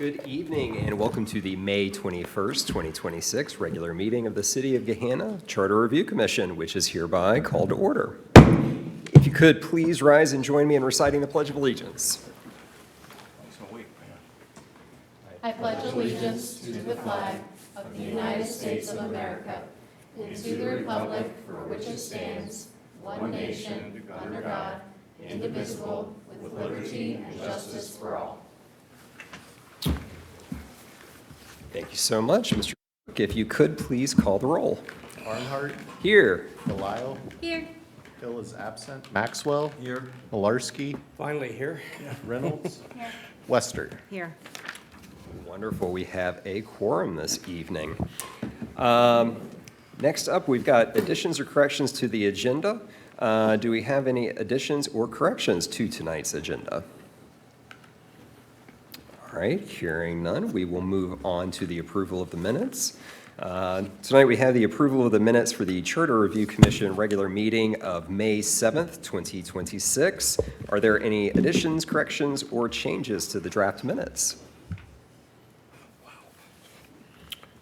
Good evening and welcome to the May 21st, 2026 regular meeting of the City of Gahanna Charter Review Commission, which is hereby called to order. If you could please rise and join me in reciting the Pledge of Allegiance. I pledge allegiance to the flag of the United States of America and to the republic for which it stands, one nation, under God, indivisible, with liberty and justice for all. Thank you so much, Mr. Clerk. If you could please call the roll. Barnhart. Here. Delisle. Here. Hill is absent. Maxwell. Here. Malarski. Finally here. Reynolds. Here. Wester. Here. Wonderful. We have a quorum this evening. Next up, we've got additions or corrections to the agenda. Do we have any additions or corrections to tonight's agenda? All right, hearing none, we will move on to the approval of the minutes. Tonight we have the approval of the minutes for the Charter Review Commission regular meeting of May 7th, 2026. Are there any additions, corrections, or changes to the draft minutes?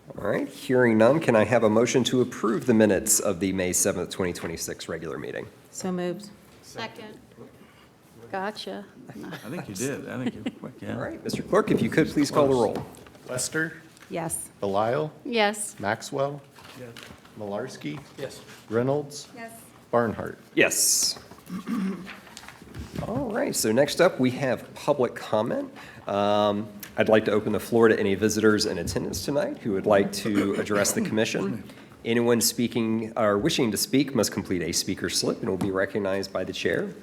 All right, hearing none, can I have a motion to approve the minutes of the May 7th, 2026 regular meeting? So moved. Second. Gotcha. I think you did. I think you're quick, yeah. All right, Mr. Clerk, if you could please call the roll. Wester. Yes. Delisle. Yes. Maxwell. Malarski. Yes. Reynolds. Yes. Barnhart. Yes. All right, so next up, we have public comment. I'd like to open the floor to any visitors in attendance tonight who would like to address the commission. Anyone speaking or wishing to speak must complete a speaker slip and will be recognized by the chair.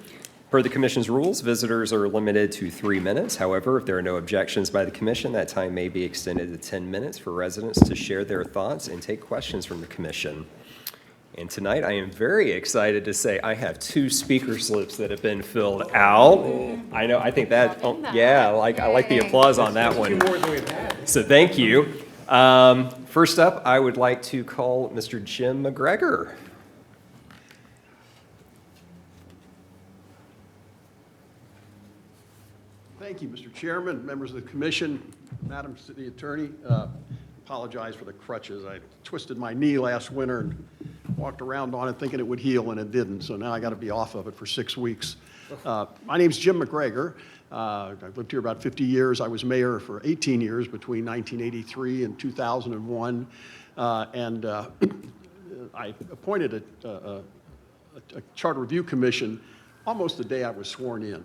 Per the commission's rules, visitors are limited to 3 minutes. However, if there are no objections by the commission, that time may be extended to 10 minutes for residents to share their thoughts and take questions from the commission. And tonight, I am very excited to say I have 2 speaker slips that have been filled out. I know, I think that, yeah, I like the applause on that one. So thank you. First up, I would like to call Mr. Jim McGregor. Thank you, Mr. Chairman, members of the commission, Madam City Attorney. Apologize for the crutches. I twisted my knee last winter and walked around on it thinking it would heal, and it didn't. So now I got to be off of it for 6 weeks. My name's Jim McGregor. I've lived here about 50 years. I was mayor for 18 years between 1983 and 2001. I appointed a Charter Review Commission almost the day I was sworn in.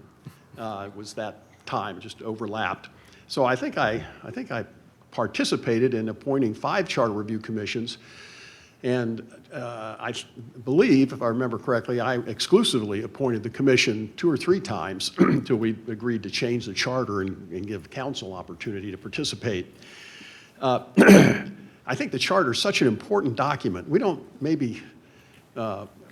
It was that time, just overlapped. So I think I participated in appointing 5 Charter Review Commissions, and I believe, if I remember correctly, I exclusively appointed the commission 2 or 3 times until we agreed to change the charter and give council opportunity to participate. I think the charter is such an important document. We don't maybe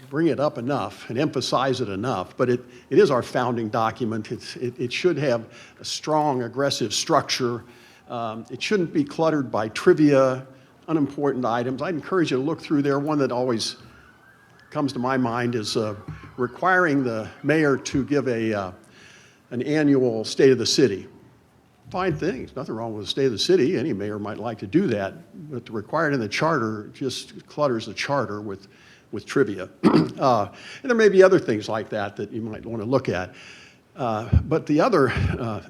bring it up enough and emphasize it enough, but it is our founding document. It should have a strong, aggressive structure. It shouldn't be cluttered by trivia, unimportant items. I'd encourage you to look through there. One that always comes to my mind is requiring the mayor to give an annual State of the City. Fine things, nothing wrong with the State of the City. Any mayor might like to do that, but to require it in the charter just clutters the charter with trivia. And there may be other things like that that you might want to look at. But the other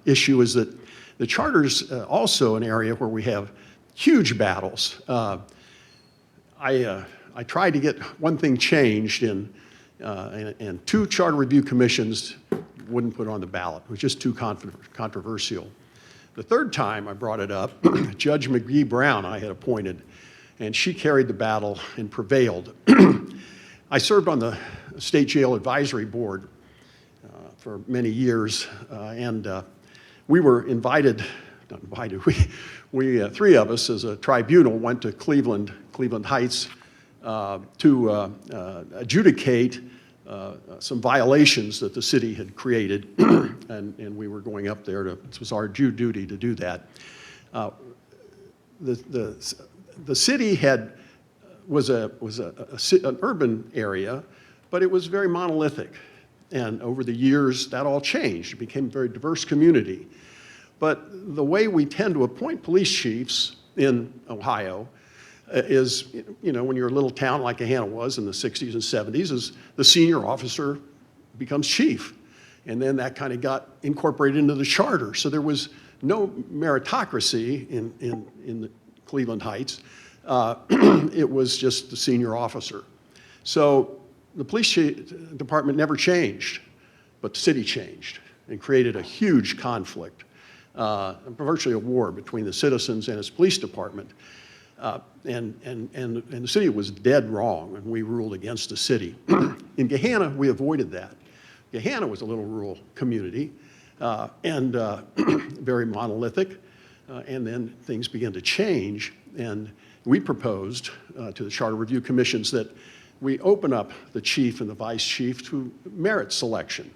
issue is that the charter's also an area where we have huge battles. I tried to get one thing changed, and 2 Charter Review Commissions wouldn't put it on the ballot. It was just too controversial. The 3rd time I brought it up, Judge McGee Brown I had appointed, and she carried the battle and prevailed. I served on the State Jail Advisory Board for many years, and we were invited, not invited, we 3 of us as a tribunal went to Cleveland Heights to adjudicate some violations that the city had created, and we were going up there to, it was our due duty to do that. The city was an urban area, but it was very monolithic. And over the years, that all changed. It became a very diverse community. But the way we tend to appoint police chiefs in Ohio is, when you're a little town like Gahanna was in the 60s and 70s, is the senior officer becomes chief. And then that kind of got incorporated into the charter. So there was no meritocracy in the Cleveland Heights. It was just the senior officer. So the police department never changed, but the city changed and created a huge conflict, virtually a war between the citizens and its police department. And the city was dead wrong, and we ruled against the city. In Gahanna, we avoided that. Gahanna was a little rural community and very monolithic, and then things began to change, and we proposed to the Charter Review Commissions that we open up the chief and the vice chief to merit selection.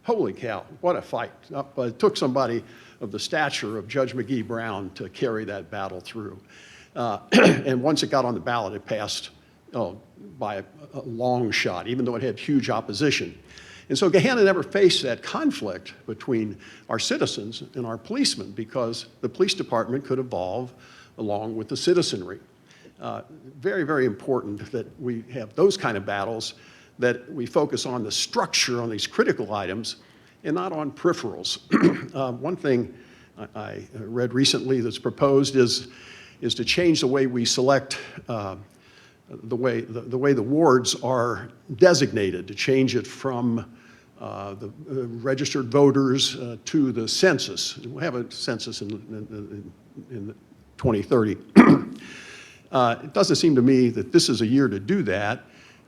Holy cow, what a fight. It took somebody of the stature of Judge McGee Brown to carry that battle through. And once it got on the ballot, it passed by a long shot, even though it had huge opposition. And so Gahanna never faced that conflict between our citizens and our policemen because the police department could evolve along with the citizenry. Very, very important that we have those kind of battles, that we focus on the structure on these critical items and not on peripherals. One thing I read recently that's proposed is to change the way we select the way the wards are designated, to change it from the registered voters to the census. We'll have a census in 2030. It doesn't seem to me that this is a year to do that.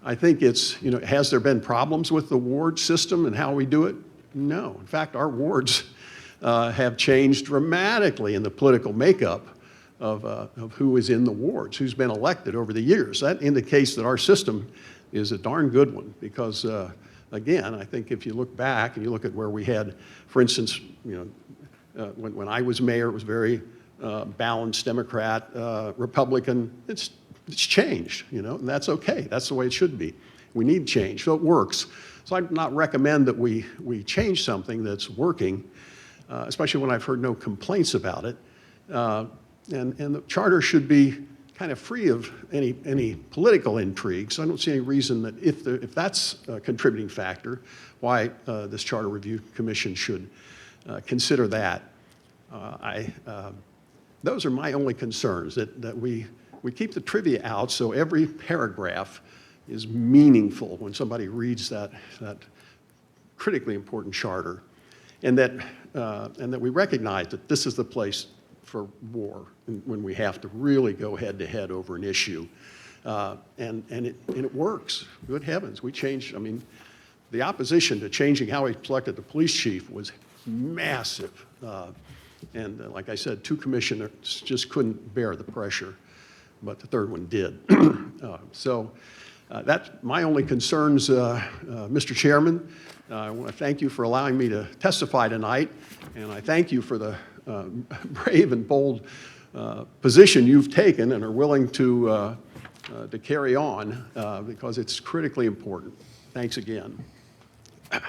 I think it's, has there been problems with the ward system and how we do it? No. In fact, our wards have changed dramatically in the political makeup of who is in the wards, who's been elected over the years. That indicates that our system is a darn good one because, again, I think if you look back and you look at where we had, for instance, when I was mayor, it was very balanced Democrat, Republican. It's changed, and that's okay. That's the way it should be. We need change, so it works. So I'd not recommend that we change something that's working, especially when I've heard no complaints about it. And the charter should be kind of free of any political intrigue. So I don't see any reason that if that's a contributing factor, why this Charter Review Commission should consider that. Those are my only concerns, that we keep the trivia out so every paragraph is meaningful when somebody reads that critically important charter, and that we recognize that this is the place for war when we have to really go head to head over an issue, and it works. Good heavens, we changed. I mean, the opposition to changing how we selected the police chief was massive. And like I said, 2 commissioners just couldn't bear the pressure, but the 3rd one did. So that's my only concerns, Mr. Chairman. I want to thank you for allowing me to testify tonight, and I thank you for the brave and bold position you've taken and are willing to carry on because it's critically important. Thanks again. Thank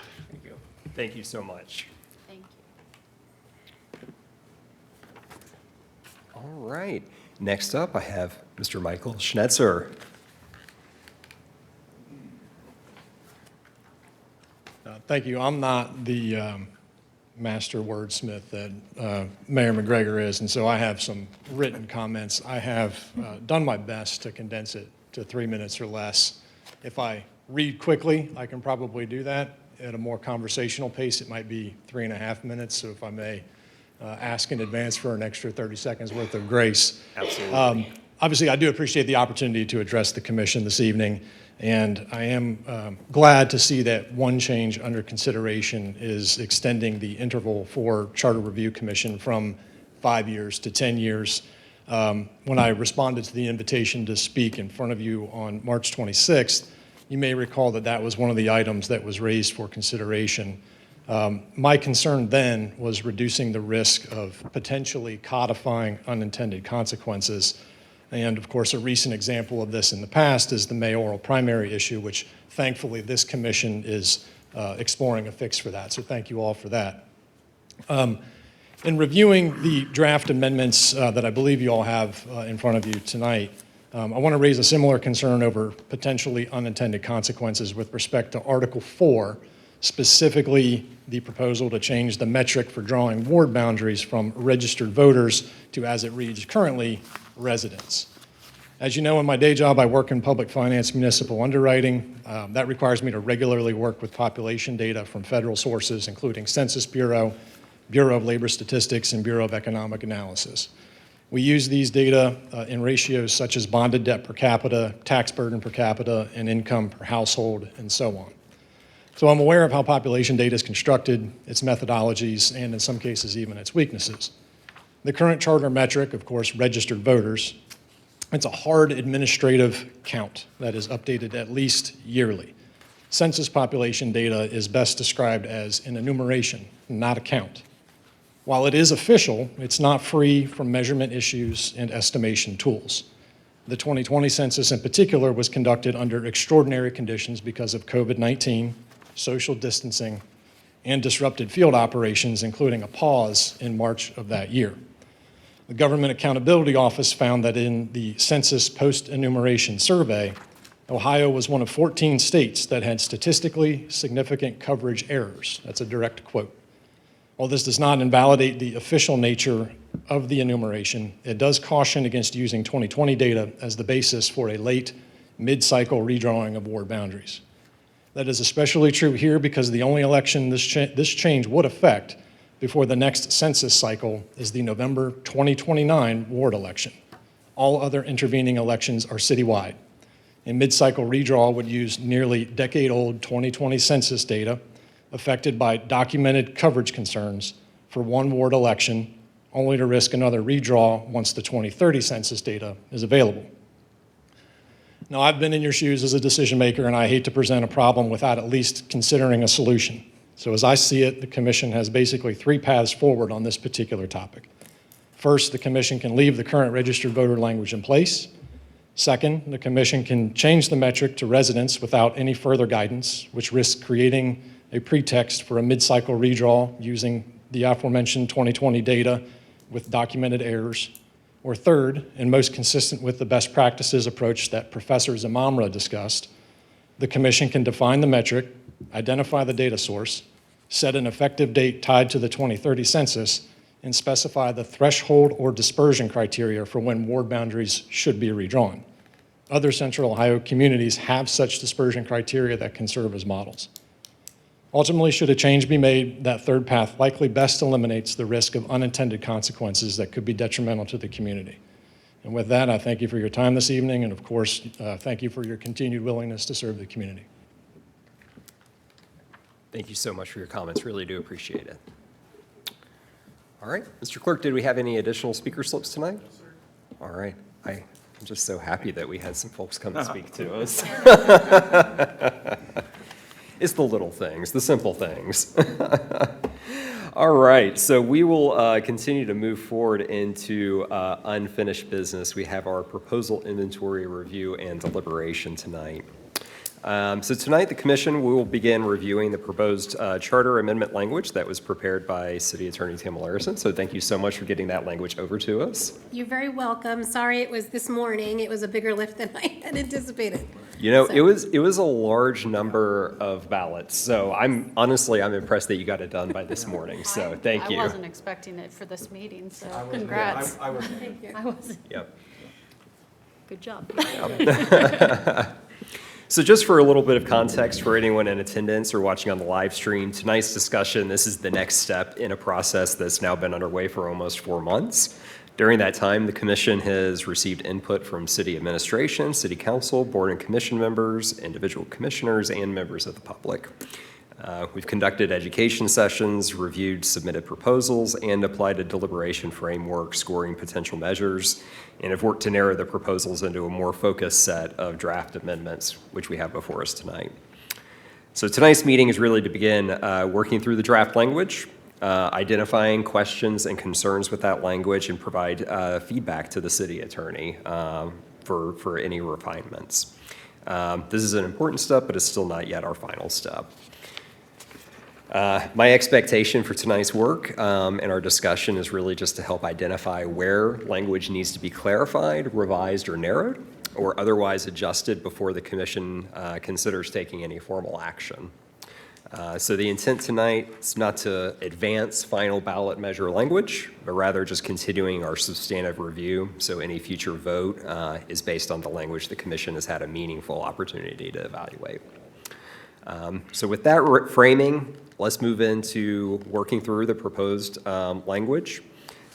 you. Thank you so much. Thank you. All right. Next up, I have Mr. Michael Schnetzer. Thank you. I'm not the master wordsmith that Mayor McGregor is, and so I have some written comments. I have done my best to condense it to 3 minutes or less. If I read quickly, I can probably do that. At a more conversational pace, it might be 3.5 minutes, so if I may ask in advance for an extra 30 seconds worth of grace. Absolutely. Obviously, I do appreciate the opportunity to address the commission this evening, and I am glad to see that one change under consideration is extending the interval for Charter Review Commission from 5 years to 10 years. When I responded to the invitation to speak in front of you on March 26th, you may recall that that was one of the items that was raised for consideration. My concern then was reducing the risk of potentially codifying unintended consequences. And of course, a recent example of this in the past is the mayoral primary issue, which thankfully this commission is exploring a fix for that. So thank you all for that. In reviewing the draft amendments that I believe you all have in front of you tonight, I want to raise a similar concern over potentially unintended consequences with respect to Article 4, specifically the proposal to change the metric for drawing ward boundaries from registered voters to, as it reads currently, residents. As you know, in my day job, I work in public finance municipal underwriting. That requires me to regularly work with population data from federal sources, including Census Bureau, Bureau of Labor Statistics, and Bureau of Economic Analysis. We use these data in ratios such as bonded debt per capita, tax burden per capita, and income per household, and so on. So I'm aware of how population data is constructed, its methodologies, and in some cases even its weaknesses. The current charter metric, of course, registered voters, it's a hard administrative count that is updated at least yearly. Census population data is best described as an enumeration, not a count. While it is official, it's not free from measurement issues and estimation tools. The 2020 census in particular was conducted under extraordinary conditions because of COVID-19, social distancing, and disrupted field operations, including a pause in March of that year. The Government Accountability Office found that in the census post-enumeration survey, Ohio was one of 14 states that had statistically significant coverage errors. That's a direct quote. While this does not invalidate the official nature of the enumeration, it does caution against using 2020 data as the basis for a late, mid-cycle redrawing of ward boundaries. That is especially true here because the only election this change would affect before the next census cycle is the November 2029 ward election. All other intervening elections are citywide. A mid-cycle redraw would use nearly decade-old 2020 census data affected by documented coverage concerns for one ward election, only to risk another redraw once the 2030 census data is available. Now, I've been in your shoes as a decision maker, and I hate to present a problem without at least considering a solution. So as I see it, the Commission has basically three paths forward on this particular topic. First, the Commission can leave the current registered voter language in place. Second, the Commission can change the metric to residents without any further guidance, which risks creating a pretext for a mid-cycle redraw using the aforementioned 2020 data with documented errors. Or third, and most consistent with the best practices approach that Professor Zamamra discussed, the Commission can define the metric, identify the data source, set an effective date tied to the 2030 census, and specify the threshold or dispersion criteria for when ward boundaries should be redrawn. Other Central Ohio communities have such dispersion criteria that can serve as models. Ultimately, should a change be made, that third path likely best eliminates the risk of unintended consequences that could be detrimental to the community. And with that, I thank you for your time this evening, and of course, thank you for your continued willingness to serve the community. Thank you so much for your comments. Really do appreciate it. All right, Mr. Clerk, did we have any additional speaker slips tonight? No, sir. All right. I'm just so happy that we had some folks come and speak to us. It's the little things, the simple things. All right, so we will continue to move forward into unfinished business. We have our proposal inventory review and deliberation tonight. So tonight, the Commission will begin reviewing the proposed charter amendment language that was prepared by City Attorney Tim Larison. So thank you so much for getting that language over to us. You're very welcome. Sorry it was this morning. It was a bigger lift than I had anticipated. You know, So- it was a large number of ballots. So I'm impressed that you got it done by this morning. So thank you. I wasn't expecting it for this meeting, so congrats. Thank you. I wasn't. Yep. Good job. So just for a little bit of context for anyone in attendance or watching on the live stream, tonight's discussion, this is the next step in a process that's now been underway for almost 4 months. During that time, the Commission has received input from City Administration, City Council, Board and Commission members, individual commissioners, and members of the public. We've conducted education sessions, reviewed submitted proposals, and applied a deliberation framework scoring potential measures, and have worked to narrow the proposals into a more focused set of draft amendments, which we have before us tonight. So tonight's meeting is really to begin working through the draft language, identifying questions and concerns with that language, and provide feedback to the city attorney for any refinements. This is an important step, but it's still not yet our final step. My expectation for tonight's work and our discussion is really just to help identify where language needs to be clarified, revised, or narrowed, or otherwise adjusted before the commission considers taking any formal action. So the intent tonight is not to advance final ballot measure language, but rather just continuing our substantive review. So any future vote is based on the language the commission has had a meaningful opportunity to evaluate. So with that framing, let's move into working through the proposed language.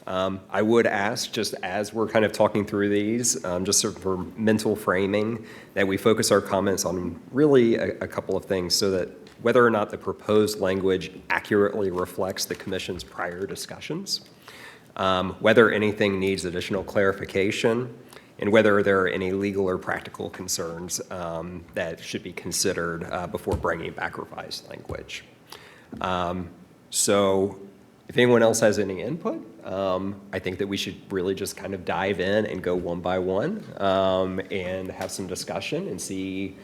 I would ask, just as we're kind of talking through these, just sort of for mental framing, that we focus our comments on really a couple of things so that whether or not the proposed language accurately reflects the commission's prior discussions, whether anything needs additional clarification, and whether there are any legal or practical concerns that should be considered before bringing back revised language. So if anyone else has any input, I think that we should really just kind of dive in and go one by one and have some discussion and see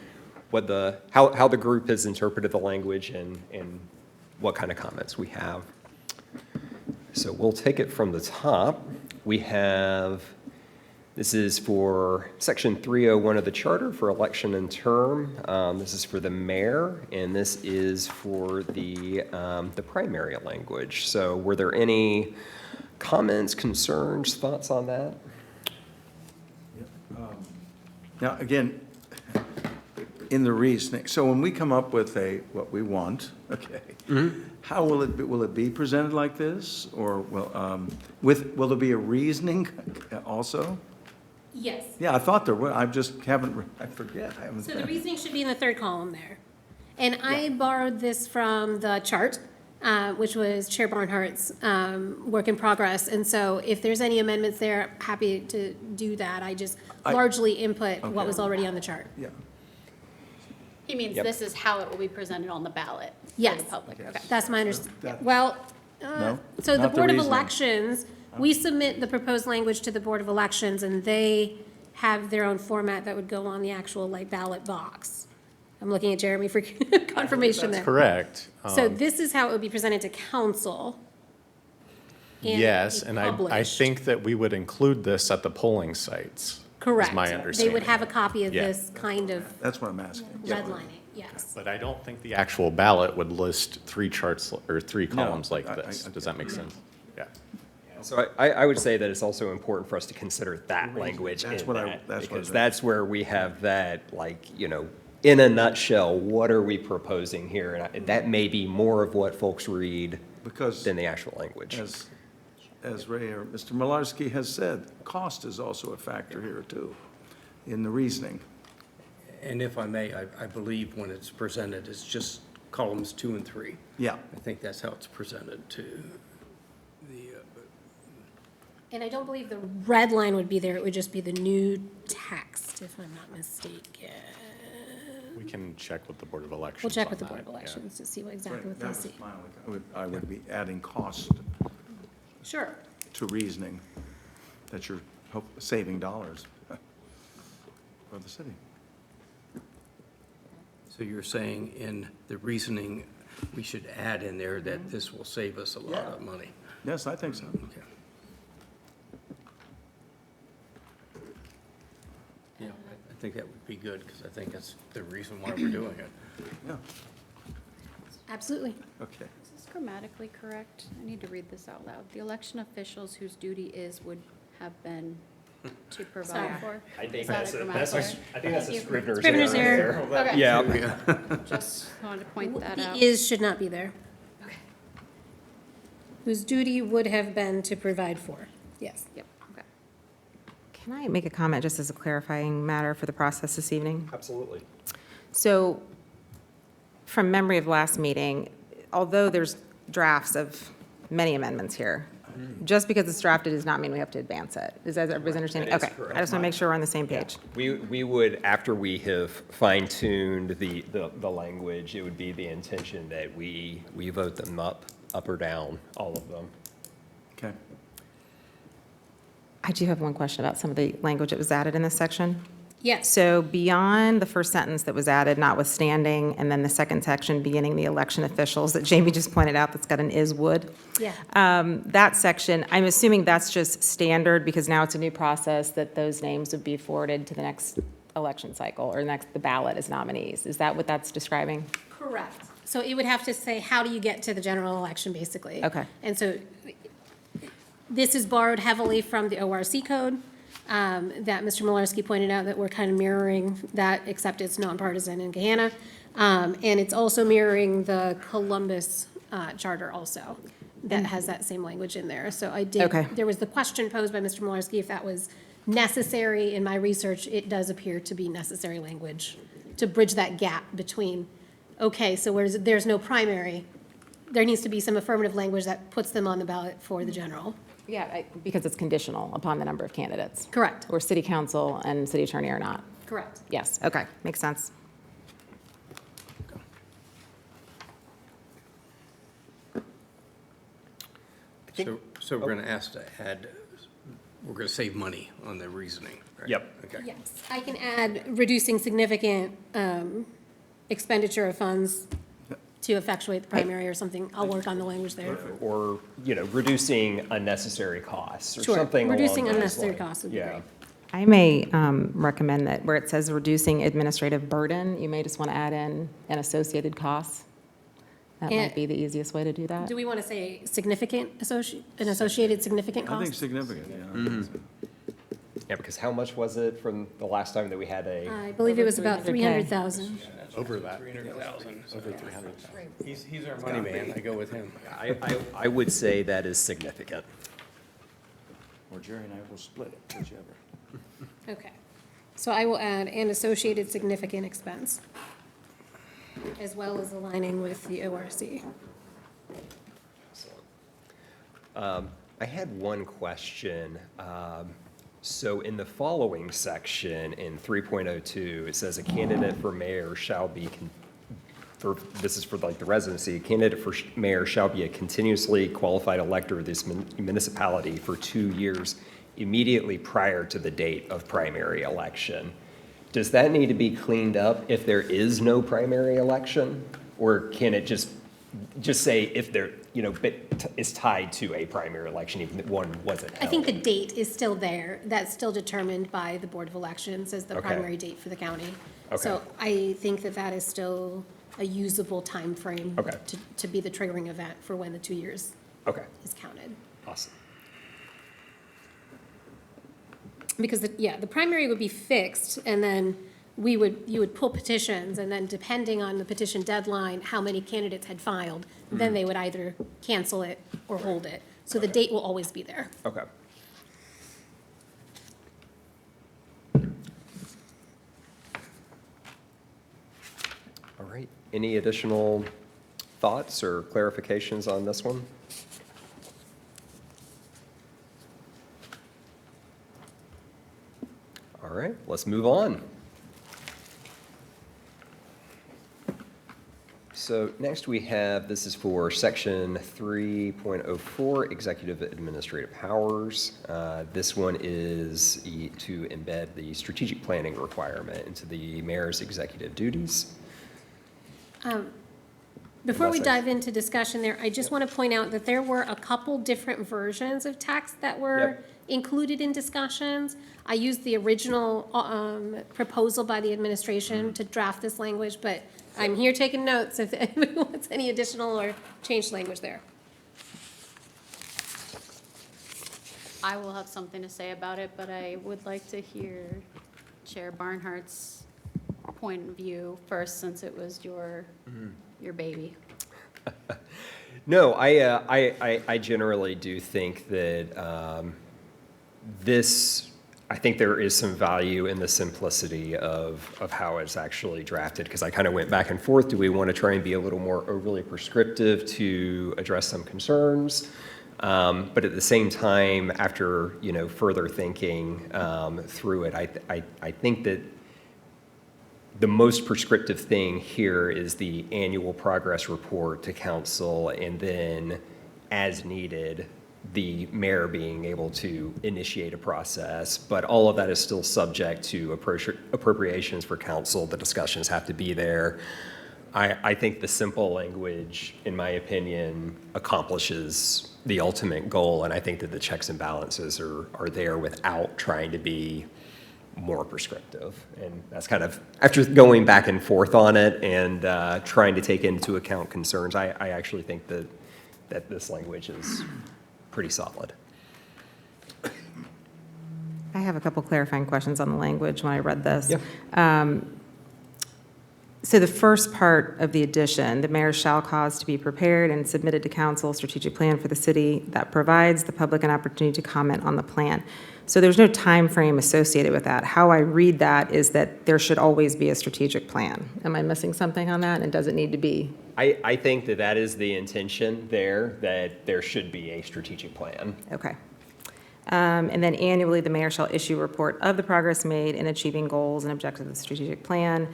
what how the group has interpreted the language and what kind of comments we have. So we'll take it from the top. We have, this is for section 301 of the charter for election and term. This is for the mayor, and this is for the primary language. So were there any comments, concerns, thoughts on that? Now, again, in the reasoning, so when we come up with what we want, okay, how will it be presented like this? Or will there be a reasoning also? Yes. Yeah, I thought there was, I just haven't, I forget. I haven't. So the reasoning should be in the third column there. And I borrowed this from the chart, which was Chair Barnhart's work in progress. And so if there's any amendments there, happy to do that. I just largely input what was already on the chart. Yeah. He means Yep. this is how it will be presented on the ballot for Yes. the public. Okay. That's my understanding. That- Well, No? so the Not the Board of reasoning. Elections, we submit the proposed language to the Board of Elections, and they have their own format that would go on the actual like ballot box. I'm looking at Jeremy for confirmation there. Correct. So this is how it would be presented to council. and Yes, be and I published. think that we would include this at the polling sites. Correct. Is my They understanding. would have a copy of Yeah. this kind of That's what I'm asking. redlining, yes. But I don't think the actual ballot would list three charts or three columns like I- this. Does that make sense? Yeah. So I would say that it's also important for us to consider that language in That's what I- that, that's what I because meant. that's where we have that, like, in a nutshell, what are we proposing here? And that may be more of what folks read Because than the actual language. as Ray or Mr. Malarski has said, cost is also a factor here too, in the reasoning. And if I may, I believe when it's presented, it's just columns 2 and 3. Yeah. I think that's how it's presented to the, And I don't believe the red line would be there, it would just be the new text, if I'm not mistaken. We can check with the Board of Elections. We'll check on with the that, Board of yeah. Elections to see exactly what That they was see. my only- I would be adding cost Sure. to reasoning, that you're saving dollars for the city. so you're saying in the reasoning, we should add in there that this will save us a lot of money. Yes, I think so. Okay. Yeah, I think that would be good, because I think that's the reason why we're doing it. Yeah, Absolutely. okay. Is this grammatically correct? I need to read this out loud. The election officials whose duty would have been to provide for. I think Is that that's a a grammatical error? Scrivener's Scrivener's error. Okay. Yeah. Just wanted to point that out. The is should not be there. Okay. Whose duty would have been to provide for, yes. Yep, okay. Can I make a comment just as a clarifying matter for the process this evening? Absolutely. So from memory of last meeting, although there's drafts of many amendments here, just because it's drafted does not mean we have to advance it. Is that everybody's understanding? That is Okay, correct. I just want to make sure we're on the same page. We would, after we have fine-tuned the language, it would be the intention that we vote them up or down, all of them. Okay. I do have one question about some of the language that was added in this section. Yes. So beyond the first sentence that was added, notwithstanding, and then the second section beginning the election officials that Jamie just pointed out, that's got an is would. Yeah. That section, I'm assuming that's just standard because now it's a new process that those names would be forwarded to the next election cycle or the ballot as nominees. Is that what that's describing? Correct. So it would have to say, how do you get to the general election, basically? Okay. And so this is borrowed heavily from the ORC code that Mr. Malarski pointed out, that we're kind of mirroring that, except it's nonpartisan in Gahanna. And it's also mirroring the Columbus charter also, that has that same language in there. So I did, Okay. there was the question posed by Mr. Malarski if that was necessary. In my research, it does appear to be necessary language to bridge that gap between, okay, so whereas there's no primary, there needs to be some affirmative language that puts them on the ballot for the general. Yeah, because it's conditional upon the number of candidates. Correct. Or city council and city attorney are not. Correct. Yes, okay, makes sense. So we're going to ask to add, we're going to save money on the reasoning, right? Yep. Okay. Yes, I can add reducing significant expenditure of funds to effectuate the primary or something. I'll work on the language there. Or, reducing unnecessary costs or Sure, something along reducing those unnecessary lines. costs would be Yeah. great. I may recommend that where it says reducing administrative burden, you may just want to add in an associated costs. That And- might be the easiest way to do that. Do we want to say significant an associated significant I think cost? significant, yeah. Mm-hmm. Yeah, because how much was it from the last time that we had a, I believe it was about 300,000. Over that. 300,000. Over 300,000. He's our money man. I go with him. I would say that is significant. Or Jerry and I will split it, whichever. Okay. So I will add an associated significant expense, as well as aligning with the ORC. I had one question. So in the following section, in 3.02, it says a candidate for mayor shall be, this is for like the residency, a candidate for mayor shall be a continuously qualified elector of this municipality for 2 years immediately prior to the date of primary election. Does that need to be cleaned up if there is no primary election? Or can it just say if there, is tied to a primary election, even if one wasn't held? I think the date is still there. That's still determined by the Board of Elections as the Okay. primary date for the county. Okay. So I think that that is still a usable timeframe Okay. to be the triggering event for when the 2 years Okay, is counted. awesome. Because, the primary would be fixed, and then you would pull petitions, and then depending on the petition deadline, how many candidates had filed, then they would either cancel it or hold it. So the date will always be there. Okay. All right, any additional thoughts or clarifications on this one? All right, let's move on. So next we have, this is for section 3.04, executive administrative powers. This one is to embed the strategic planning requirement into the mayor's executive duties. Before we Unless dive into discussion there, I just want to point out that there were a couple different versions of text that were Yep. included in discussions. I used the original proposal by the administration to draft this language, but I'm here taking notes if anybody wants any additional or changed language there. I will have something to say about it, but I would like to hear Chair Barnhart's point of view first, since it was your baby. No, I generally do think that I think there is some value in the simplicity of how it's actually drafted, because I kind of went back and forth. Do we want to try and be a little more overly prescriptive to address some concerns? But at the same time, after, further thinking through it, I think that the most prescriptive thing here is the annual progress report to council, and then, as needed, the mayor being able to initiate a process, but all of that is still subject to appropriations for council. The discussions have to be there. I think the simple language, in my opinion, accomplishes the ultimate goal, and I think that the checks and balances are there without trying to be more prescriptive. And that's kind of, after going back and forth on it and trying to take into account concerns, I actually think that this language is pretty solid. I have a couple clarifying questions on the language when I read this. Yeah. So the first part of the addition, the mayor shall cause to be prepared and submitted to council a strategic plan for the city that provides the public an opportunity to comment on the plan. So there's no time frame associated with that. How I read that is that there should always be a strategic plan. Am I missing something on that? And does it need to be? I think that is the intention there, that there should be a strategic plan. Okay. And then annually, the mayor shall issue a report of the progress made in achieving goals and objectives of the strategic plan.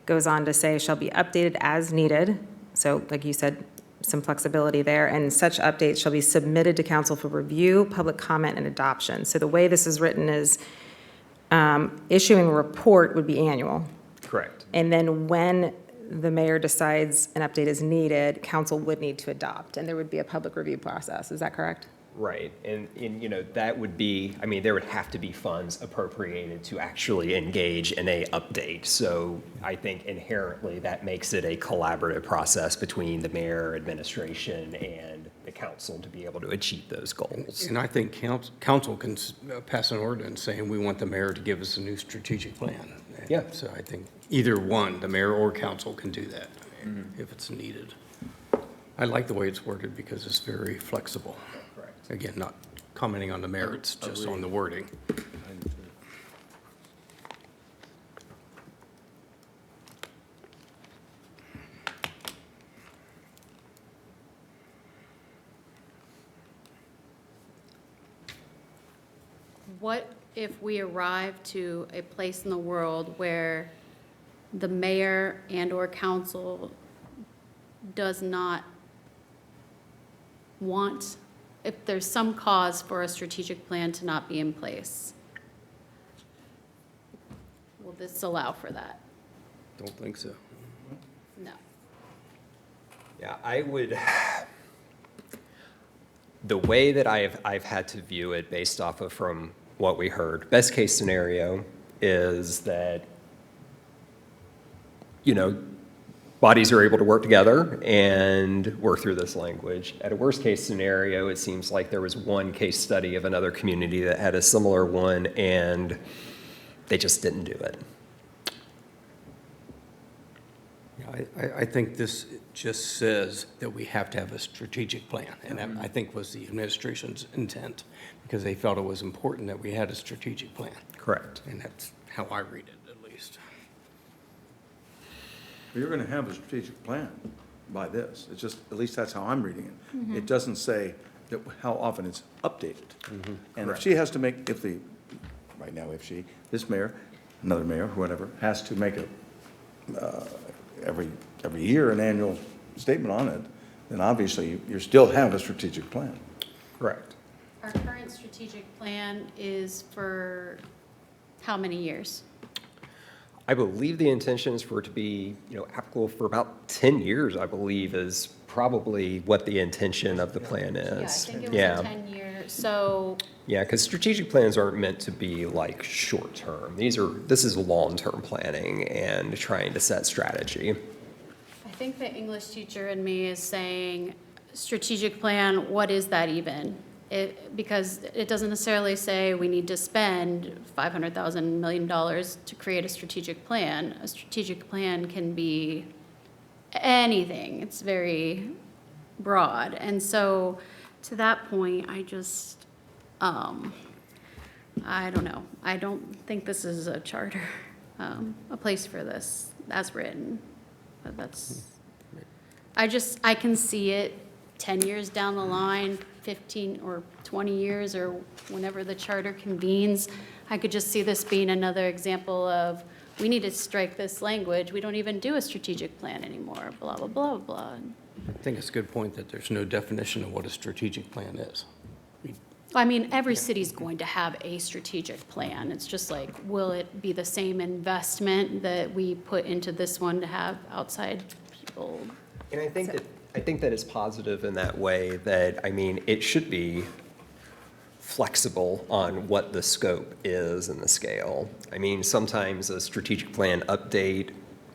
Goes on to say, shall be updated as needed. So like you said, some flexibility there. And such updates shall be submitted to council for review, public comment, and adoption. So the way this is written is issuing a report would be annual. Correct. And then when the mayor decides an update is needed, council would need to adopt, and there would be a public review process. Is that correct? Right, and that would be, I mean, there would have to be funds appropriated to actually engage in a update. So I think inherently that makes it a collaborative process between the mayor, administration, and the council to be able to achieve those goals. And I think council can pass an ordinance saying we want the mayor to give us a new strategic plan. Yeah. So I think either one, the mayor or council, can do that if it's needed. I like the way it's worded because it's very flexible. Correct. Again, not commenting on the merits, just on the wording. What if we arrive to a place in the world where the mayor and/or council does not want, if there's some cause for a strategic plan to not be in place? Will this allow for that? Don't think so. No. Yeah, I would, the way that I've had to view it based off of from what we heard, best case scenario is that, bodies are able to work together and work through this language. At a worst case scenario, it seems like there was one case study of another community that had a similar one and they just didn't do it. I think this just says that we have to have a strategic plan, and that, I think, was the administration's intent, because they felt it was important that we had a strategic plan, Correct. and that's how I read it, at least. You're going to have a strategic plan by this. It's just, at least that's how I'm reading it. It doesn't say that how often it's updated. And if she has to make, right now, this mayor, another mayor, whatever, has to make every year an annual statement on it, then obviously you still have a strategic plan. Correct. Our current strategic plan is for how many years? I believe the intention is for it to be, applicable for about 10 years, I believe, is probably what the intention of the plan Yeah, I is. think it was a 10-year, so Yeah, because strategic plans aren't meant to be like short-term. This is long-term planning and trying to set strategy. I think the English teacher in me is saying, strategic plan, what is that even? Because it doesn't necessarily say we need to spend $500,000 million to create a strategic plan. A strategic plan can be anything. It's very broad. And so to that point, I just, I don't know. I don't think this is a charter, a place for this as written. But I can see it 10 years down the line, 15 or 20 years, or whenever the charter convenes. I could just see this being another example of, we need to strike this language. We don't even do a strategic plan anymore, blah, blah, blah, blah. I think it's a good point that there's no definition of what a strategic plan is. I mean, every city's going to have a strategic plan. It's just like, will it be the same investment that we put into this one to have outside people? And I think that it's positive in that way that, I mean, it should be flexible on what the scope is and the scale. I mean, sometimes a strategic plan update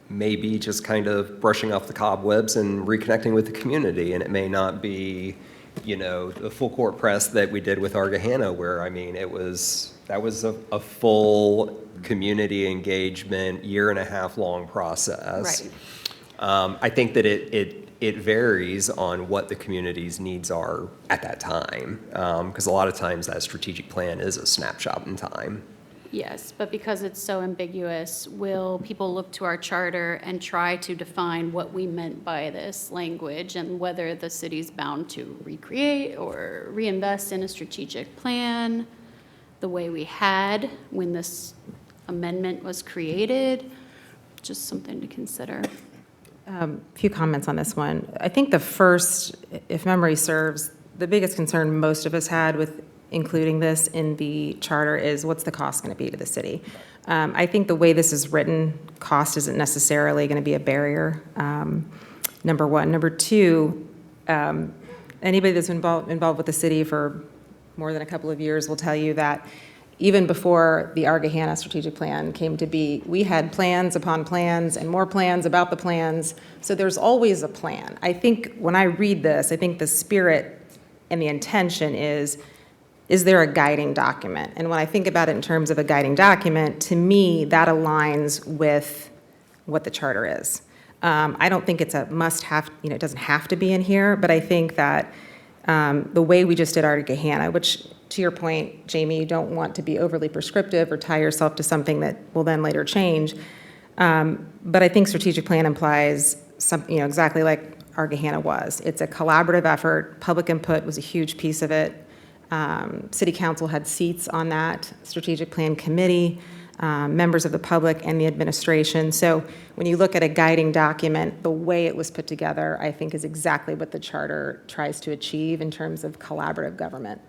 may be just kind of brushing off the cobwebs and reconnecting with the community, and it may not be, you know, the full court press that we did with our Gahanna, where, I mean, that was a full community engagement, year-and-a-half long process. Right. I think that it varies on what the community's needs are at that time, because a lot of times that strategic plan is a snapshot in time. Yes, but because it's so ambiguous, will people look to our charter and try to define what we meant by this language and whether the city's bound to recreate or reinvest in a strategic plan the way we had when this amendment was created? Just something to consider. A few comments on this one. I think the first, if memory serves, the biggest concern most of us had with including this in the charter is what's the cost going to be to the city? I think the way this is written, cost isn't necessarily going to be a barrier, number one. Number two, anybody that's involved with the city for more than a couple of years will tell you that even before the Gahanna strategic plan came to be, we had plans upon plans and more plans about the plans. So there's always a plan. I think when I read this, I think the spirit and the intention is there a guiding document? And when I think about it in terms of a guiding document, to me, that aligns with what the charter is. I don't think it's a must-have, you know, it doesn't have to be in here, but I think that the way we just did our Gahanna, which, to your point, Jamie, you don't want to be overly prescriptive or tie yourself to something that will then later change. But I think strategic plan implies some, you know, exactly like our Gahanna was. It's a collaborative effort. Public input was a huge piece of it. City council had seats on that strategic plan committee, members of the public and the administration. So when you look at a guiding document, the way it was put together, I think is exactly what the charter tries to achieve in terms of collaborative government.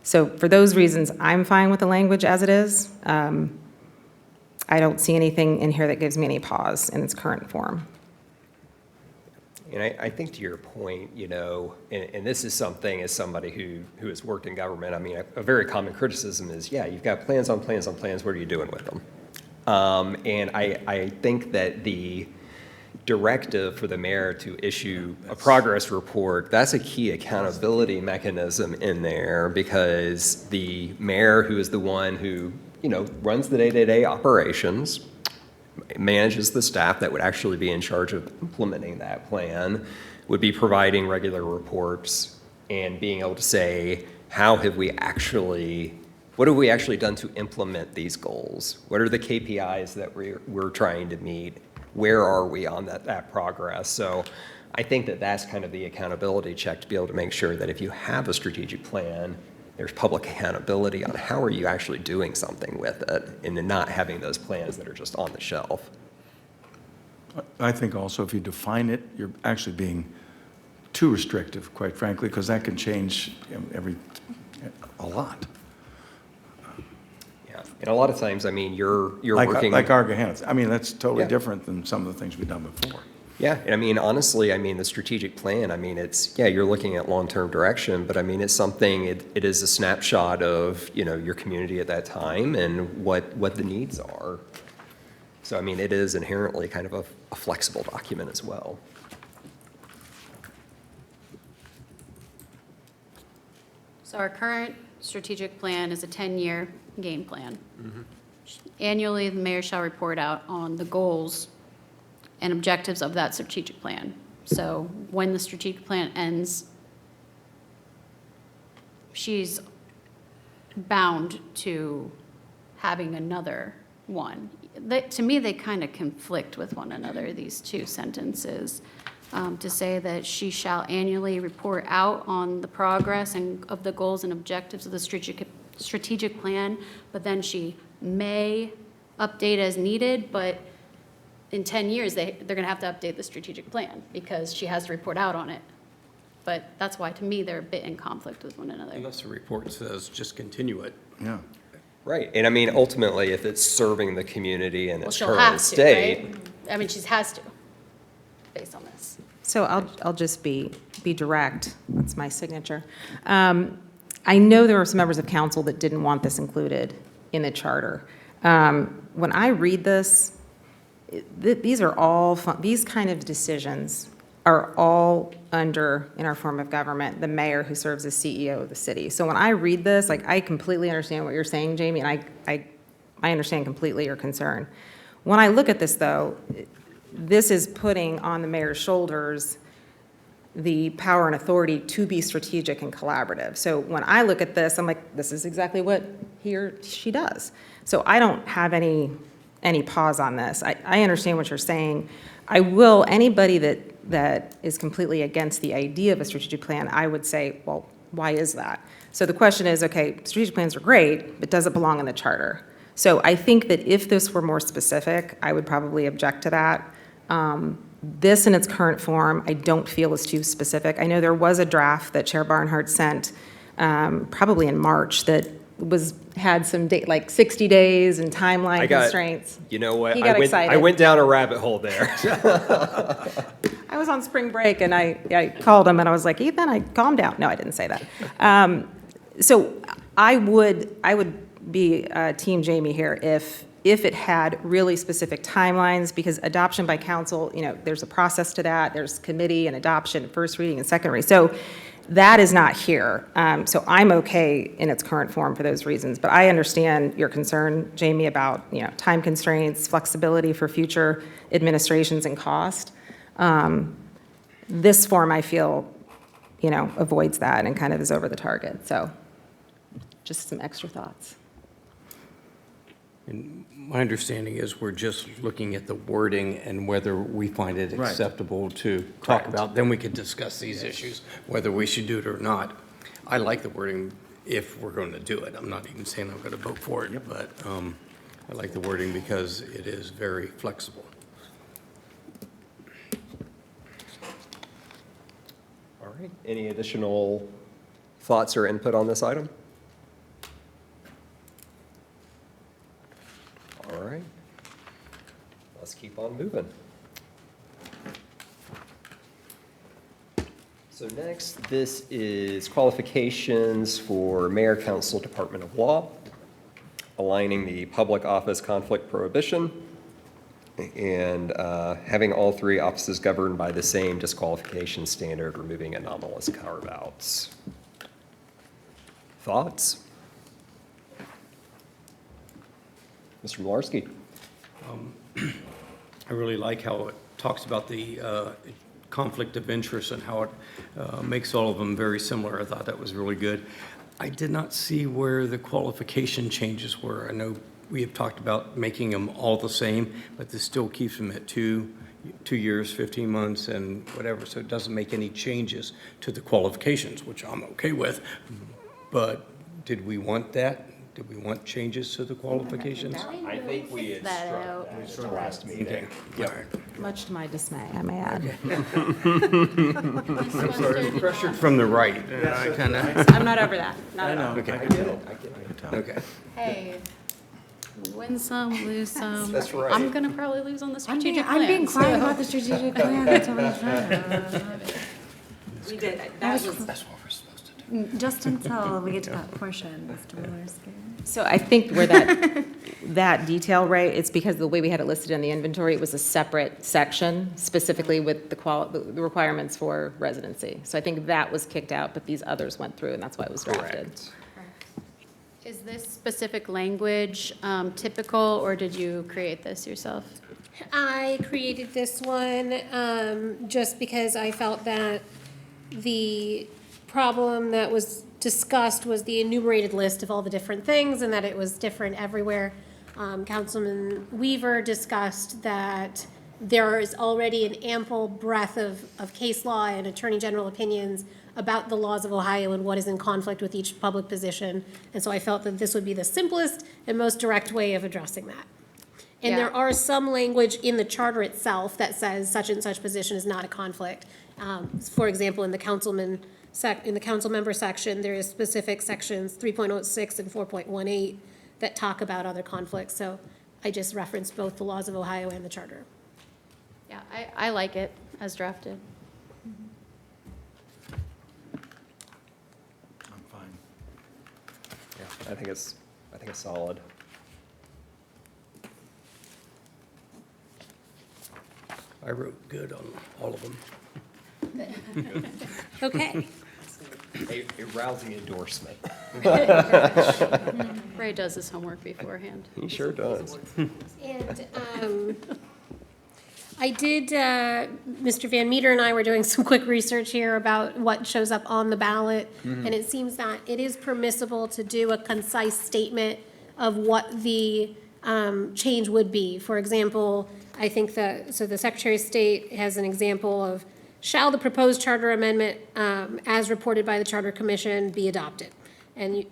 So for those reasons, I'm fine with the language as it is. I don't see anything in here that gives me any pause in its current form. And I think to your point, you know, and this is something as somebody who has worked in government, I mean, a very common criticism is, yeah, you've got plans on plans on plans, what are you doing with them? And I think that the directive for the mayor to issue a progress report, that's a key accountability mechanism in there, because the mayor, who is the one who, you know, runs the day-to-day operations, manages the staff that would actually be in charge of implementing that plan, would be providing regular reports and being able to say, what have we actually done to implement these goals? What are the KPIs that we're trying to meet? Where are we on that progress? So I think that that's kind of the accountability check, to be able to make sure that if you have a strategic plan, there's public accountability on how are you actually doing something with it, and then not having those plans that are just on the shelf. I think also if you define it, you're actually being too restrictive, quite frankly, because that can change a lot. Yeah, and a lot of times, I mean, you're Like working. our Gahanna. I mean, that's totally Yeah. different than some of the things we've done before. Yeah, and I mean, honestly, I mean, the strategic plan, I mean, you're looking at long-term direction, but I mean, it's something, it is a snapshot of, you know, your community at that time and what the needs are. So, I mean, it is inherently kind of a flexible document as well. So our current strategic plan is a 10-year game plan. Annually, the mayor shall report out on the goals and objectives of that strategic plan. So when the strategic plan ends, she's bound to having another one. To me, they kind of conflict with one another, these two sentences. To say that she shall annually report out on the progress and of the goals and objectives of the strategic plan, but then she may update as needed, but in 10 years, they're going to have to update the strategic plan because she has to report out on it. but that's why, to me, they're a bit in conflict with one another. Unless the report says just continue it. Yeah. Right, and I mean, ultimately, if it's serving the community in Well, its she'll current have to, state. right? I mean, she has to, based on this. So I'll just be direct. That's my signature. I know there were some members of council that didn't want this included in the charter. When I read this, these are all, these kind of decisions are all under, in our form of government, the mayor who serves as CEO of the city. So when I read this, like, I completely understand what you're saying, Jamie, and I understand completely your concern. When I look at this, though, this is putting on the mayor's shoulders the power and authority to be strategic and collaborative. So when I look at this, I'm like, this is exactly what he or she does. So I don't have any pause on this. I understand what you're saying. I will, anybody that is completely against the idea of a strategic plan, I would say, well, why is that? So the question is, okay, strategic plans are great, but does it belong in the charter? So I think that if this were more specific, I would probably object to that. This in its current form, I don't feel is too specific. I know there was a draft that Chair Barnhart sent probably in March that had some date, like 60 days and timeline constraints. You know what? He got excited. I went down a rabbit hole there. I was on spring break and I called him and I was like, Ethan, calm down. No, I didn't say that. So I would be Team Jamie here if it had really specific timelines, because adoption by council, there's a process to that. There's committee and adoption, first reading and second reading. So that is not here. So I'm okay in its current form for those reasons. But I understand your concern, Jamie, about time constraints, flexibility for future administrations and cost. This form, I feel, avoids that and kind of is over the target. So just some extra thoughts. And my understanding is we're just looking at the wording and whether we find it Right. acceptable to talk about. Then we could discuss these issues, whether we should do it or not. I like the wording if we're going to do it. I'm not even saying I'm going to vote for it, but I like the wording because it is very flexible. All right, any additional thoughts or input on this item? All right, let's keep on moving. So next, this is qualifications for mayor, council, department of law, aligning the public office conflict prohibition, and having all three offices governed by the same disqualification standard, removing anomalous carve-outs. Thoughts? Mr. Malarski? I really like how it talks about the conflict of interest and how it makes all of them very similar. I thought that was really good. I did not see where the qualification changes were. I know we have talked about making them all the same, but this still keeps them at 2 years, 15 months, and whatever. So it doesn't make any changes to the qualifications, which I'm okay with. But did we want that? Did we want changes to the qualifications? I think we had That out. at the last meeting. Much to my dismay, I may add. Pressured from the right. I kind of, I'm not over that. Not at all. okay, I get it, I get it. okay. Hey, win some, lose some. That's right. I'm gonna probably lose on the strategic I'm being plan, quiet so- about the strategic plan. That's all I'm trying. We did, That's what we're supposed to do. Just until we get to that portion, Mr. Malarski. So I think where that detail, right, it's because the way we had it listed in the inventory, it was a separate section specifically with the requirements for residency. So I think that was kicked out, but these others went through, and that's why it was drafted. Correct. Is this specific language typical, or did you create this yourself? I created this one just because I felt that the problem that was discussed was the enumerated list of all the different things and that it was different everywhere. Councilman Weaver discussed that there is already an ample breadth of case law and attorney general opinions about the laws of Ohio and what is in conflict with each public position. And so I felt that this would be the simplest and most direct way of addressing that. And there Yeah. are some language in the charter itself that says such and such position is not a conflict. For example, in the in the council member section, there is specific sections 3.06 and 4.18 that talk about other conflicts. So I just referenced both the laws of Ohio and the charter. Yeah, I like it as drafted. I'm fine. Yeah, I think it's solid. I wrote good on all of them. Okay. A rousing endorsement. Ray does his homework beforehand. He sure does. And I did, Mr. Van Meter and I were doing some quick research here about what shows up on the ballot. And it seems that it is permissible to do a concise statement of what the change would be. For example, I think so the Secretary of State has an example of, shall the proposed charter amendment as reported by the Charter Commission be adopted? And,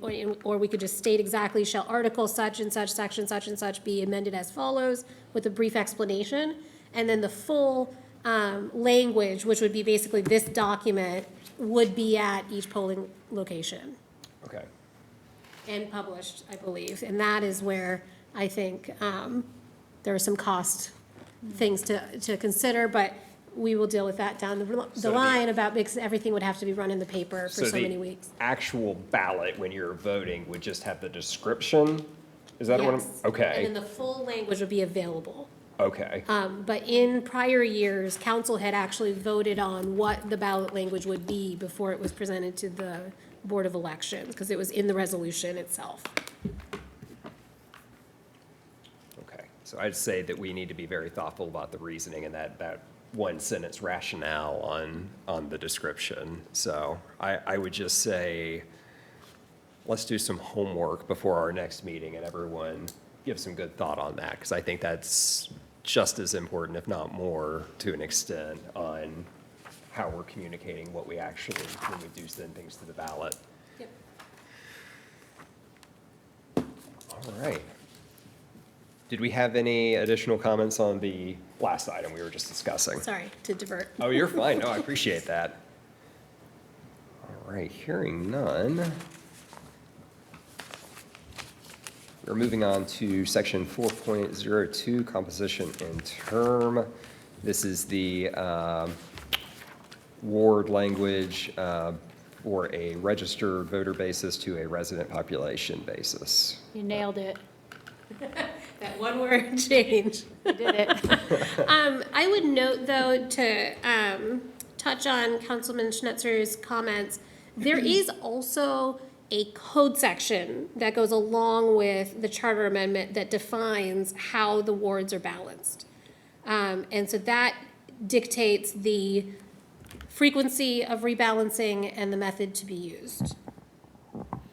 or we could just state exactly, shall article such and such, section such and such be amended as follows with a brief explanation. And then the full language, which would be basically this document, would be at each polling location Okay. and published, I believe. And that is where I think there are some cost things to consider, but we will deal with that down the line about, because everything would have to be run in the paper for so many weeks. Actual ballot, when you're voting, would just have the description? Is that what I'm? Yes. Okay. And then the full language would be available. Okay. But in prior years, council had actually voted on what the ballot language would be before it was presented to the Board of Elections, because it was in the resolution itself. Okay. So I'd say that we need to be very thoughtful about the reasoning and that one sentence rationale on the description. So I would just say, let's do some homework before our next meeting and everyone give some good thought on that, because I think that's just as important, if not more, to an extent, on how we're communicating what we actually, when we do send things to the ballot. Yep. All right. Did we have any additional comments on the last item we were just discussing? Sorry to divert. Oh, you're fine. No, I appreciate that. All right, hearing none. We're moving on to section 4.02, composition and term. This is the ward language for a registered voter basis to a resident population basis. You nailed it. That one word change. You did it. I would note, though, to touch on Councilman Schnetzer's comments, there is also a code section that goes along with the charter amendment that defines how the wards are balanced. And so that dictates the frequency of rebalancing and the method to be used.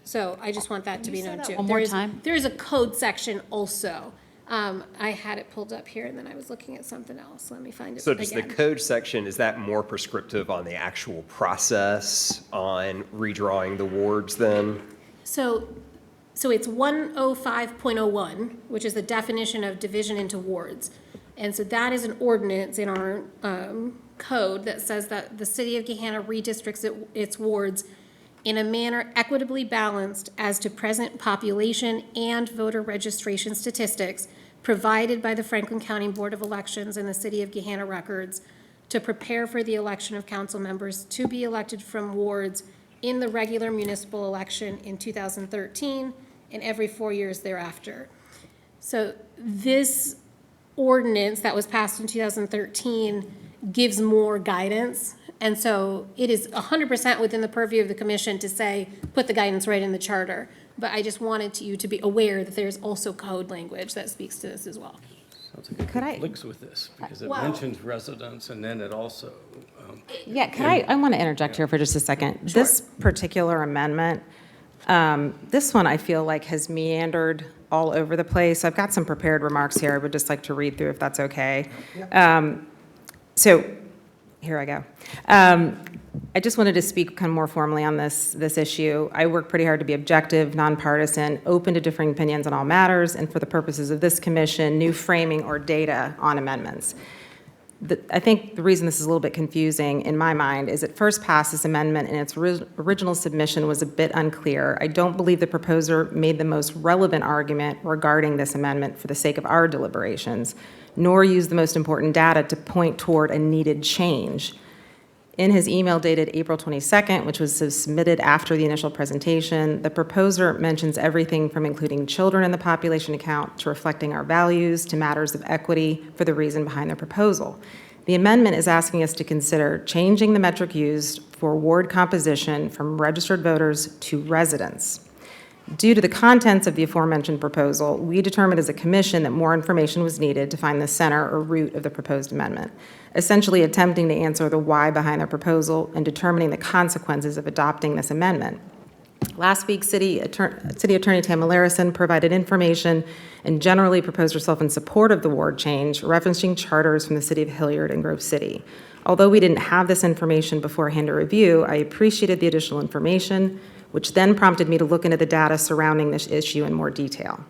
So I just want that to be noted too. one more time? There is a code section also. I had it pulled up here and then I was looking at something else. Let me find it So does the again. code section, is that more prescriptive on the actual process on redrawing the wards then? So it's 105.01, which is the definition of division into wards. And so that is an ordinance in our code that says that the city of Gahanna redistricts its wards in a manner equitably balanced as to present population and voter registration statistics provided by the Franklin County Board of Elections and the city of Gahanna records to prepare for the election of council members to be elected from wards in the regular municipal election in 2013 and every 4 years thereafter. So this ordinance that was passed in 2013 gives more guidance. And so it is 100% within the purview of the commission to say, put the guidance right in the charter. But I just wanted you to be aware that there's also code language that speaks to this as well. Sounds like it Could I- conflicts with this, because it Well- mentions residents, and then it also, Yeah, could I want to interject here for just a second. This particular amendment, this one I feel like has meandered all over the place. I've got some prepared remarks here I would just like to read through if that's okay. So here I go. I just wanted to speak kind of more formally on this issue. I work pretty hard to be objective, nonpartisan, open to differing opinions on all matters, and for the purposes of this commission, new framing or data on amendments. I think the reason this is a little bit confusing in my mind is at first pass, this amendment in its original submission was a bit unclear. I don't believe the proposer made the most relevant argument regarding this amendment for the sake of our deliberations, nor used the most important data to point toward a needed change. In his email dated April 22nd, which was submitted after the initial presentation, the proposer mentions everything from including children in the population account to reflecting our values to matters of equity for the reason behind the proposal. The amendment is asking us to consider changing the metric used for ward composition from registered voters to residents. Due to the contents of the aforementioned proposal, we determined as a commission that more information was needed to find the center or root of the proposed amendment, essentially attempting to answer the why behind the proposal and determining the consequences of adopting this amendment. Last week, City Attorney Tamara Larison provided information and generally proposed herself in support of the ward change, referencing charters from the City of Hilliard and Grove City. Although we didn't have this information beforehand to review, I appreciated the additional information, which then prompted me to look into the data surrounding this issue in more detail.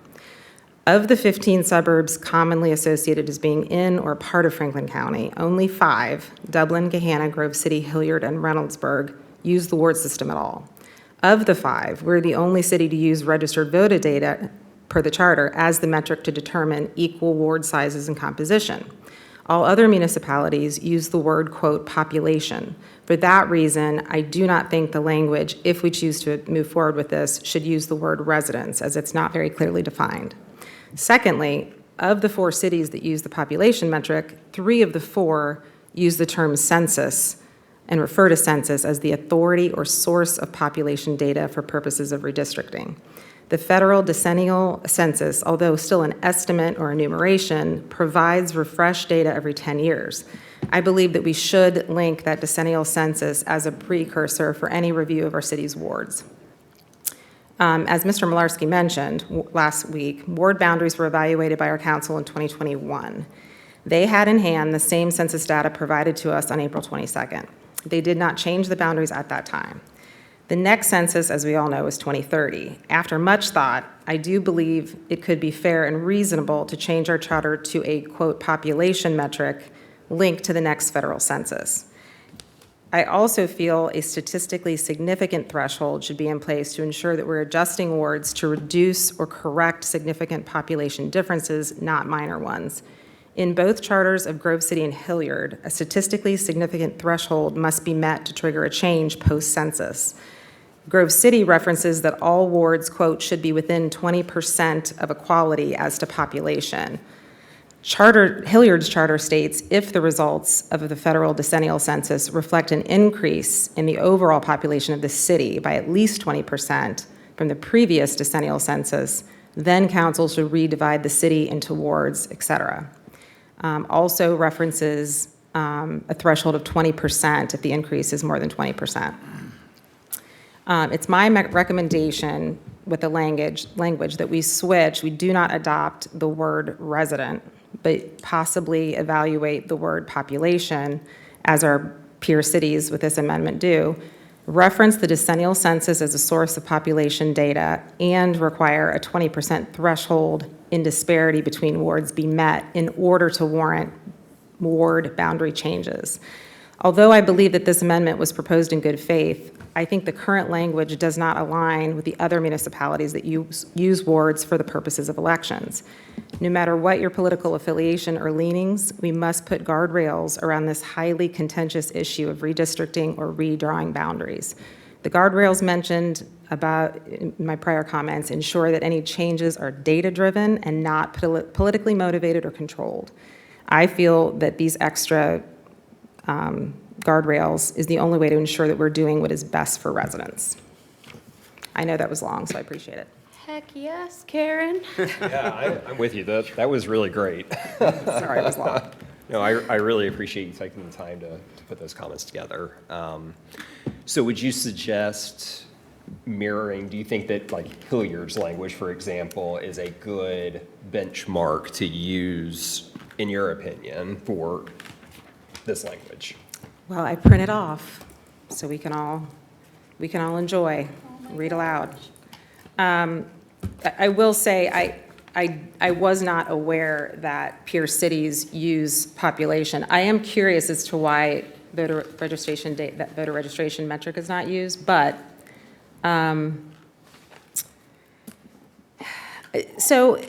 Of the 15 suburbs commonly associated as being in or part of Franklin County, only 5, Dublin, Gahanna, Grove City, Hilliard, and Reynoldsburg, use the ward system at all. Of the 5, we're the only city to use registered voter data per the charter as the metric to determine equal ward sizes and composition. All other municipalities use the word, quote, population. For that reason, I do not think the language, if we choose to move forward with this, should use the word residents, as it's not very clearly defined. Secondly, of the 4 cities that use the population metric, 3 of the 4 use the term census and refer to census as the authority or source of population data for purposes of redistricting. The federal decennial census, although still an estimate or enumeration, provides refreshed data every 10 years. I believe that we should link that decennial census as a precursor for any review of our city's wards. As Mr. Malarski mentioned last week, ward boundaries were evaluated by our council in 2021. They had in hand the same census data provided to us on April 22nd. They did not change the boundaries at that time. The next census, as we all know, is 2030. After much thought, I do believe it could be fair and reasonable to change our charter to a, quote, population metric linked to the next federal census. I also feel a statistically significant threshold should be in place to ensure that we're adjusting wards to reduce or correct significant population differences, not minor ones. In both charters of Grove City and Hilliard, a statistically significant threshold must be met to trigger a change post-census. Grove City references that all wards, quote, should be within 20% of equality as to population. Hilliard's charter states if the results of the federal decennial census reflect an increase in the overall population of the city by at least 20% from the previous decennial census, then council should redivide the city into wards, et cetera. Also references a threshold of 20% if the increase is more than 20%. It's my recommendation with the language that we switch, we do not adopt the word resident, but possibly evaluate the word population, as our peer cities with this amendment do, reference the decennial census as a source of population data, and require a 20% threshold in disparity between wards be met in order to warrant ward boundary changes. Although I believe that this amendment was proposed in good faith, I think the current language does not align with the other municipalities that use wards for the purposes of elections. No matter what your political affiliation or leanings, we must put guardrails around this highly contentious issue of redistricting or redrawing boundaries. The guardrails mentioned about in my prior comments ensure that any changes are data-driven and not politically motivated or controlled. I feel that these extra guardrails is the only way to ensure that we're doing what is best for residents. I know that was long, so I appreciate it. Heck yes, Karen. Yeah, I'm with you. That was really great. Sorry, it was long. No, I really appreciate you taking the time to put those comments together. So would you suggest mirroring, do you think that like Hilliard's language, for example, is a good benchmark to use, in your opinion, for this language? Well, I print it off so we can all enjoy, read aloud. I will say, I was not aware that peer cities use population. I am curious as to why voter registration date, that voter registration metric is not used, but, so,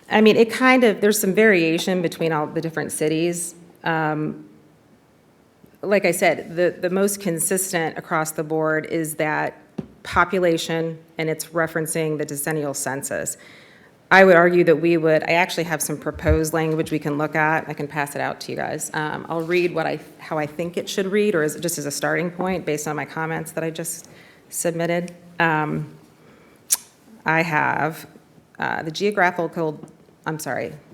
I mean, it kind of, there's some variation between all the different cities. Like I said, the most consistent across the board is that population, and it's referencing the decennial census. I would argue that I actually have some proposed language we can look at. I can pass it out to you guys. I'll read how I think it should read, or just as a starting point, based on my comments that I just submitted. I have the geographical,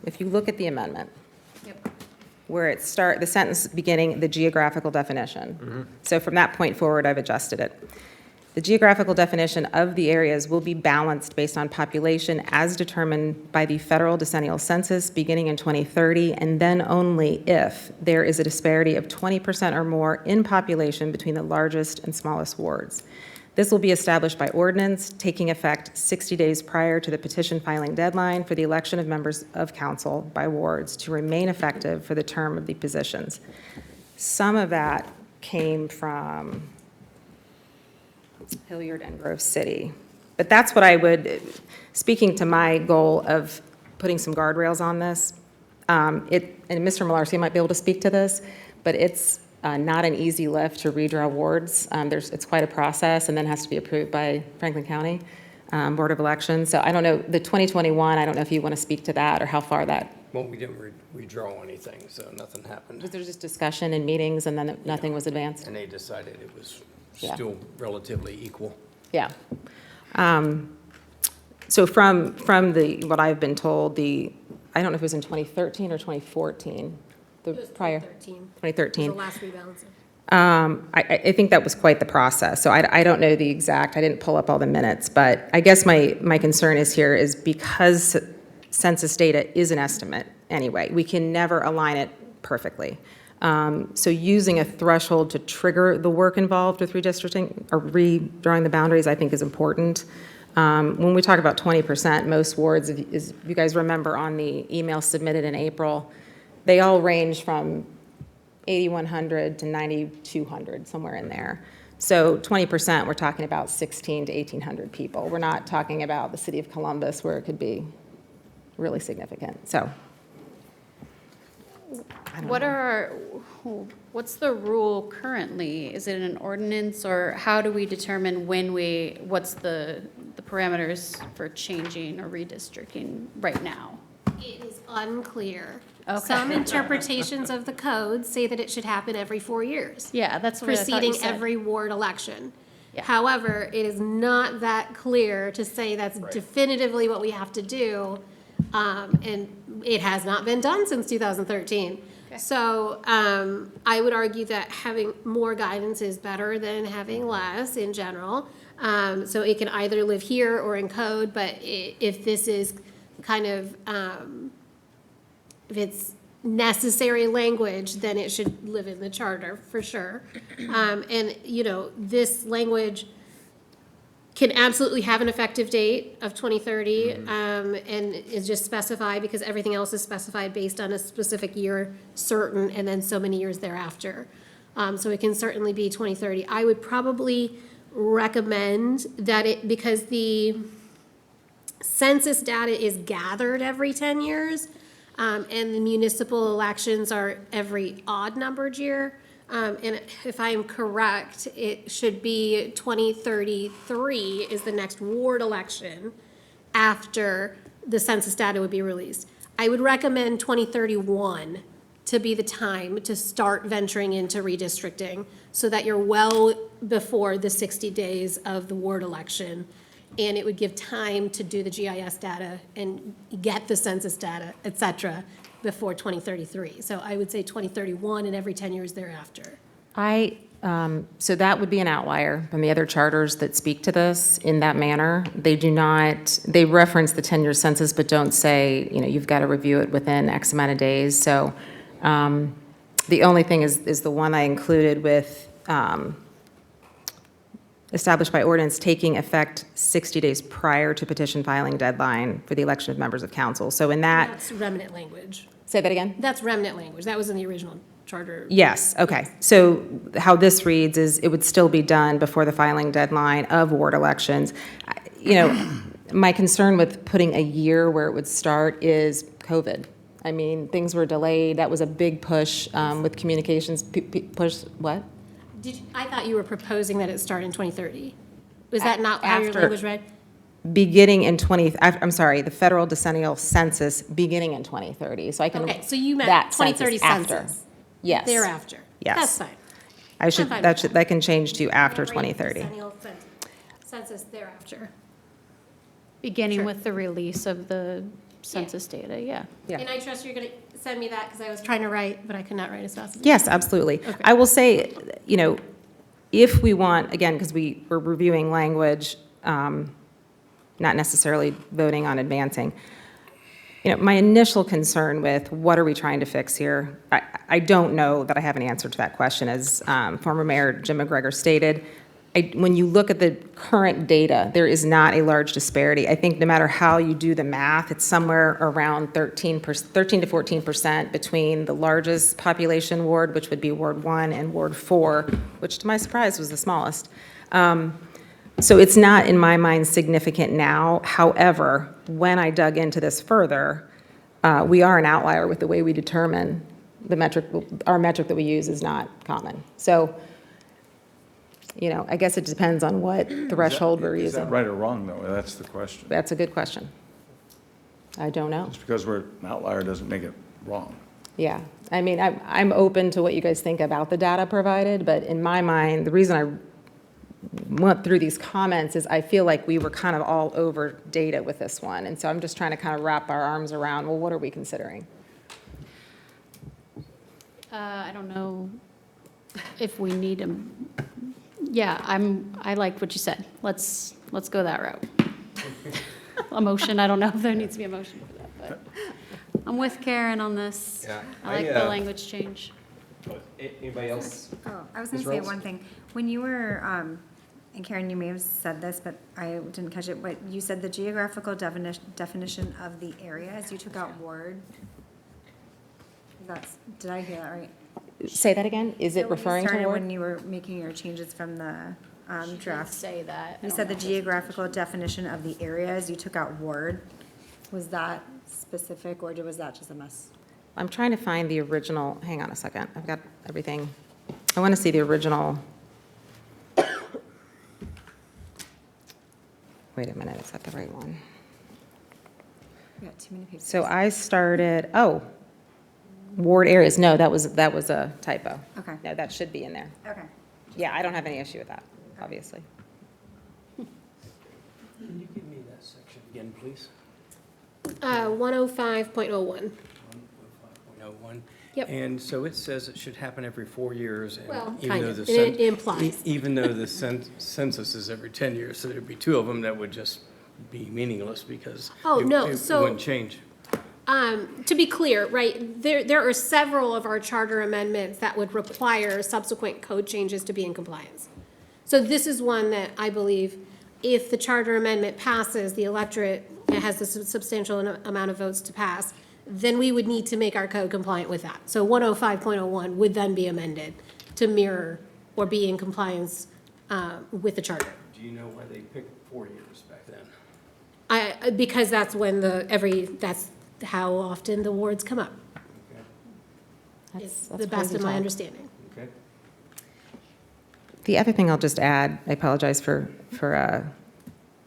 if you look at the amendment, where the sentence beginning, the geographical definition. So from that point forward, I've adjusted it. The geographical definition of the areas will be balanced based on population as determined by the federal decennial census beginning in 2030, and then only if there is a disparity of 20% or more in population between the largest and smallest wards. This will be established by ordinance, taking effect 60 days prior to the petition filing deadline for the election of members of council by wards to remain effective for the term of the positions. Some of that came from Hilliard and Grove City. But that's what I would, speaking to my goal of putting some guardrails on this, and Mr. Malarkey might be able to speak to this, but it's not an easy lift to redraw wards. It's quite a process, and then has to be approved by Franklin County Board of Elections. So I don't know, the 2021, I don't know if you want to speak to that or how far that. Well, we didn't redraw anything, so nothing happened. Was there just discussion and meetings and then nothing was advanced? And they decided it was Yeah. still relatively equal. Yeah. So from what I've been told, I don't know if it was in 2013 or 2014, the prior. 2013. The last rebalancing. I think that was quite the process. So I don't know the exact, I didn't pull up all the minutes, but I guess my concern is because census data is an estimate anyway, we can never align it perfectly. So using a threshold to trigger the work involved with redistricting or redrawing the boundaries, I think is important. When we talk about 20%, most wards, if you guys remember on the email submitted in April, they all range from 8,100 to 9,200, somewhere in there. So 20%, we're talking about 1,600 to 1,800 people. We're not talking about the city of Columbus where it could be really significant. So. What's the rule currently? Is it an ordinance, or how do we determine what's the parameters for changing or redistricting right now? It is unclear. Okay. Some interpretations of the code say that it should happen every 4 years. Yeah, that's what I thought you Preceding said. every ward election. Yeah. However, it is not that clear to say that's definitively what we have to do. And it has not been done since 2013. Okay. So I would argue that having more guidance is better than having less in general. So it can either live here or in code, but if this is kind of, if it's necessary language, then it should live in the charter for sure. And, this language can absolutely have an effective date of 2030, and is just specified because everything else is specified based on a specific year certain and then so many years thereafter. So it can certainly be 2030. I would probably recommend that because the census data is gathered every 10 years, and the municipal elections are every odd-numbered year. And if I am correct, it should be 2033 is the next ward election after the census data would be released. I would recommend 2031 to be the time to start venturing into redistricting so that you're well before the 60 days of the ward election. And it would give time to do the GIS data and get the census data, et cetera, before 2033. So I would say 2031 and every 10 years thereafter. So that would be an outlier from the other charters that speak to this in that manner. They do not, they reference the 10-year census, but don't say, you've got to review it within X amount of days. So the only thing is the one I included with established by ordinance taking effect 60 days prior to petition filing deadline for the election of members of council. So in that, That's remnant language. say that again? That's remnant language. That was in the original charter. Yes, okay. So how this reads is it would still be done before the filing deadline of ward elections. You know, my concern with putting a year where it would start is COVID. I mean, things were delayed. That was a big push with communications. Push, what? I thought you were proposing that it start in 2030. Was that not how your After- language read? Beginning in I'm sorry, the federal decennial census beginning in 2030. So I can. Okay, so you meant that 2030 after. census. Yes. Thereafter. Yes. That's fine. I should, I'm fine that with should, that. that can change to after Whatever you 2030. decennial census thereafter. Beginning Sure. with the release of the census data, yeah. Yeah. And I trust you're going to send me that because I was trying to write, but I could not write as fast as. Yes, absolutely. I will say, you know, if we want, again, because we're reviewing language, not necessarily voting on advancing, you know, my initial concern with what are we trying to fix here, I don't know that I have an answer to that question. As former Mayor Jim McGregor stated, when you look at the current data, there is not a large disparity. I think no matter how you do the math, it's somewhere around 13 to 14% between the largest population ward, which would be Ward 1, and Ward 4, which to my surprise was the smallest. So it's not, in my mind, significant now. However, when I dug into this further, we are an outlier with the way we determine the metric. Our metric that we use is not common. So, you know, I guess it depends on what threshold we're Is that using. right or wrong, though? That's the question. That's a good question. I don't know. Just because we're an outlier doesn't make it wrong. Yeah, I mean, I'm open to what you guys think about the data provided, but in my mind, the reason I went through these comments is I feel like we were kind of all over data with this one, and so I'm just trying to kind of wrap our arms around, well, what are we considering? I don't know if we need them. Yeah, I like what you said. Let's go that route. A motion, I don't know if there needs to be a motion for that, but I'm with Karen on this. Yeah, I like the language change. Anybody else? Oh, I was going Ms. to say Rose? one thing. When you were, and Karen, you may have said this, but I didn't catch it, but you said the geographical definition of the areas, you took out ward. Did I hear that right? Say that again? Is So it when you referring to started, ward? when you were making your changes from the draft, Say that. you said the geographical definition of the areas, you took out ward. Was that specific, or was that just a mess? I'm trying to find the original, hang on a second, I've got everything. I want to see the original. Wait a minute, is that the right one? We got too many pages. So I started, ward areas, no, that was a typo. Okay. No, that should be in there. Okay. Yeah, I don't have any issue with that, obviously. Can you give me that section again, please? 105.01. 1.01. Yep. And so it says it should happen every 4 years. and Well, even kind though of. the It cen- implies. Even though the census is every 10 years, so there'd be two of them that would just be meaningless because Oh, no, it so- wouldn't change. To be clear, right, there are several of our charter amendments that would require subsequent code changes to be in compliance. So this is one that I believe, if the charter amendment passes, the electorate has a substantial amount of votes to pass, then we would need to make our code compliant with that. So 105.01 would then be amended to mirror or be in compliance with the charter. Do you know why they picked 4 years back then? Because that's when that's how often the wards come up. Okay. Is That's the best crazy of my talk. understanding. Okay. The other thing I'll just add, I apologize for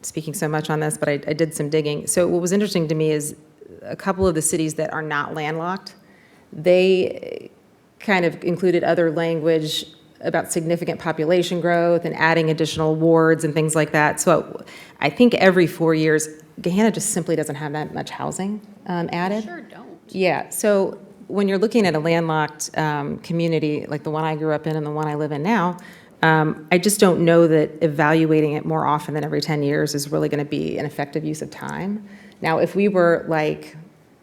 speaking so much on this, but I did some digging. So what was interesting to me is a couple of the cities that are not landlocked, they kind of included other language about significant population growth and adding additional wards and things like that. So I think every 4 years, Gahanna just simply doesn't have that much housing added. Sure don't. Yeah, so when you're looking at a landlocked community, like the one I grew up in and the one I live in now, I just don't know that evaluating it more often than every 10 years is really going to be an effective use of time. Now, if we were like,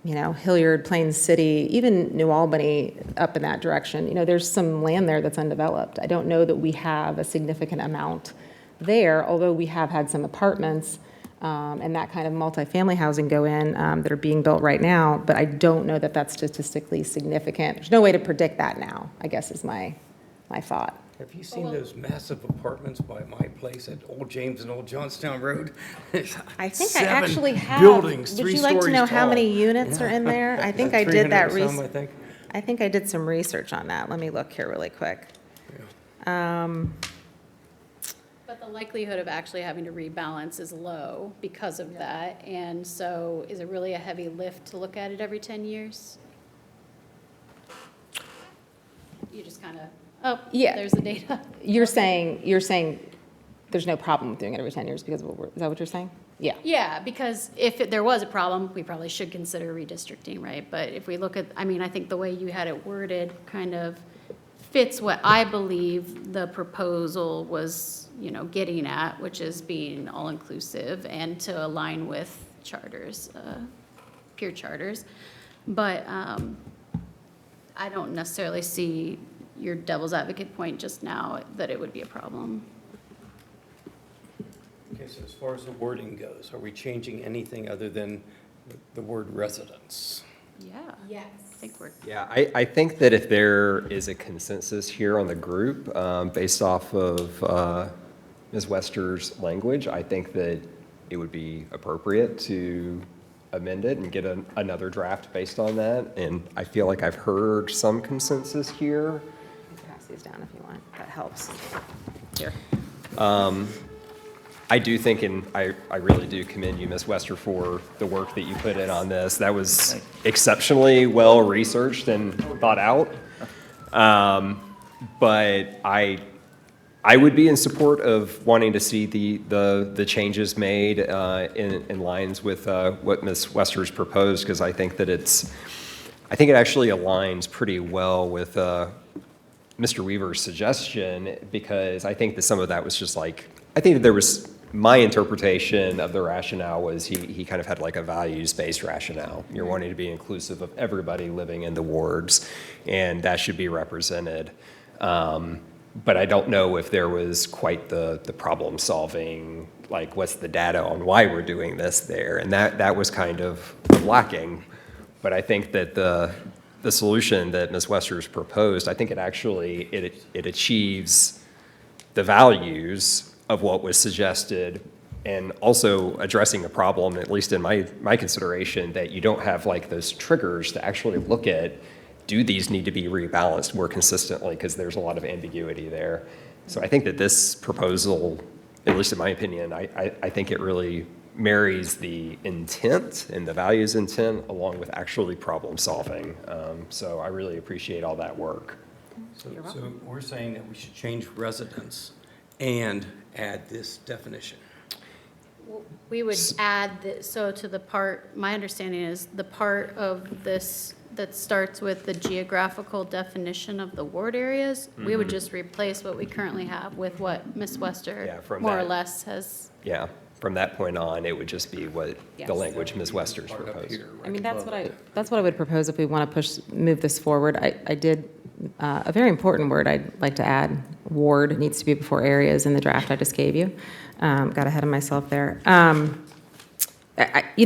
you know, Hilliard, Plains City, even New Albany up in that direction, you know, there's some land there that's undeveloped. I don't know that we have a significant amount there, although we have had some apartments and that kind of multifamily housing go in that are being built right now, but I don't know that that's statistically significant. There's no way to predict that now, I guess is my thought. Have you seen those massive apartments by my place at Old James and Old Johnstown Road? I think I 7 actually have. buildings, Would 3 you like to stories know how tall. many units are in there? I think I did that 300 some, I research. think. I think I did some research on that. Let me look here really quick. But the likelihood of actually having to rebalance is low because of that. And so is it really a heavy lift to look at it every 10 years? You just kind of, oh, Yeah. there's the data. You're saying there's no problem with doing it every 10 years because of what is that what you're saying? Yeah. Yeah, because if there was a problem, we probably should consider redistricting, right? But if we look at, I mean, I think the way you had it worded kind of fits what I believe the proposal was, getting at, which is being all-inclusive and to align with charters, peer charters. But I don't necessarily see your devil's advocate point just now that it would be a problem. Okay, so as far as the wording goes, are we changing anything other than the word residence? Yeah. Yes. I think we're, Yeah, I think that if there is a consensus here on the group, based off of Ms. Wester's language, I think that it would be appropriate to amend it and get another draft based on that. And I feel like I've heard some consensus here. You can pass these down if you want. That helps. Here. I do think, and I really do commend you, Ms. Wester, for the work that you put in on this. That was exceptionally well-researched and thought out. But I would be in support of wanting to see the changes made in lines with what Ms. Wester's proposed, because I think that I think it actually aligns pretty well with Mr. Weaver's suggestion, because I think that some of that was just like, I think that there was, my interpretation of the rationale was he kind of had like a values-based rationale. You're wanting to be inclusive of everybody living in the wards, and that should be represented. But I don't know if there was quite the problem-solving, like what's the data on why we're doing this there, and that was kind of lacking. But I think that the solution that Ms. Wester's proposed, I think it achieves the values of what was suggested, and also addressing a problem, at least in my consideration, that you don't have like those triggers to actually look at, do these need to be rebalanced more consistently, because there's a lot of ambiguity there. So I think that this proposal, at least in my opinion, I think it really marries the intent and the values intent along with actually problem solving. So I really appreciate all that work. So we're saying that we should change residence and add this definition. we would add, so to the part, my understanding is the part of this that starts with the geographical definition of the ward areas, we would just replace what we currently have with what Ms. Yeah, Wester from more or that. less has. Yeah, from that point on, it would just be what Yes. the language Ms. Wester's Part up proposed. here, I right mean, that's above what it. that's what I would propose if we want to move this forward. I did, a very important word I'd like to add, ward needs to be before areas in the draft I just gave you. Got ahead of myself there.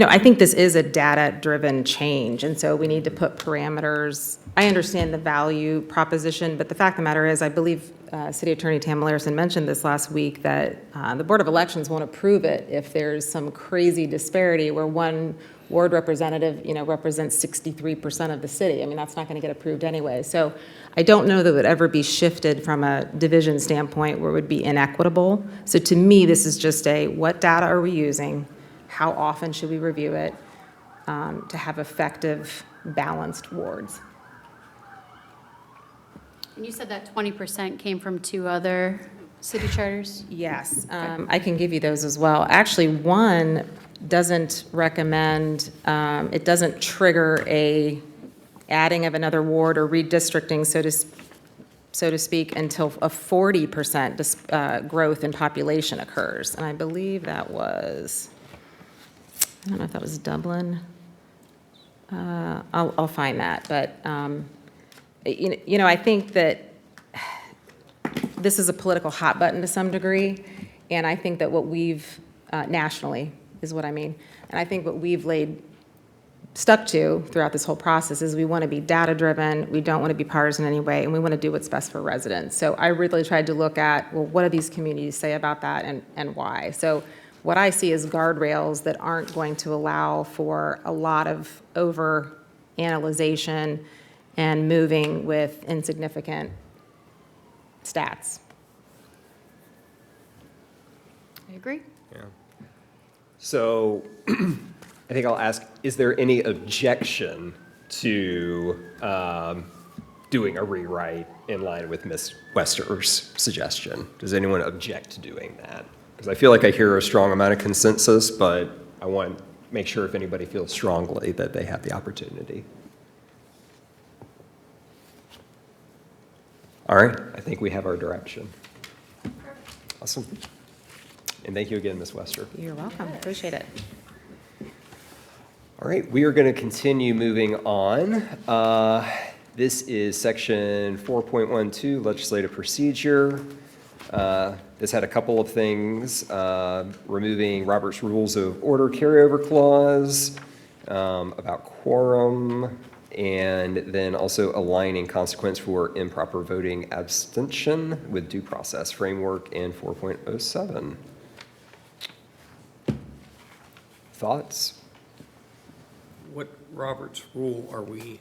I think this is a data-driven change, and so we need to put parameters. I understand the value proposition, but the fact of the matter is, I believe City Attorney Tam Larson mentioned this last week, that the Board of Elections won't approve it if there's some crazy disparity where one ward representative, represents 63% of the city. I mean, that's not going to get approved anyway. So I don't know that it would ever be shifted from a division standpoint where it would be inequitable. So to me, this is just what data are we using? How often should we review it to have effective, balanced wards? And you said that 20% came from 2 other city charters? Yes, I can give you those as well. Actually, one doesn't recommend, it doesn't trigger adding of another ward or redistricting, so to speak, until a 40% growth in population occurs. And I believe that was, I don't know if that was Dublin. I'll find that, but I think that this is a political hot button to some degree, And I think that what we've, nationally is what I mean, and I think what we've stuck to throughout this whole process is we want to be data-driven, we don't want to be partisan in any way, and we want to do what's best for residents. So I really tried to look at, well, what do these communities say about that and why? So what I see is guardrails that aren't going to allow for a lot of over-analyzation and moving with insignificant stats. I agree. So I think I'll ask, is there any objection to doing a rewrite in line with Ms. Wester's suggestion? Does anyone object to doing that? Because I feel like I hear a strong amount of consensus, but I want to make sure if anybody feels strongly that they have the opportunity. All right, I think we have our direction. Awesome. And thank you again, Ms. Wester. You're welcome, appreciate it. All right, we are going to continue moving on. This is section 4.12, legislative procedure. This had a couple of things, removing Robert's Rules of Order carryover clause, about quorum, and then also aligning consequence for improper voting abstention with due process framework in 4.07. Thoughts? What Robert's rule are we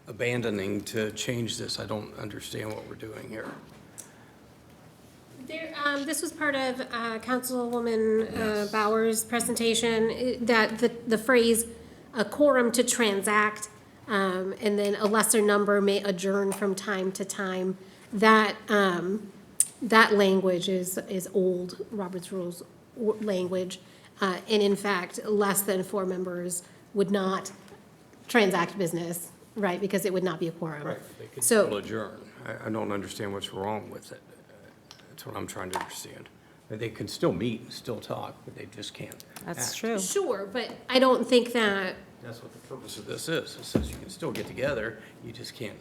abandoning to change this? I don't understand what we're doing here. This was part of Councilwoman Bauer's presentation, that the phrase "a quorum to transact," and then a lesser number may adjourn from time to time. That language is old Robert's Rules language, and in fact, less than 4 members would not transact business, right? Because it would not be a quorum. Right, they could So- still adjourn. I don't understand what's wrong with it. That's what I'm trying to understand. They can still meet and still talk, but they just can't That's act. true. Sure, but I don't think that That's what the purpose of this is. It says you can still get together, you just can't.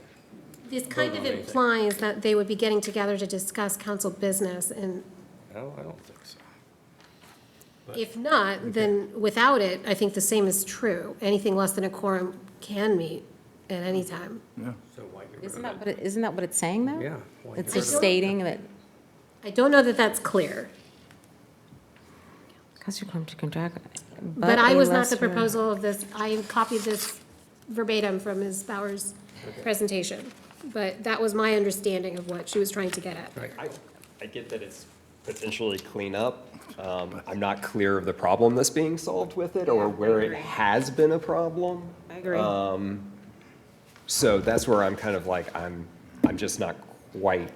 this kind Vote of on anything. implies that they would be getting together to discuss council business, and No, I don't think so. if not, then without it, I think the same is true. Anything less than a quorum can meet at any time. So why get rid Isn't of that it? what isn't that what it's saying, though? Yeah. why It's get just rid of it? stating that I don't know that that's clear, council quorum to contract. but I a was not the lesser- proposal of this. I copied this verbatim from Ms. Bauer's presentation, but that was my understanding of what she was trying to get at. Right. I get that it's potentially cleanup. I'm not clear of the problem that's being solved with it or where it has been a problem. I agree. So that's where I'm kind of like, I'm just not quite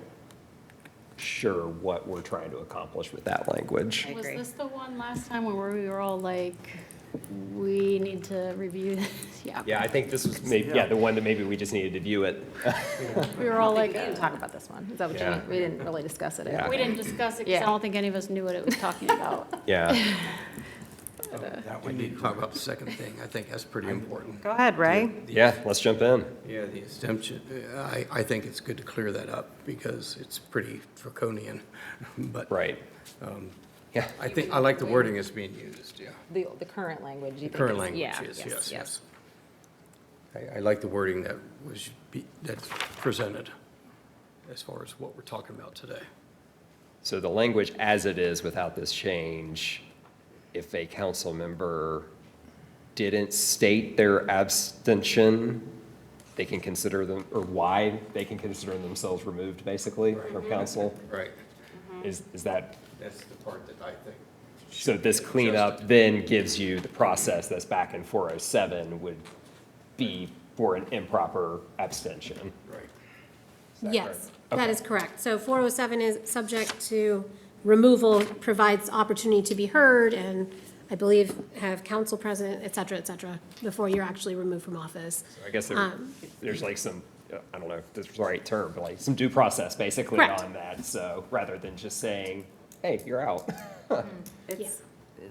sure what we're trying to accomplish with that language. I Was agree. this the one last time where we were all like, we need to review this? Yeah. Yeah, I think this was maybe, the one that maybe we just needed to view it. We were all We like, didn't talk about this one. Is that what you Yeah. mean? We didn't really discuss it. Yeah. we didn't discuss it because I Yeah. don't think any of us knew what it was talking about. Yeah. We need to talk about the second thing. I think that's pretty important. Go ahead, Ray. Yeah, let's jump in. Yeah, the exemption, I think it's good to clear that up because it's pretty draconian. But Right. Yeah. I think, I like the wording that's being used, yeah. The current language. You The think current is- language yeah, is, yes. I like the wording that that's presented as far as what we're talking about today. So the language as it is without this change, if a council member didn't state their abstention, they can consider them, or why they can consider themselves removed, basically, from council? Right. Is that, That's the part that I think. so this cleanup then gives you the process that's back in 407 would be for an improper abstention? Right. that Yes, correct? that Okay. is correct. So 407 is subject to removal, provides opportunity to be heard, and I believe have council present, et cetera, before you're actually removed from office. So I guess there's like some, I don't know if this is the right term, but like some due process basically Correct. on that. So rather than just saying, hey, you're out. It's,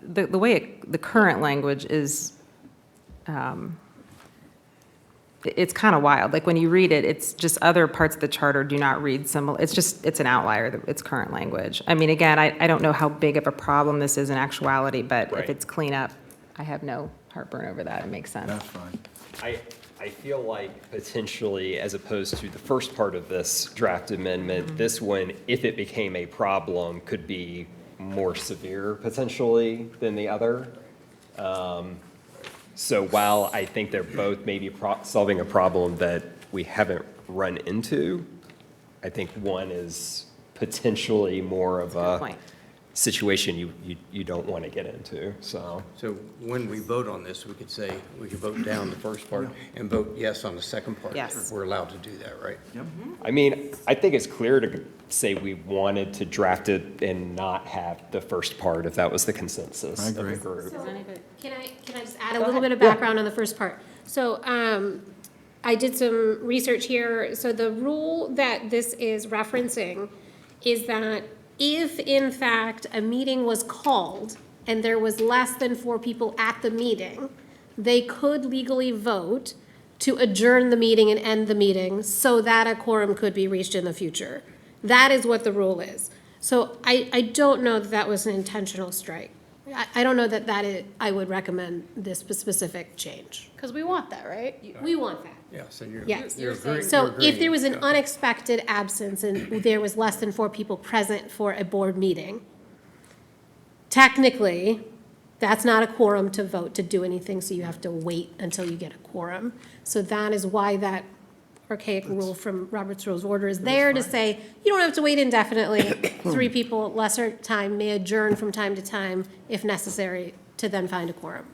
the way the current language is, it's kind of wild. Like, when you read it, it's just other parts of the charter do not read similar. It's an outlier, its current language. I mean, again, I don't know how big of a problem this is in actuality, but Right. if it's cleanup, I have no heartburn over that. It makes sense. That's fine. I feel like potentially, as opposed to the first part of this draft amendment, this one, if it became a problem, could be more severe potentially than the other. So while I think they're both maybe solving a problem that we haven't run into, I think one is potentially more of a Point. situation you don't want to get into, so. So when we vote on this, we could say, we could vote down the first part and vote yes on the second part. Yes. We're allowed to do that, right? I mean, I think it's clear to say we wanted to draft it and not have the first part, if that was the consensus I of the agree. group. Can I just add a little bit of background on the first part? So, I did some research here. So the rule that this is referencing is that if in fact a meeting was called and there was less than 4 people at the meeting, they could legally vote to adjourn the meeting and end the meeting so that a quorum could be reached in the future. That is what the rule is. So I don't know that that was an intentional strike. I don't know that I would recommend this specific change. Because we want that, right? We want that. Yeah, so you're. Yes. you're agreeing- So you're if there was an agreeing. unexpected absence and there was less than 4 people present for a board meeting, technically, that's not a quorum to vote to do anything, so you have to wait until you get a quorum. So that is why that archaic rule from Robert's Rules of Order is there to say, you don't have to wait indefinitely. 3 people at lesser time may adjourn from time to time if necessary to then find a quorum,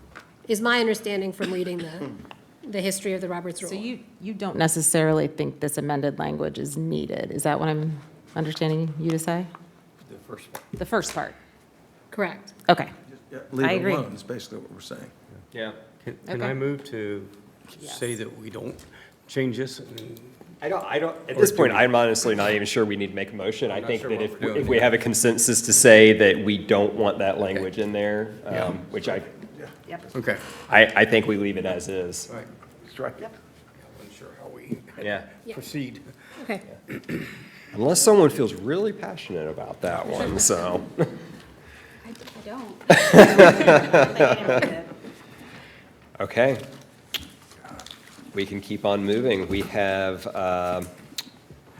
is my understanding from reading the history of the Robert's Rule. So you don't necessarily think this amended language is needed? Is that what I'm understanding you to say? The first part. The first part? Correct. Okay. Yeah, leave I it agree. alone, is basically what we're saying. Yeah. Can Okay. I move to say that we don't change this? And I don't, at this do point, we- I'm honestly not even sure we need to make a motion. I not think sure that what we're doing. if we have a consensus to say that we don't want that language in there, Yeah. which I Okay. think we leave it as is. All right. Strike it. I wasn't sure how we Yeah. proceed. Okay. Unless someone feels really passionate about that one, so. I don't. Okay. We can keep on moving. We have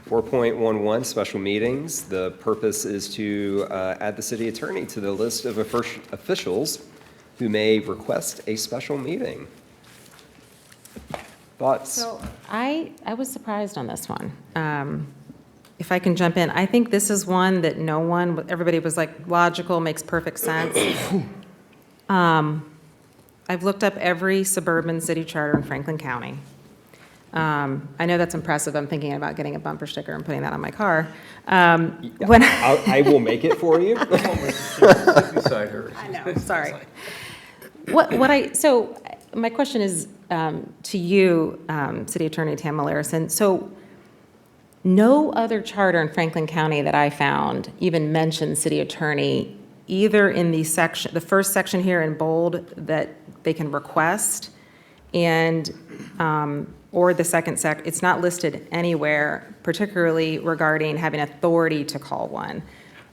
4.11, special meetings. The purpose is to add the city attorney to the list of officials who may request a special meeting. Thoughts? So I was surprised on this one. If I can jump in, I think this is one that everybody was like, logical, makes perfect sense. I've looked up every suburban city charter in Franklin County. I know that's impressive. I'm thinking about getting a bumper sticker and putting that on my car. When I will make it for you. Beside her. I know, sorry. So my question is to you, City Attorney Tam Larison. So no other charter in Franklin County that I found even mentions city attorney, either in the first section here in bold that they can request, and or the second it's not listed anywhere, particularly regarding having authority to call one.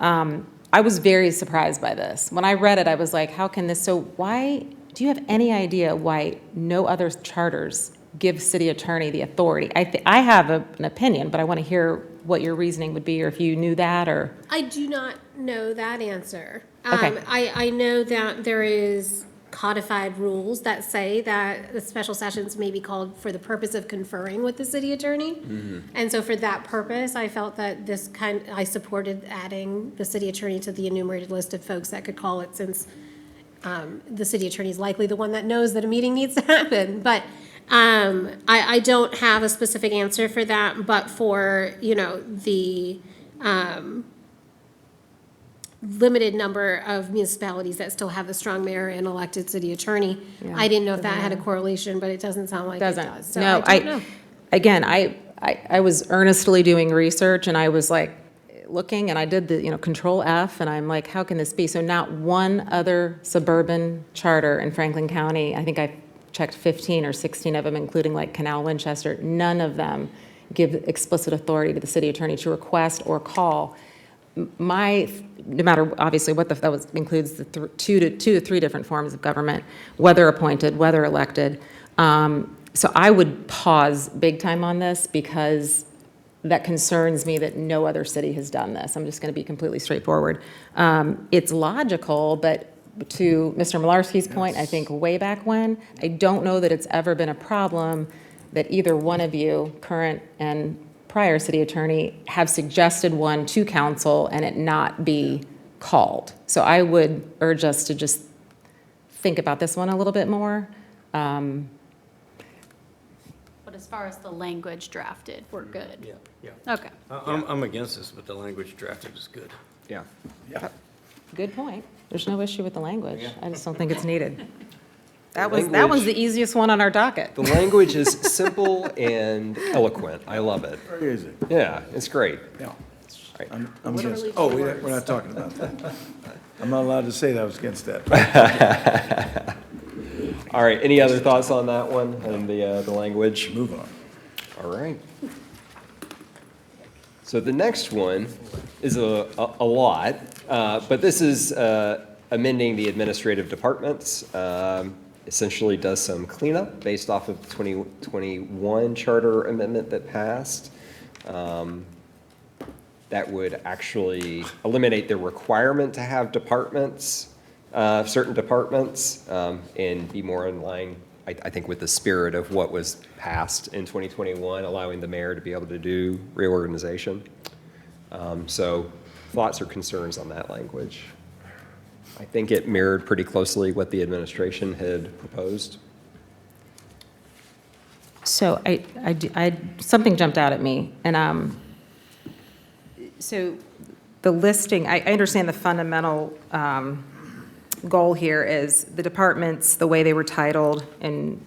I was very surprised by this. When I read it, I was like, how can this, so why, do you have any idea why no other charters give city attorney the authority? I have an opinion, but I want to hear what your reasoning would be, or if you knew that, or. I do not know that answer. Okay. I know that there is codified rules that say that the special sessions may be called for the purpose of conferring with the city attorney. And so for that purpose, I felt that I supported adding the city attorney to the enumerated list of folks that could call it, since the city attorney is likely the one that knows that a meeting needs to happen. But I don't have a specific answer for that, but for, the limited number of municipalities that still have the strong mayor and elected city attorney, Yeah. I didn't know if that had a correlation, but it doesn't sound like it Doesn't. does. So No, I don't know. Again, I was earnestly doing research, and I was like looking, and I did the, Control F, and I'm like, how can this be? So not one other suburban charter in Franklin County, I think I checked 15 or 16 of them, including like Canal Winchester. None of them give explicit authority to the city attorney to request or call. No matter obviously what includes the two to three different forms of government, whether appointed, whether elected. So I would pause big time on this because that concerns me that no other city has done this. I'm just going to be completely straightforward. It's logical, but to Mr. Malarski's point, I think way back when, I don't know that it's ever been a problem that either one of you, current and prior city attorney, have suggested one to council and it not be called. So I would urge us to just think about this one a little bit more. But as far as the language drafted, we're good. Yeah. Okay. I'm against this, but the language drafted is good. Yeah. Good point. There's no issue with the language. I just don't think it's needed. That Language- was the easiest one on our docket. The language is simple and eloquent. I love it. Very easy. Yeah, it's great. Yeah. Right. I'm against, we're not talking about that. I'm not allowed to say that I was against that. All right, any other thoughts on that one and the language? Move on. All right. So the next one is a lot, but this is amending the administrative departments. Essentially does some cleanup based off of the 2021 charter amendment that passed. That would actually eliminate the requirement to have departments, certain departments, and be more in line, I think, with the spirit of what was passed in 2021, allowing the mayor to be able to do reorganization. So thoughts or concerns on that language? I think it mirrored pretty closely what the administration had proposed. So something jumped out at me, and so the listing, I understand the fundamental goal here is the departments, the way they were titled in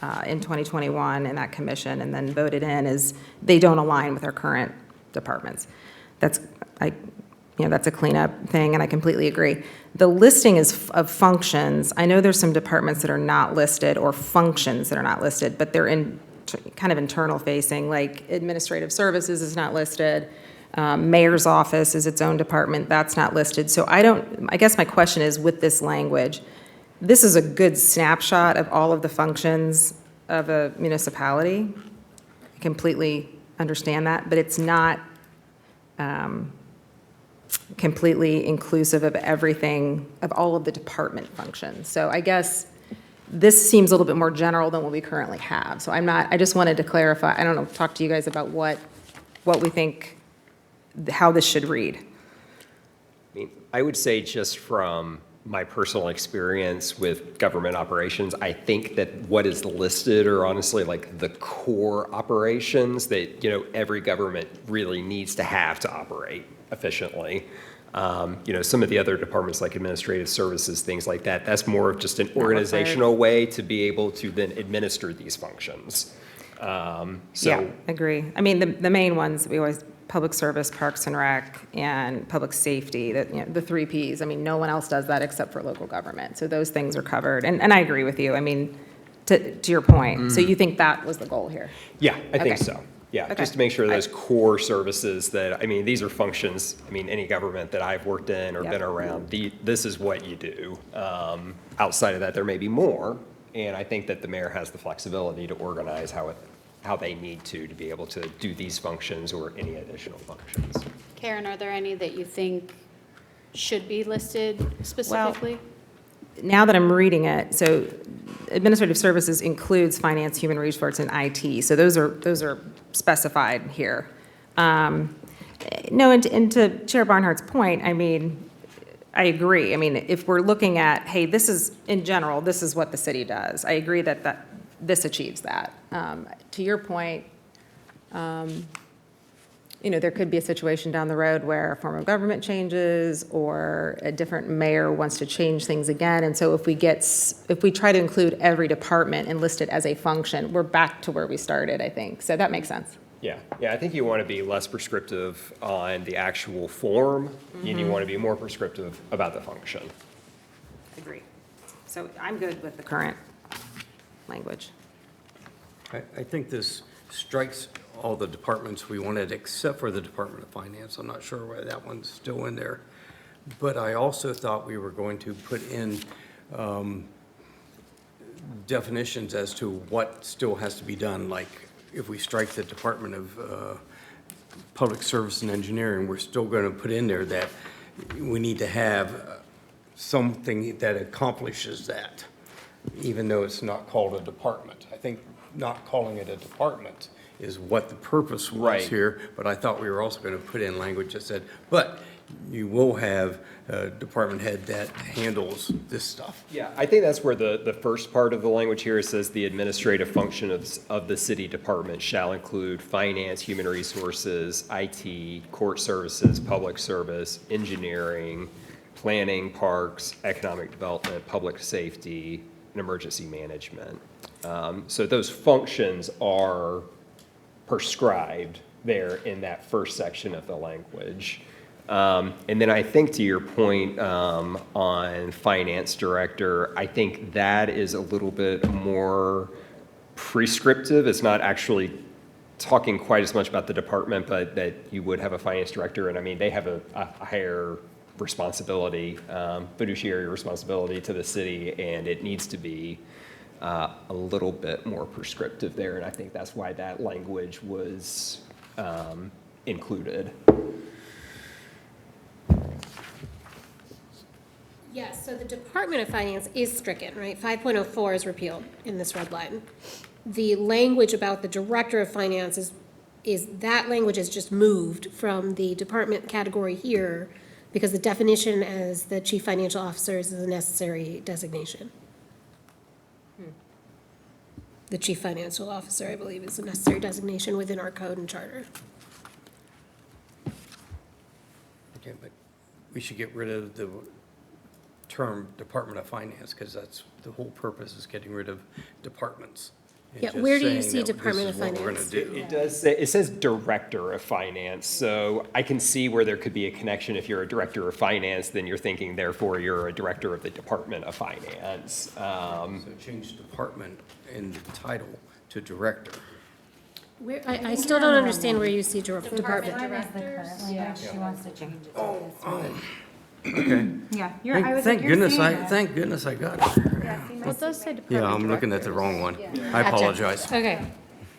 2021 in that commission and then voted in is they don't align with our current departments. That's a cleanup thing, and I completely agree. The listing is of functions. I know there's some departments that are not listed or functions that are not listed, but they're kind of internal facing, like administrative services is not listed. Mayor's office is its own department, that's not listed. So I guess my question is with this language, this is a good snapshot of all of the functions of a municipality. I completely understand that, but it's not completely inclusive of everything, of all of the department functions. So I guess this seems a little bit more general than what we currently have. So I just wanted to clarify, I don't know, talk to you guys about what we think, how this should read. I mean, I would say just from my personal experience with government operations, I think that what is listed are honestly like the core operations that, every government really needs to have to operate efficiently. Some of the other departments like administrative services, things like that, that's more of just an organizational way to be able to then administer these functions. Yeah, agree. I mean, the main ones, we always, public service, parks and rec, and public safety, the 3 Ps. I mean, no one else does that except for local government. So those things are covered. And I agree with you. I mean, to your point. So you think that was the goal here? Yeah, I think Okay. so. Yeah, Okay. just to make sure those core services that, these are functions, any government that I've worked in or Yeah. been around, this is what you do. Outside of that, there may be more, and I think that the mayor has the flexibility to organize how they need to be able to do these functions or any additional functions. Karen, are there any that you think should be listed specifically? Now that I'm reading it, so administrative services includes finance, human resource, and IT. So those are specified here. No, and to Chair Barnhart's point, I agree. If we're looking at, hey, this is, in general, this is what the city does. I agree that this achieves that. To your point, there could be a situation down the road where a form of government changes or a different mayor wants to change things again. And so if we try to include every department and list it as a function, we're back to where we started, I think. So that makes sense. Yeah, I think you want to be less prescriptive on the actual form, and you want to be more prescriptive about the function. Agree. So I'm good with the current. language. I think this strikes all the departments we wanted except for the Department of Finance. I'm not sure why that one's still in there. But I also thought we were going to put in definitions as to what still has to be done. Like if we strike the Department of Public Service and Engineering, we're still going to put in there that we need to have something that accomplishes that, even though it's not called a department. I think not calling it a department is what the purpose was Right. here, but I thought we were also going to put in language that said, but you will have a department head that handles this stuff. Yeah, I think that's where the first part of the language here says the administrative function of the city department shall include finance, human resources, IT, court services, public service, engineering, planning, parks, economic development, public safety, and emergency management. So those functions are prescribed there in that first section of the language. And then I think to your point on finance director, I think that is a little bit more prescriptive. It's not actually talking quite as much about the department, but that you would have a finance director. And I mean, they have a higher responsibility, fiduciary responsibility to the city, and it needs to be a little bit more prescriptive there. And I think that's why that language was included. Yes, so the Department of Finance is stricken, right? 5.04 is repealed in this red line. The language about the Director of Finance is that language is just moved from the department category here because the definition as the Chief Financial Officer is a necessary designation. The Chief Financial Officer, I believe, is a necessary designation within our code and charter. Okay, but we should get rid of the term Department of Finance, because that's, the whole purpose is getting rid of departments. and Yeah, just where do you saying see that this Department is of what we're gonna Finance? do. It does say, it says Director of Finance, so I can see where there could be a connection. If you're a Director of Finance, then you're thinking therefore you're a Director of the Department of Finance. So change department in the title to director. Where, I still don't understand where you see department. Mine is the current language, she wants to change it to this. Okay. Yeah, you're, I was like, Thank you're goodness saying that. Thank goodness I got it. Yeah, see, Well, it does say Department Yeah, I'm looking at the Directors. wrong one. I apologize. Okay.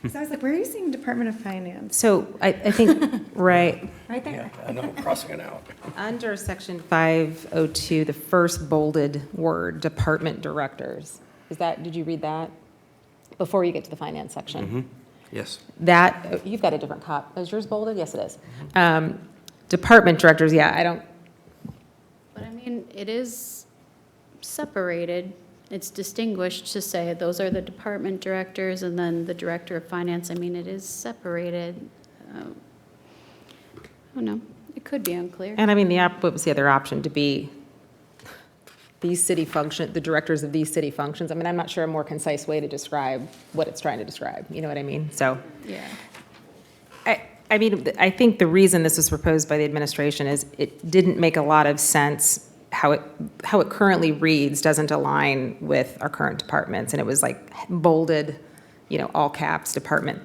So I was like, where are you seeing Department of Finance? So I think, right, Right there. Yeah, I know, I'm crossing it out. under section 502, the first bolded word, department directors. Is that, did you read that? Before you get to the finance section? Yes. That, you've got a different cop. Is yours bolded? Yes, it is. Department directors, yeah, I don't, But I mean, it is separated. It's distinguished to say those are the department directors and then the director of finance. I mean, it is separated. I don't know. It could be unclear. and I mean, what was the other option? To be these city function, the directors of these city functions? I mean, I'm not sure a more concise way to describe what it's trying to describe. You know what I mean? So. Yeah. I mean, I think the reason this was proposed by the administration is it didn't make a lot of sense. How it currently reads doesn't align with our current departments, and it was like bolded, all caps department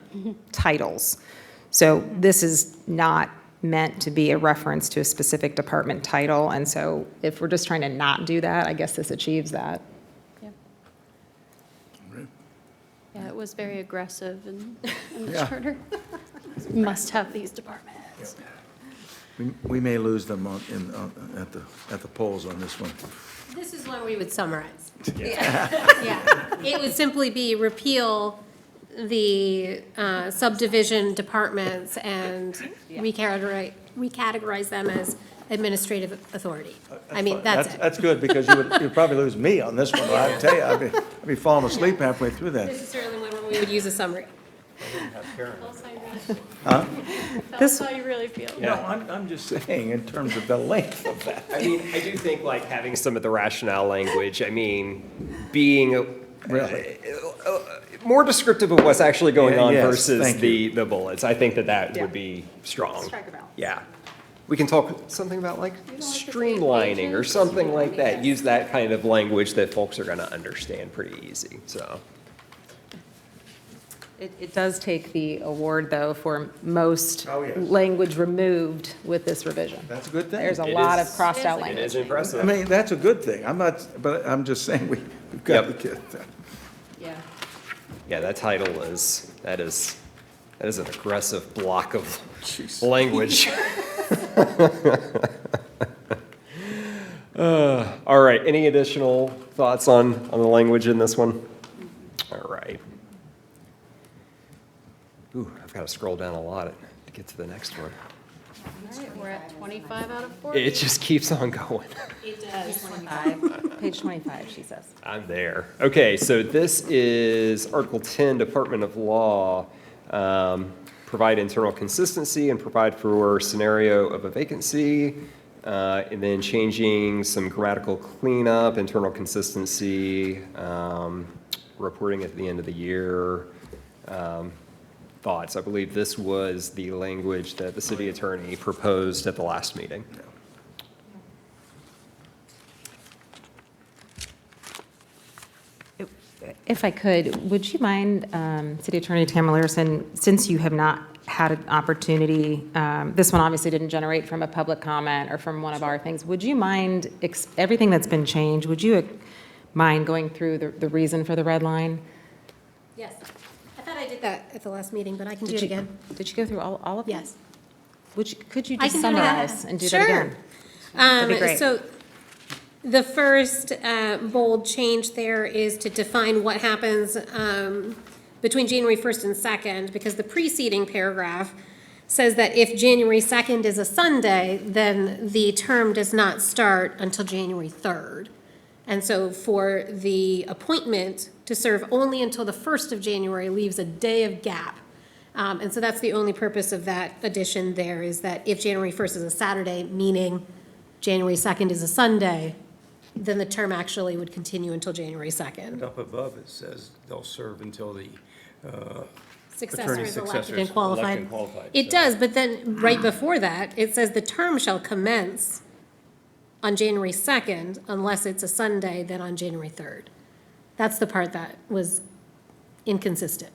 titles. So this is not meant to be a reference to a specific department title, and so if we're just trying to not do that, I guess this achieves that. Yeah. Yeah, it was very aggressive in the Yeah. charter. Must have these department heads. We may lose them at the polls on this one. This is one we would summarize. Yeah. It would simply be repeal the subdivision departments and recategorize them as administrative authority. I mean, that's it. That's good, because you'd probably lose me on this one. I'd tell you, I'd be falling asleep halfway through that. This is certainly one where we would use a summary. Tell us how you really feel. No, I'm just saying in terms of the length of that. I mean, I do think like having some of the rationale language, I mean, being Really? more descriptive of what's actually going Yeah, on yes, versus thank the bullets. I think that Yeah. would be strong. Strike a balance. Yeah. We can talk something about like streamlining or something like that. Use that kind of language that folks are going to understand pretty easy, so. It does take the award, though, for most Oh, yes. language removed with this revision. That's a good thing. There's a It lot is- of crossed out It language. is impressive. I mean, that's a good thing. I'm not, but I'm just saying we've got to Yep. get that. Yeah. Yeah, that title is, that is an aggressive block of Jeez. language. All right, any additional thoughts on the language in this one? All right. Ooh, I've got to scroll down a lot to get to the next one. All right, we're at 25 out of 40. It just keeps on going. It does. Page 25, she says. I'm there. Okay, so this is Article 10, Department of Law. Provide internal consistency and provide for scenario of a vacancy. And then changing some grammatical cleanup, internal consistency, reporting at the end of the year. Thoughts? I believe this was the language that the city attorney proposed at the last meeting. If I could, would you mind, City Attorney Tamara Larson, since you have not had an opportunity, this one obviously didn't generate from a public comment or from one of our things, would you mind, everything that's been changed, would you mind going through the reason for the red line? Yes. I thought I did that at the last meeting, but I can do it again. Did you go through all of them? Yes. Could you I just can do that. summarize and do Sure. that again? That'd be great. So the first bold change there is to define what happens between January 1st and 2nd, because the preceding paragraph says that if January 2nd is a Sunday, then the term does not start until January 3rd. And so for the appointment to serve only until the 1st of January leaves a day of gap. And so that's the only purpose of that addition there, is that if January 1st is a Saturday, meaning January 2nd is a Sunday, then the term actually would continue until January 2nd. Up above, it says they'll serve until the Successor attorney is elected successors and qualified. elected and qualified. It So- does, but then right before that, it says the term shall commence on January 2nd unless it's a Sunday, then on January 3rd. That's the part that was inconsistent.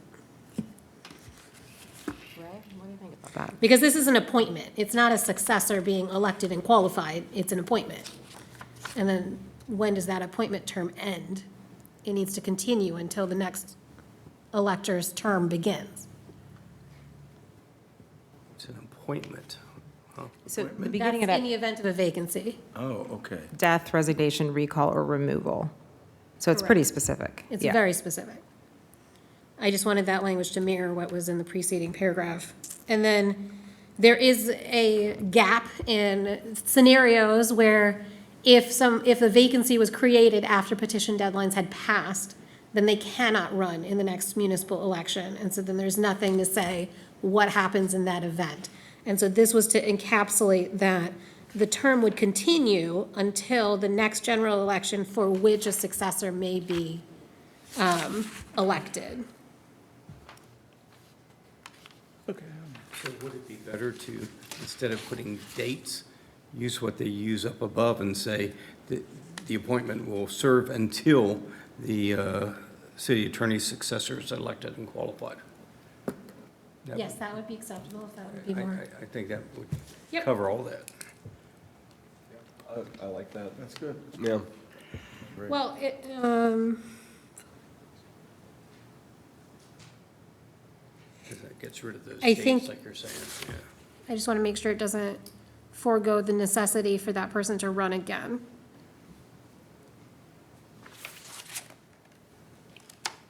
Ray, what do you think about that? Because this is an appointment. It's not a successor being elected and qualified. It's an appointment. And then when does that appointment term end? It needs to continue until the next elector's term begins. It's an appointment. Huh. So the That's beginning of in the that, event of a vacancy. Oh, okay. death, resignation, recall, or removal. So it's pretty specific. It's Yeah. very specific. I just wanted that language to mirror what was in the preceding paragraph. And then there is a gap in scenarios where if a vacancy was created after petition deadlines had passed, then they cannot run in the next municipal election. And so then there's nothing to say what happens in that event. And so this was to encapsulate that the term would continue until the next general election for which a successor may be elected. So would it be better to, instead of putting dates, use what they use up above and say that the appointment will serve until the city attorney's successor is elected and qualified? That Yes, that would be acceptable if that would be would- more. I think that would Yep. cover all that. I like that. That's good. Yeah. Well, Because that gets rid of those I think- dates, like you're saying, yeah. I just want to make sure it doesn't forego the necessity for that person to run again.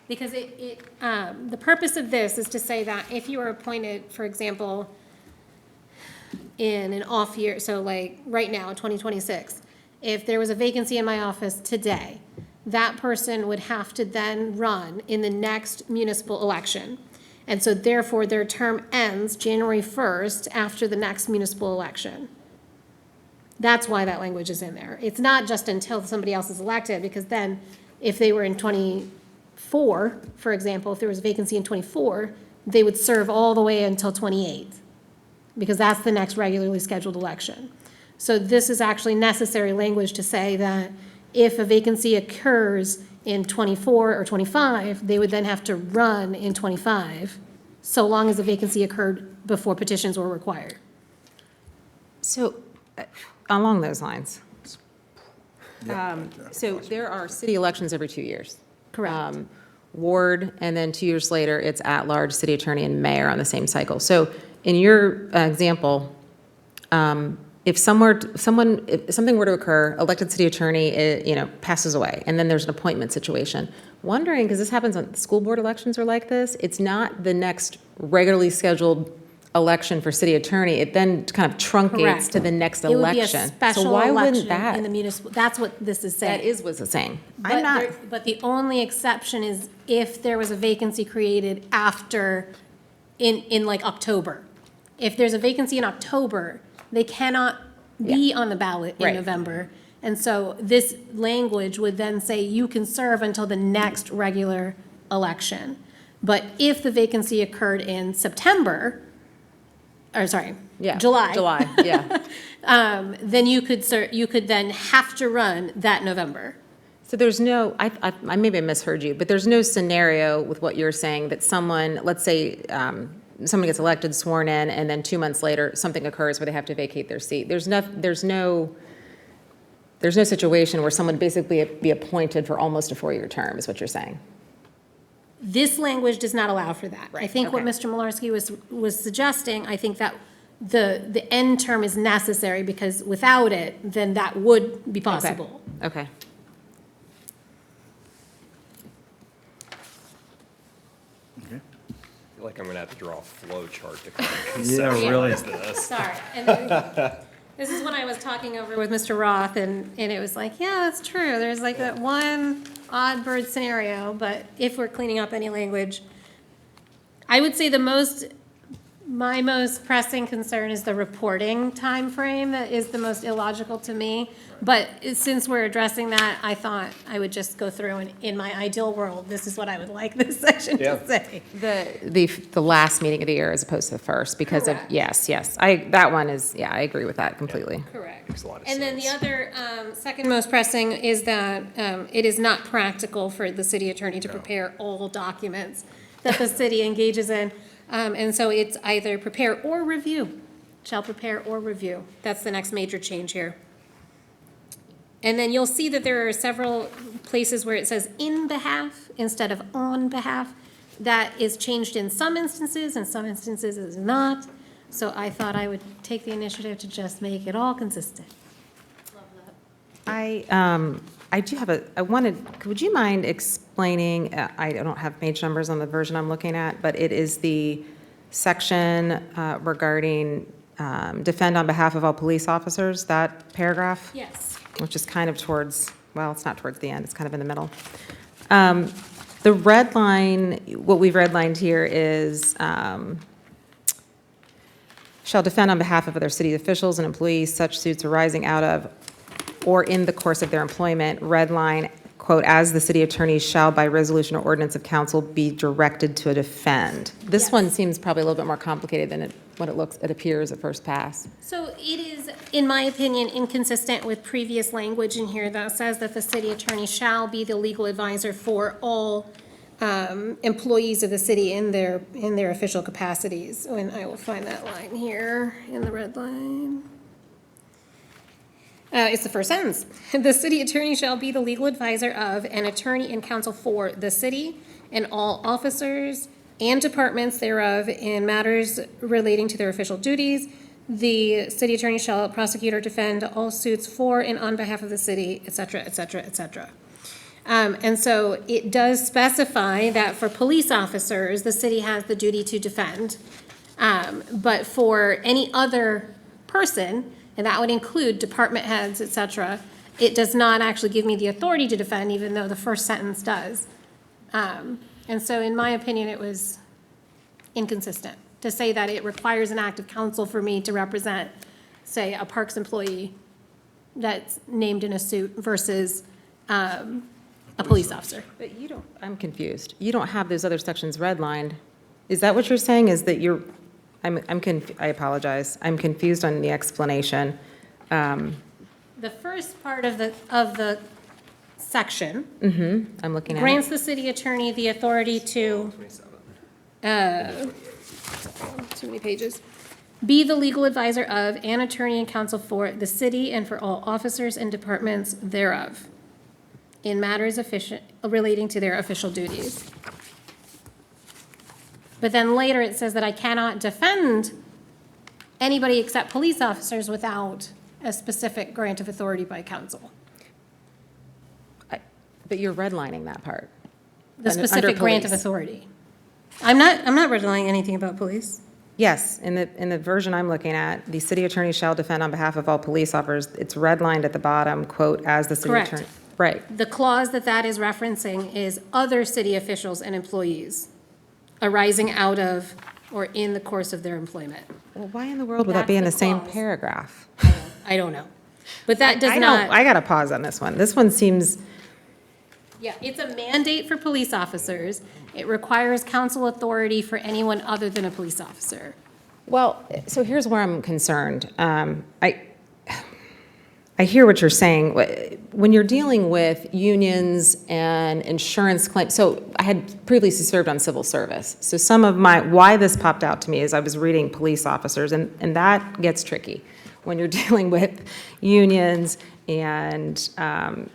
Because the purpose of this is to say that if you are appointed, for example, in an off year, so like right now, 2026, if there was a vacancy in my office today, that person would have to then run in the next municipal election. And so therefore, their term ends January 1st after the next municipal election. That's why that language is in there. It's not just until somebody else is elected, because then if they were in 24, for example, if there was a vacancy in 24, they would serve all the way until 28, because that's the next regularly scheduled election. So this is actually necessary language to say that if a vacancy occurs in '24 or '25, they would then have to run in '25, so long as the vacancy occurred before petitions were required. So, along those lines, so there are city elections every 2 years. Correct. Ward, and then 2 years later, it's at-large, city attorney, and mayor on the same cycle. So in your example, if something were to occur, elected city attorney, passes away, and then there's an appointment situation. Wondering, because this happens on, school board elections are like this, it's not the next regularly scheduled election for city attorney, it then kind of truncates Correct. to the next It would be a election. special So why election wouldn't that? in the municipal, that's what this is saying. That is what it's saying. But I'm not, but the only exception is if there was a vacancy created after, in like October. If there's a vacancy in October, they cannot be on the ballot in Right. November. And so this language would then say you can serve until the next regular election. But if the vacancy occurred in September, or sorry, yeah. July, yeah. then you could then have to run that November. So there's no, I maybe I misheard you, but there's no scenario with what you're saying that someone, let's say, someone gets elected, sworn in, and then 2 months later, something occurs where they have to vacate their seat. There's no situation where someone basically be appointed for almost a 4-year term, is what you're saying. This language does not allow for that. I think what okay. Mr. Malarski was suggesting, I think that the end term is necessary, because without it, then that would be possible. Okay. I feel like I'm going to have to draw a flow chart to kind of Yeah, really. conceptualize this. Sorry. And then, this is when I was talking over with Mr. Roth, and it was like, yeah, that's true. There's like that one odd bird scenario, but if we're cleaning up any language, I would say my most pressing concern is the reporting timeframe. That is the most illogical to me. But since we're addressing that, I thought I would just go through, and in my ideal world, this is what I would like this section Yeah. to say. The last meeting of the year as opposed to the first, because of, Correct. yes. That one is, yeah, I agree with that completely. Correct. Makes a lot of And then the sense. other, second most pressing is that it is not practical for the city attorney to prepare all documents that the city engages in. And so it's either prepare or review, shall prepare or review. That's the next major change here. And then you'll see that there are several places where it says in behalf instead of on behalf. That is changed in some instances, and some instances is not. So I thought I would take the initiative to just make it all consistent. I do have would you mind explaining, I don't have page numbers on the version I'm looking at, but it is the section regarding defend on behalf of all police officers, that paragraph? Yes. Which is kind of towards, well, it's not towards the end, it's kind of in the middle. The red line, what we've redlined here is, shall defend on behalf of other city officials and employees such suits arising out of or in the course of their employment. Red line, quote, as the city attorney shall by resolution or ordinance of council be directed to defend. This Yes. one seems probably a little bit more complicated than it appears at first pass. So it is, in my opinion, inconsistent with previous language in here that says that the city attorney shall be the legal advisor for all employees of the city in their official capacities. And I will find that line here in the red line. It's the first sentence. The city attorney shall be the legal advisor of an attorney and counsel for the city and all officers and departments thereof in matters relating to their official duties. The city attorney shall prosecute or defend all suits for and on behalf of the city, et cetera, et cetera, et cetera. And so it does specify that for police officers, the city has the duty to defend. But for any other person, and that would include department heads, et cetera, it does not actually give me the authority to defend, even though the first sentence does. And so in my opinion, it was inconsistent to say that it requires an act of counsel for me to represent, say, a Parks employee that's named in a suit versus a police officer. But I'm confused. You don't have those other sections redlined. Is that what you're saying, is that I apologize. I'm confused on the explanation. The first part of the section I'm looking at grants it. the city attorney the authority to, too many pages, be the legal advisor of and attorney and counsel for the city and for all officers and departments thereof in matters relating to their official duties. But then later it says that I cannot defend anybody except police officers without a specific grant of authority by council. But you're redlining that part. The Under specific grant of police. authority. I'm not redlining anything about police. Yes, in the version I'm looking at, the city attorney shall defend on behalf of all police officers. It's redlined at the bottom, quote, as the city Correct. attorney. Right. The clause that is referencing is other city officials and employees arising out of or in the course of their employment. Well, why in the world would that be in the That's the same clause. paragraph? I don't know. But that does I not. don't- I got to pause on this one. This one seems, Yeah, it's a mandate for police officers. It requires council authority for anyone other than a police officer. well, so here's where I'm concerned. I hear what you're saying. When you're dealing with unions and insurance claims, so I had previously served on civil service. So some of why this popped out to me is I was reading police officers, and that gets tricky. When you're dealing with unions and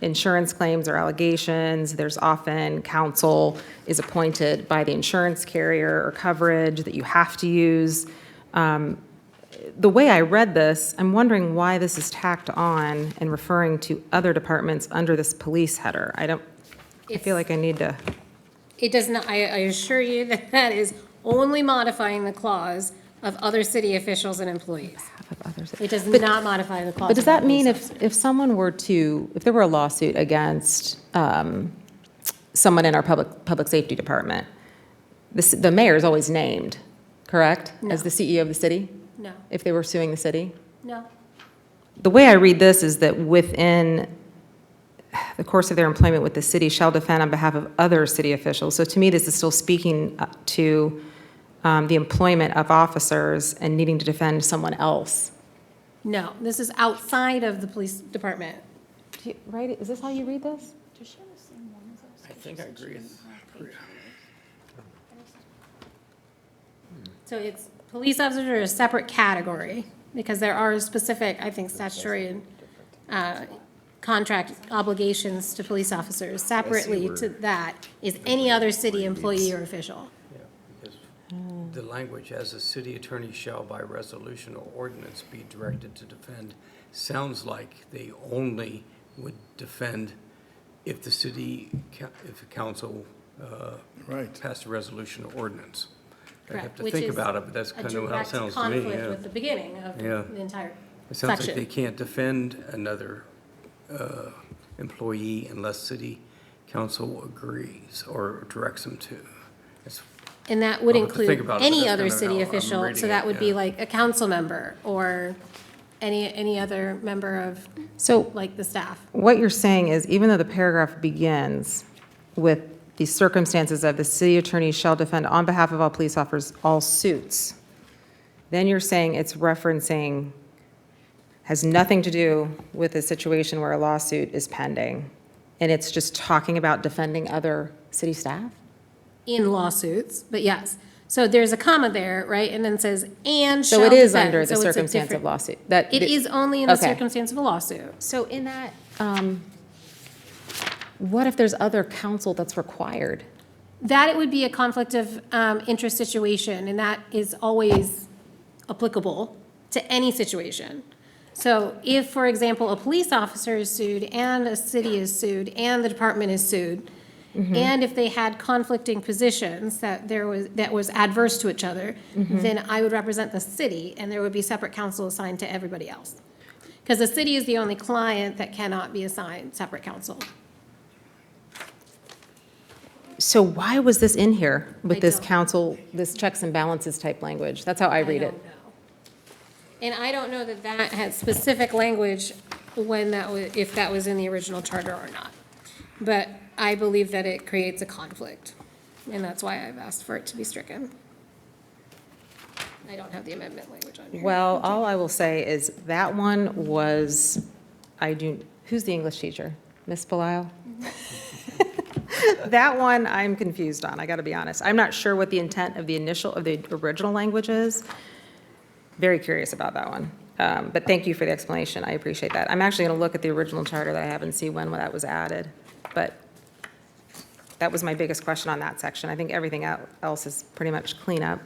insurance claims or allegations, there's often counsel is appointed by the insurance carrier or coverage that you have to use. The way I read this, I'm wondering why this is tacked on and referring to other departments under this police header. I feel like I need to, It does not, I assure you that is only modifying the clause of other city officials and employees. of others. It does not modify the clause. But does about that mean police if officers. someone were to, if there were a lawsuit against someone in our public safety department, the mayor is always named, correct? As the CEO of the city? No, If they were suing the city? no. The way I read this is that within the course of their employment with the city shall defend on behalf of other city officials. So to me, this is still speaking to the employment of officers and needing to defend someone else. No, this is outside of the police department. Right? Is this how you read this? I think I agree. So it's, police officers are a separate category because there are specific, I think, statutory and contract obligations to police officers. Separately to that is any other city employee or official. Because the language, as a city attorney shall by resolution or ordinance be directed to defend, sounds like they only would defend if the city, if the council Right. passed a resolution or ordinance. I have Correct, to which think is about it, but that's a kind of how it direct sounds to me, conflict yeah. with the beginning of Yeah. the entire It sounds like they section. can't defend another employee unless city council agrees or directs them to. It's- And that would I'll have to think include about it, but any that's other kind of city how I'm official, reading so that it, would be yeah. like a council member or any other member of, So like, the staff. what you're saying is even though the paragraph begins with the circumstances of the city attorney shall defend on behalf of all police officers all suits, then you're saying it's referencing, has nothing to do with a situation where a lawsuit is pending, and it's just talking about defending other city staff? In lawsuits, but yes. So there's a comma there, right? And then says, and shall So it is defend. under the So it's a circumstance of different- lawsuit? It is only in the Okay. circumstance of a lawsuit. So in that, what if there's other counsel that's required? That it would be a conflict of interest situation, and that is always applicable to any situation. So if, for example, a police officer is sued, and a city is sued, and the department is sued, and if they had conflicting positions that was adverse to each other, then I would represent the city, and there would be separate counsel assigned to everybody else. Because the city is the only client that cannot be assigned separate counsel. So why was this in here with I this don't- counsel, this checks and balances type language? That's how I read it. don't know. And I don't know that that had specific language when that was, if that was in the original charter or not. But I believe that it creates a conflict, and that's why I've asked for it to be stricken. I don't have the amendment language on here. Well, all I will say is that one was, who's the English teacher? Miss Belisle? That one I'm confused on, I got to be honest. I'm not sure what the intent of the original language is. Very curious about that one. But thank you for the explanation, I appreciate that. I'm actually going to look at the original charter that I have and see when that was added. But that was my biggest question on that section. I think everything else is pretty much cleanup.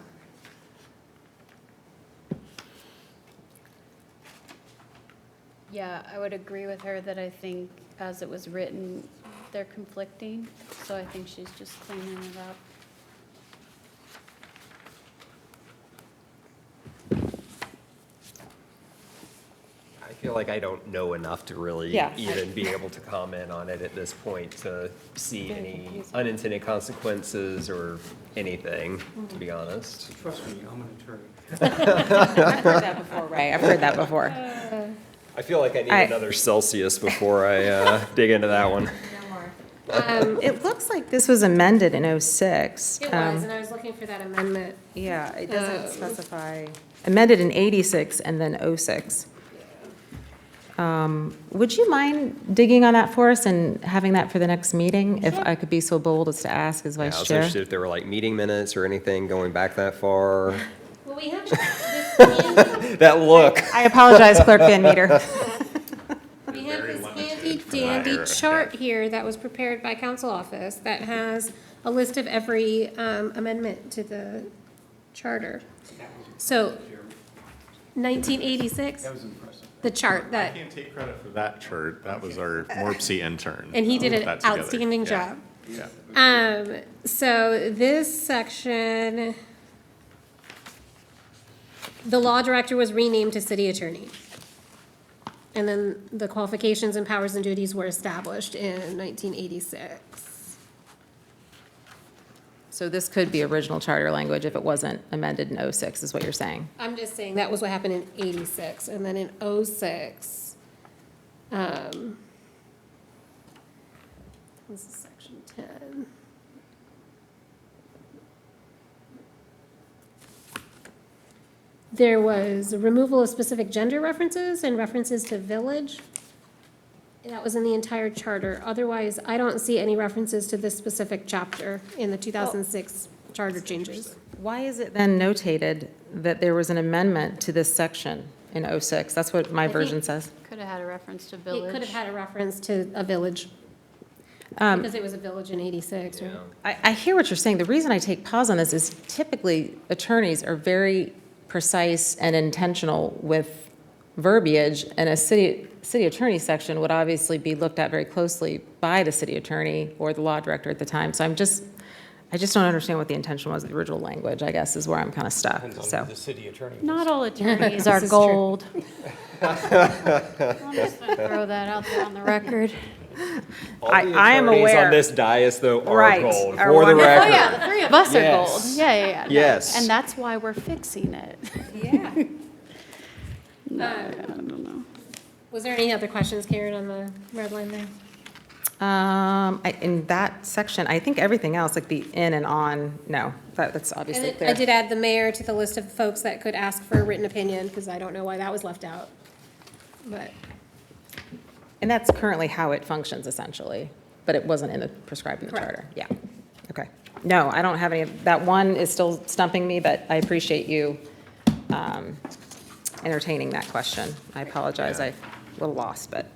Yeah, I would agree with her that I think as it was written, they're conflicting, so I think she's just cleaning it up. I feel like I don't know enough to really Yeah. even be able to comment on it at this point to see Very any confusing. unintended consequences or anything, to be honest. Trust me, I'm an attorney. I've heard that before, Ray, I've heard that before. I feel like I need I- another Celsius before I dig into that one. It looks like this was amended in '06. It was, and I was looking for that amendment. Yeah, it doesn't specify, amended in '86 and then '06. Would you mind digging on that for us and having that for the next meeting, if I could be so bold as to ask as Yeah, I vice was chair? interested if there were like meeting minutes or anything going back that far. Well, we have this handy, That look. I apologize, Clerk Van Meter. we have this handy dandy chart here that was prepared by council office that has a list of every amendment to the charter. So, 1986, That was impressive. the chart I that, can't take credit for that chart. That was our Morpsey intern. and he did Put an that together. outstanding Yeah. job. Yeah. So this section, the law director was renamed to city attorney. And then the qualifications and powers and duties were established in 1986. So this could be original charter language if it wasn't amended in '06, is what you're saying? I'm just saying that was what happened in 86, and then in 06, this is section 10. There was a removal of specific gender references and references to village. That was in the entire charter. Otherwise, I don't see any references to this specific chapter in the 2006 charter changes. Why is it then notated that there was an amendment to this section in '06? That's what my think- version says. Could have had a reference to It village. could have had a reference to a village, because it was a village in 86, right? I hear what you're saying. The reason I take pause on this is typically attorneys are very precise and intentional with verbiage, and a city attorney section would obviously be looked at very closely by the city attorney or the law director at the time. So I just don't understand what the intention was of the original language, I guess, is where I'm kind of stuck, Depends on so. who the city attorney was. Not all attorneys This are is true. gold. I'm just gonna throw that out there on the record. All I the am attorneys aware. on this dais, though, are Right, gold, are for the wonderful. Oh, record. yeah, the three of us are gold. Yes. Yeah. No. Yes. And that's why we're fixing it. Yeah. No, I don't know. Was there any other questions, Karen, on the red line there? In that section, I think everything else, like the in and on, no, that's And obviously then clear. I did add the mayor to the list of folks that could ask for a written opinion, because I don't know why that was left out. But, And that's currently how it functions essentially, but it wasn't in the, prescribed in the Correct. charter. Yeah, okay. No, I don't have any, that one is still stumping me, but I appreciate you entertaining that question. I apologize, I'm a little lost, but.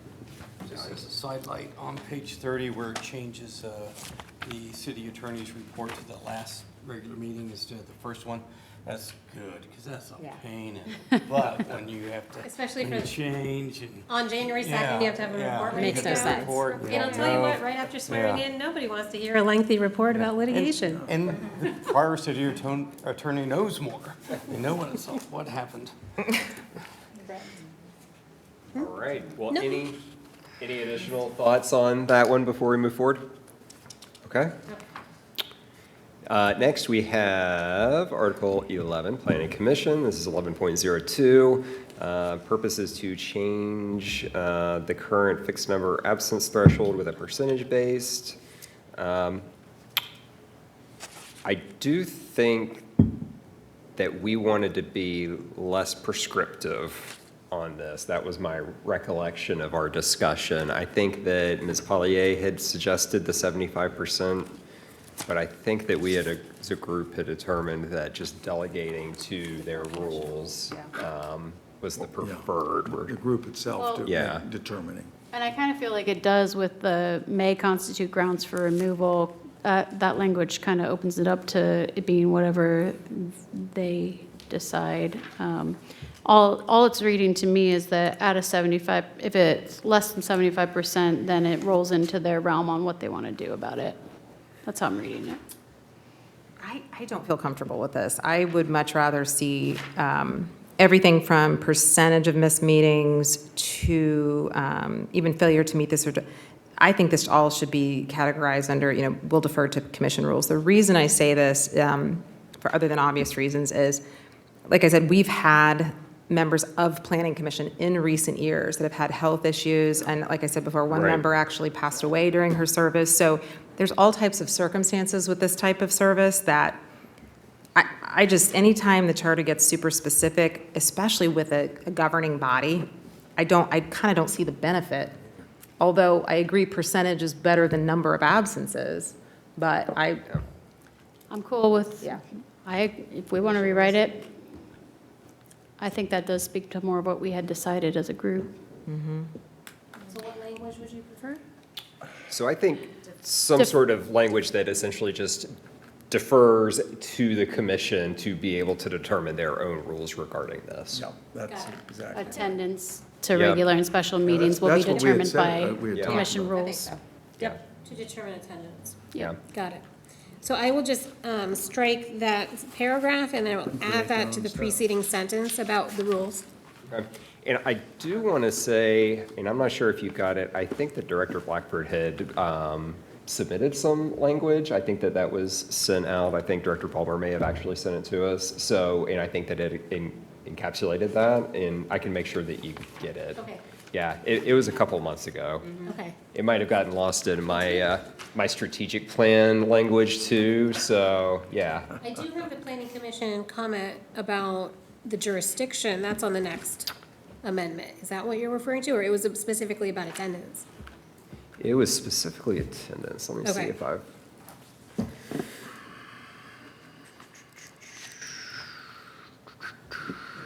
Just as a sidelight, on page 30, where it changes the city attorney's report to the last regular meeting instead of the first one, that's good, because that's a Yeah. pain in the butt when you have to. Especially when you for- change and. on January 2nd, you have to have a Yeah, report yeah. ready Makes to no go. sense. Report, And I'll tell you what, right after swearing Yeah. in, nobody wants to hear a lengthy report about litigation. And the prior city attorney knows more. They know what happened. All right, well, No. any additional thoughts on that one before we move forward? Okay. Next, we have Article 11, Planning Commission. This is 11.02. Purpose is to change the current fixed number absence threshold with a percentage-based. I do think that we wanted to be less prescriptive on this. That was my recollection of our discussion. I think that Ms. Pollier had suggested the 75%, but I think that we had, as a group, had determined that just delegating to their rules was the preferred. The group itself to Yeah. make determining. And I kind of feel like it does with the may constitute grounds for removal. That language kind of opens it up to it being whatever they decide. All it's reading to me is that at a 75, if it's less than 75%, then it rolls into their realm on what they want to do about it. That's how I'm reading it. I don't feel comfortable with this. I would much rather see everything from percentage of missed meetings to even failure to meet this. I think this all should be categorized under, we'll defer to commission rules. The reason I say this, for other than obvious reasons, is, like I said, we've had members of Planning Commission in recent years that have had health issues. And like I said before, one Right. member actually passed away during her service. So there's all types of circumstances with this type of service that I just, anytime the charter gets super specific, especially with a governing body, I kind of don't see the benefit. Although I agree percentage is better than number of absences, but I'm cool with, Yeah. if we want to rewrite it, I think that does speak to more of what we had decided as a group. So what language would you prefer? So I think some sort of language that essentially just defers to the commission to be able to determine their own rules regarding this. Yeah, that's exactly. Attendance to Yeah. regular and special meetings will be That's what we had determined said, we had by talked commission about. rules. Yep, to determine attendance. Yeah. Got it. So I will just strike that paragraph, and then I will add that to the preceding sentence about the rules. Okay. And I do want to say, and I'm not sure if you got it, I think that Director Blackford had submitted some language. I think that was sent out. I think Director Palmer may have actually sent it to us. So, and I think that it encapsulated that, and I can make sure that you get it. Okay. Yeah, it was a couple months ago. Okay. It might have gotten lost in my, my strategic plan language too, so, yeah. I do have the planning commission comment about the jurisdiction. That's on the next amendment. Is that what you're referring to, or it was specifically about attendance? It was specifically attendance. Let me see Okay. if I've. I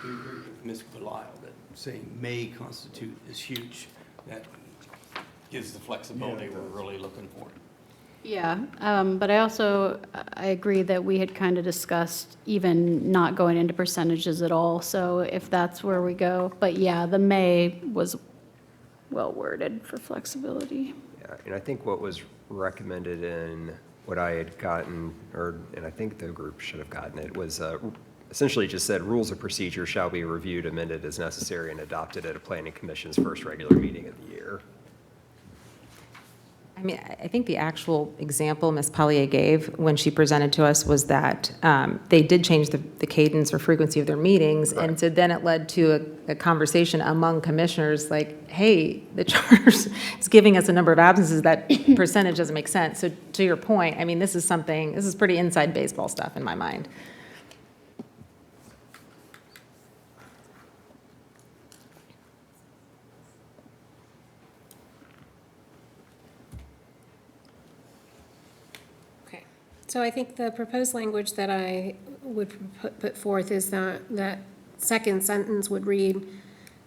do agree with Ms. Belial that saying may constitute is huge. That gives the flexibility we're really looking for. Yeah, but I agree that we had kind of discussed even not going into percentages at all, so if that's where we go. But yeah, the may was well worded for flexibility. Yeah, and I think what was recommended in what I had gotten, and I think the group should have gotten it, was essentially just said, rules of procedure shall be reviewed, amended as necessary, and adopted at a planning commission's first regular meeting of the year. I mean, I think the actual example Ms. Pollier gave when she presented to us was that they did change the cadence or frequency of their meetings. Right. And so then it led to a conversation among commissioners like, hey, the charter is giving us a number of absences. That percentage doesn't make sense. So to your point, I mean, this is pretty inside baseball stuff in my mind. Okay. So I think the proposed language that I would put forth is that second sentence would read,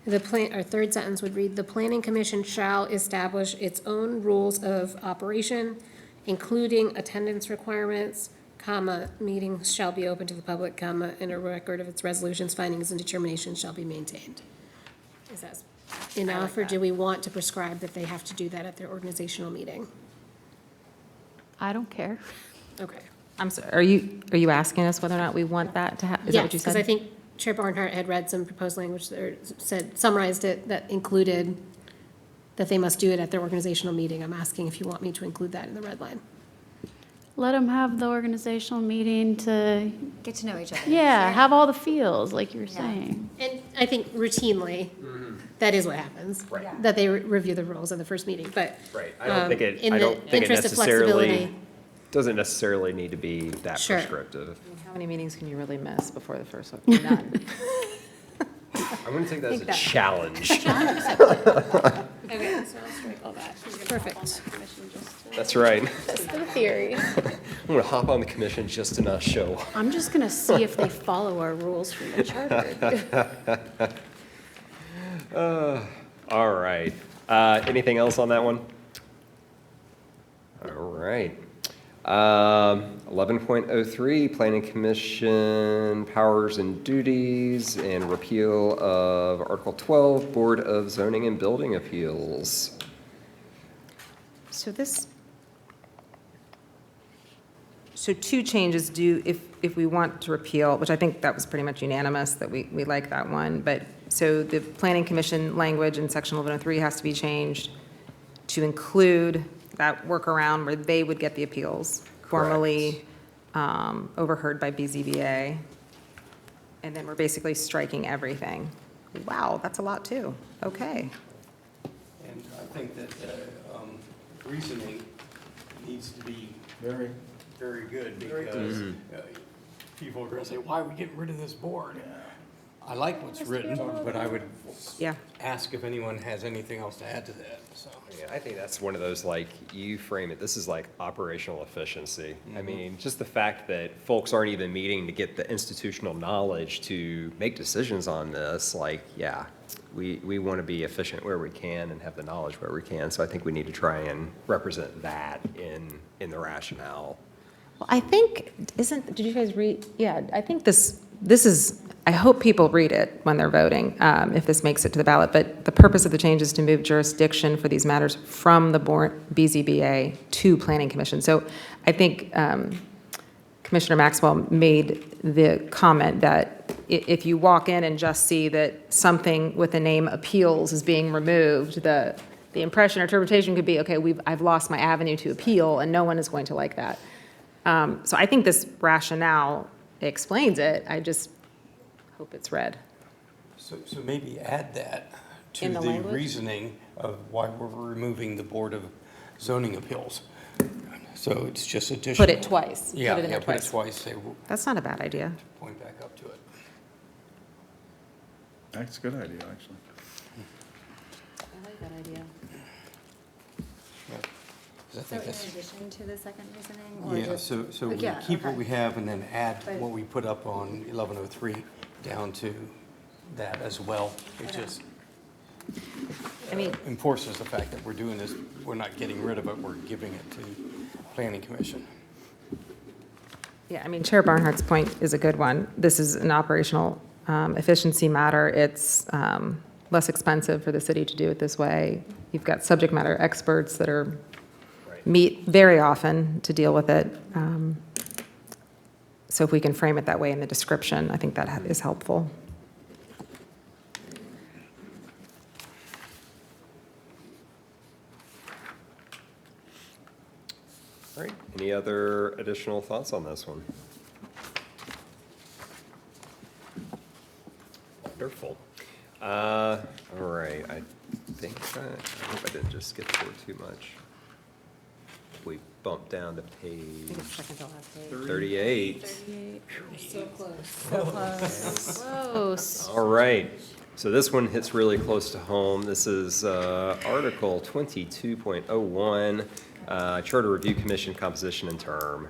or third sentence would read, "The planning commission shall establish its own rules of operation, including attendance requirements, comma, meetings shall be open to the public, comma, and a record of its resolutions, findings, and determinations shall be maintained." Is that enough, or do we want to prescribe that they have to do that at their organizational meeting? I don't care. Okay. I'm sorry, are you asking us whether or not we want that to happen? Is that what you Yes, said? because I think Chair Barnhart had read some proposed language that summarized it, that included that they must do it at their organizational meeting. I'm asking if you want me to include that in the red line. Let them have the organizational meeting to, Get to know each other. yeah, have all the feels, like you were Yeah. saying. And I think routinely, that is what happens. Right. Yeah. That they review the rules in the first meeting, but. Right. I don't think in I the don't think it interest of necessarily, flexibility- doesn't necessarily need to be that Sure. prescriptive. How many meetings can you really miss before the first one? None. I I'm going to take that as Take a that. challenge. Okay, so I'll strike all that. Perfect. That's right. That's the theory. I'm going to hop on the commission just to not show. I'm just gonna see if they follow our rules from the charter. All right. Anything else on that one? All right. 11.03, Planning Commission powers and duties and repeal of Article 12, Board of Zoning and Building Appeals. So two changes do, if we want to repeal, which I think that was pretty much unanimous, that we like that one, but, so the Planning Commission language in Section 1103 has to be changed to include that workaround where they would get the appeals formally overheard by BZBA. And then we're basically striking everything. Wow, that's a lot too. Okay. And I think that reasoning needs to be very, very good because people are going to say, why are we getting rid of this board? I like what's written, but I would Yeah. ask if anyone has anything else to add to that, so. Yeah, I think that's one of those, like, you frame it, this is like operational efficiency. I mean, just the fact that folks aren't even meeting to get the institutional knowledge to make decisions on this, like, yeah, we want to be efficient where we can and have the knowledge where we can. So I think we need to try and represent that in the rationale. Well, I think, did you guys read? Yeah, I think this is, I hope people read it when they're voting, if this makes it to the ballot. But the purpose of the change is to move jurisdiction for these matters from the BZBA to Planning Commission. So I think Commissioner Maxwell made the comment that if you walk in and just see that something with the name appeals is being removed, the impression or interpretation could be, okay, I've lost my avenue to appeal, and no one is going to like that. So I think this rationale explains it. I just hope it's read. So maybe add that to In the the language? reasoning of why we're removing the Board of Zoning Appeals. So it's just additional. Put it twice. Yeah, Put it in yeah, there put it twice. twice, say, That's not a bad idea. point back up to it. That's a good idea, actually. I like that idea. Yeah. 'Cause I So think in that's. addition to the second reasoning? Or Yeah, just- so we Yeah, keep what okay. we have and then add But- what we put up on 1103 down to that as well. It Okay. just I mean, enforces the fact that we're doing this, we're not getting rid of it, we're giving it to Planning Commission. yeah, I mean, Chair Barnhart's point is a good one. This is an operational efficiency matter. It's less expensive for the city to do it this way. You've got subject matter experts that are meet very often to deal with it. So if we can frame it that way in the description, I think that is helpful. All right, any other additional thoughts on this one? Wonderful. All right, I think, I hope I didn't just skip forward too much. We bumped down to I page think it's second to last page. 38. So close. Close. All right, so this one hits really close to home. This is Article 22.01, Charter Review Commission composition and term,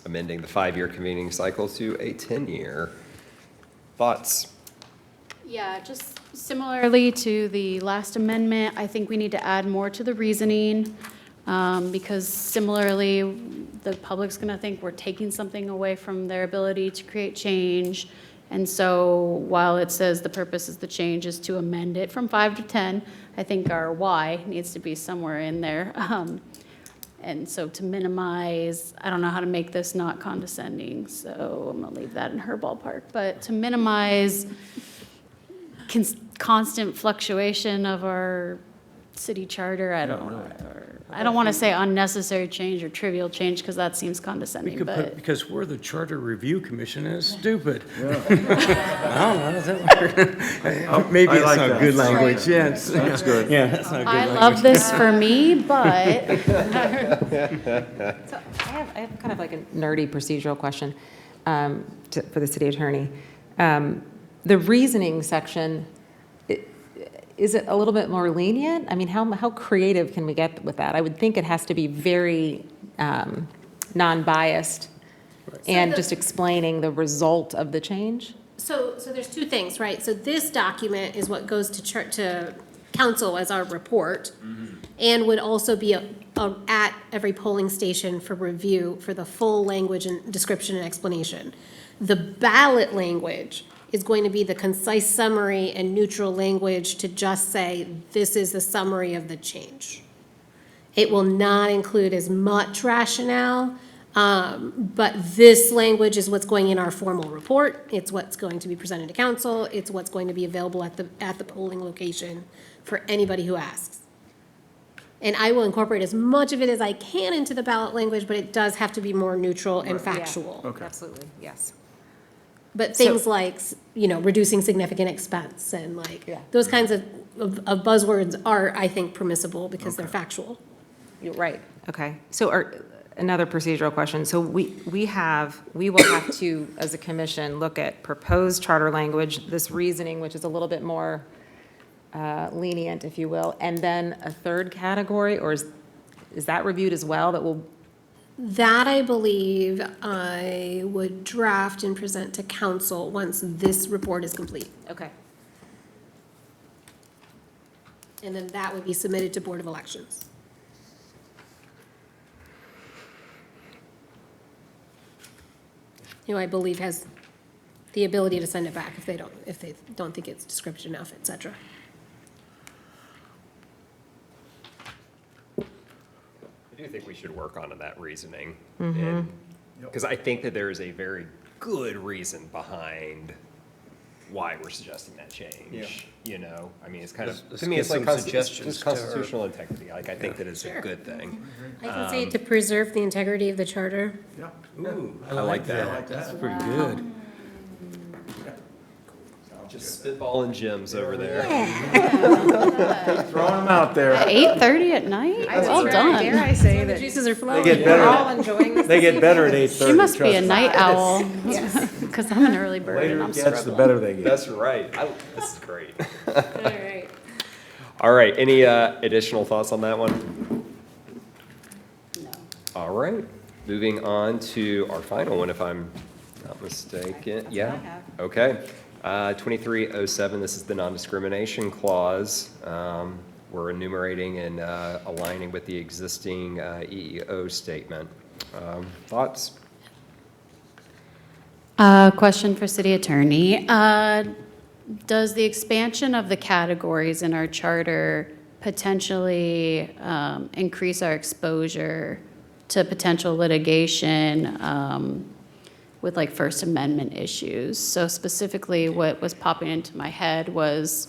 amending the 5-year convening cycle to a 10-year. Thoughts? Yeah, just similarly to the last amendment, I think we need to add more to the reasoning, because similarly, the public's gonna think we're taking something away from their ability to create change. And so while it says the purpose is the change is to amend it from 5 to 10, I think our why needs to be somewhere in there. And so to minimize, I don't know how to make this not condescending, so I'm gonna leave that in her ballpark, but to minimize constant fluctuation of our city charter, I don't know. I don't want to say unnecessary change or trivial change, because that seems We condescending, could put, but because we're the Charter Review Commission, and it's stupid. I don't know, is that maybe I it's like not that. good language, yeah. That's good. Yeah, that's not good I language. love this for me, but So I have kind of like a nerdy procedural question for the city attorney. The reasoning section, is it a little bit more lenient? I mean, how creative can we get with that? I would think it has to be very non-biased and just explaining the result of the change. So there's two things, right? So this document is what goes to council as our report, and would also be at every polling station for review for the full language and description and explanation. The ballot language is going to be the concise summary and neutral language to just say, this is the summary of the change. It will not include as much rationale, but this language is what's going in our formal report. It's what's going to be presented to council. It's what's going to be available at the polling location for anybody who asks. And I will incorporate as much of it as I can into the ballot language, but it does have to be more neutral and factual. Okay. Absolutely, yes. But things like, reducing significant expense and those kinds of buzzwords are, I think, permissible because they're factual. You're right. Okay. So another procedural question. So we will have to, as a commission, look at proposed charter language, this reasoning, which is a little bit more lenient, if you will, and then a third category, or is that reviewed as well that will? That, I believe, I would draft and present to council once this report is complete. Okay. And then that would be submitted to Board of Elections. I believe has the ability to send it back if they don't think it's descriptive enough, et cetera. I do think we should work on that reasoning. Mm-hmm. Because I think that there is a very good reason behind why we're suggesting that change. I mean, it's kind of, Let's to me, get it's like some suggestions just to her. constitutional integrity. Like, I think that it's a good thing. I can say to preserve the integrity of the charter. Yeah. Ooh, I like that. I like That's that. pretty good. Just spitballing gems over there. Throwing them out there. 8:30 at night? Well Dare done. I say The that juices are They flowing. get we're better, all enjoying this? they get better at 8:30. She must be a trust me. night owl, because I'm an early The bird later and it I'm gets, the struggling. better they get. That's right. This is great. All right. All right, any additional thoughts on that one? No. All right, moving on to our final one, if I'm not mistaken. Yeah. Okay. 2307, this is the non-discrimination clause. We're enumerating and aligning with the existing EEO statement. Thoughts? Question for city attorney. Does the expansion of the categories in our charter potentially increase our exposure to potential litigation with like First Amendment issues? So specifically, what was popping into my head was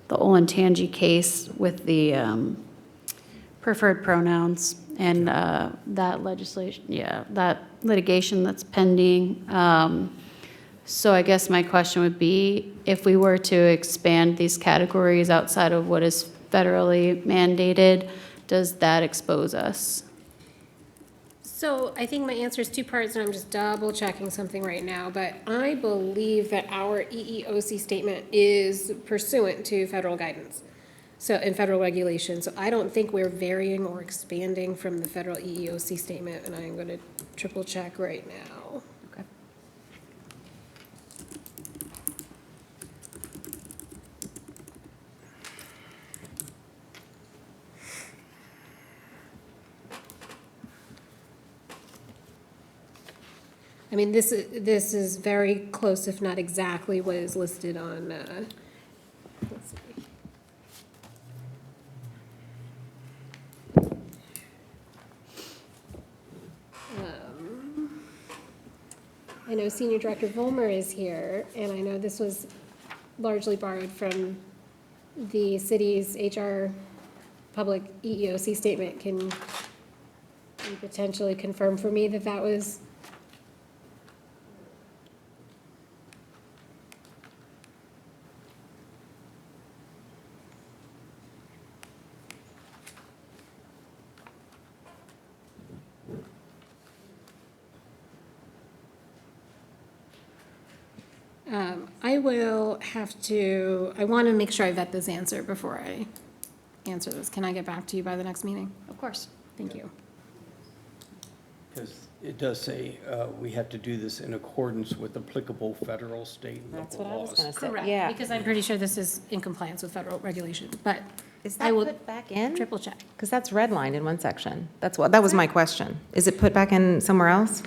the Olentangy case with the preferred pronouns and that legislation, that litigation that's pending. So I guess my question would be, if we were to expand these categories outside of what is federally mandated, does that expose us? So I think my answer is two parts, and I'm just double checking something right now, but I believe that our EEOC statement is pursuant to federal guidance. So, and federal regulations. So I don't think we're varying or expanding from the federal EEOC statement, and I am going to triple check right now. Okay. I mean, this is very close, if not exactly, what is listed on, let's see. I know Senior Director Volmer is here, and I know this was largely borrowed from the city's HR public EEOC statement. Can you potentially confirm for me that that was? I will have to, I want to make sure I vet this answer before I answer this. Can I get back to you by the next meeting? Of course. Thank you. Because it does say we have to do this in accordance with applicable federal, state, and That's local what I was laws. going to say. Correct, Yeah. because I'm pretty sure this is in compliance with federal regulation, but Is I that will put back in? triple check. Because that's redlined in one section. That was my question. Is it put back in somewhere else?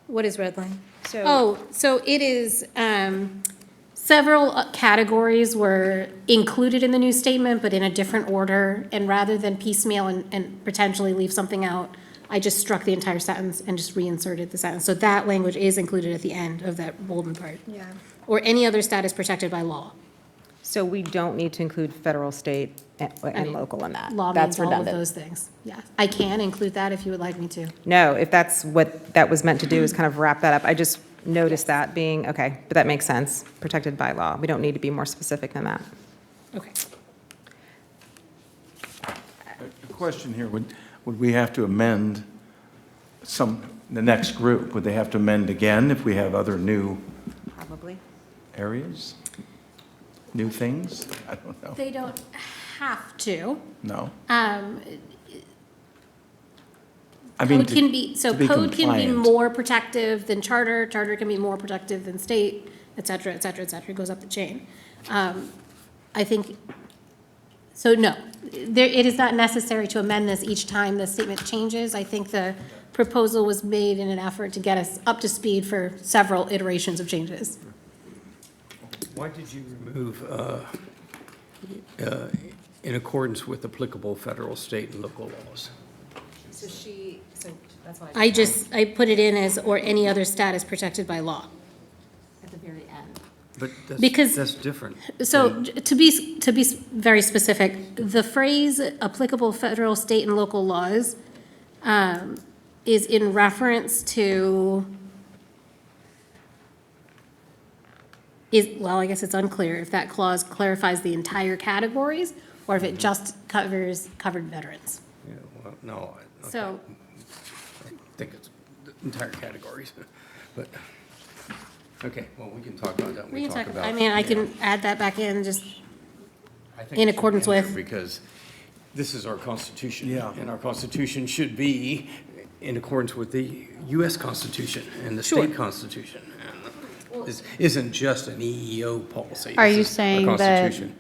What is red line? So- Oh, so it is, several categories were included in the new statement, but in a different order. And rather than piecemeal and potentially leave something out, I just struck the entire sentence and just reinserted the sentence. So that language is included at the end of that bolded part. Yeah. Or any other status protected by law. So we don't need to include federal, state, and local in that? Law That's means all of redundant. those things. Yeah, I can include that if you would like me to. No, if that's what that was meant to do, is kind of wrap that up. I just noticed that being, okay, but that makes sense, protected by law. We don't need to be more specific than that. Okay. A question here, would we have to amend the next group? Would they have to amend again if we have other new Probably. areas? New things? I don't know. They don't have to. No? I mean, Code can be, so to be code can be compliant. more protective than charter, charter can be more protective than state, et cetera, et cetera, et cetera, it goes up the chain. I think, so no, it is not necessary to amend this each time the statement changes. I think the proposal was made in an effort to get us up to speed for several iterations of changes. Why did you remove in accordance with applicable federal, state, and local laws? So that's why. I put it in as, or any other status protected by law. At the very end. But Because- that's different. So to be very specific, the phrase applicable federal, state, and local laws is in reference to, well, I guess it's unclear if that clause clarifies the entire categories or if it just covers covered veterans. Yeah, well, no, okay. So, I think it's the entire categories, but, okay, well, we can talk about that when we we can talk talk, about. I mean, I yeah. can add that back in, just, I think in it should accordance be in there with- Because this is our Constitution. Yeah. And our Constitution should be in accordance with the US Constitution and the Sure. state constitution. And this isn't just an EEO policy. Are This you is our saying that Constitution.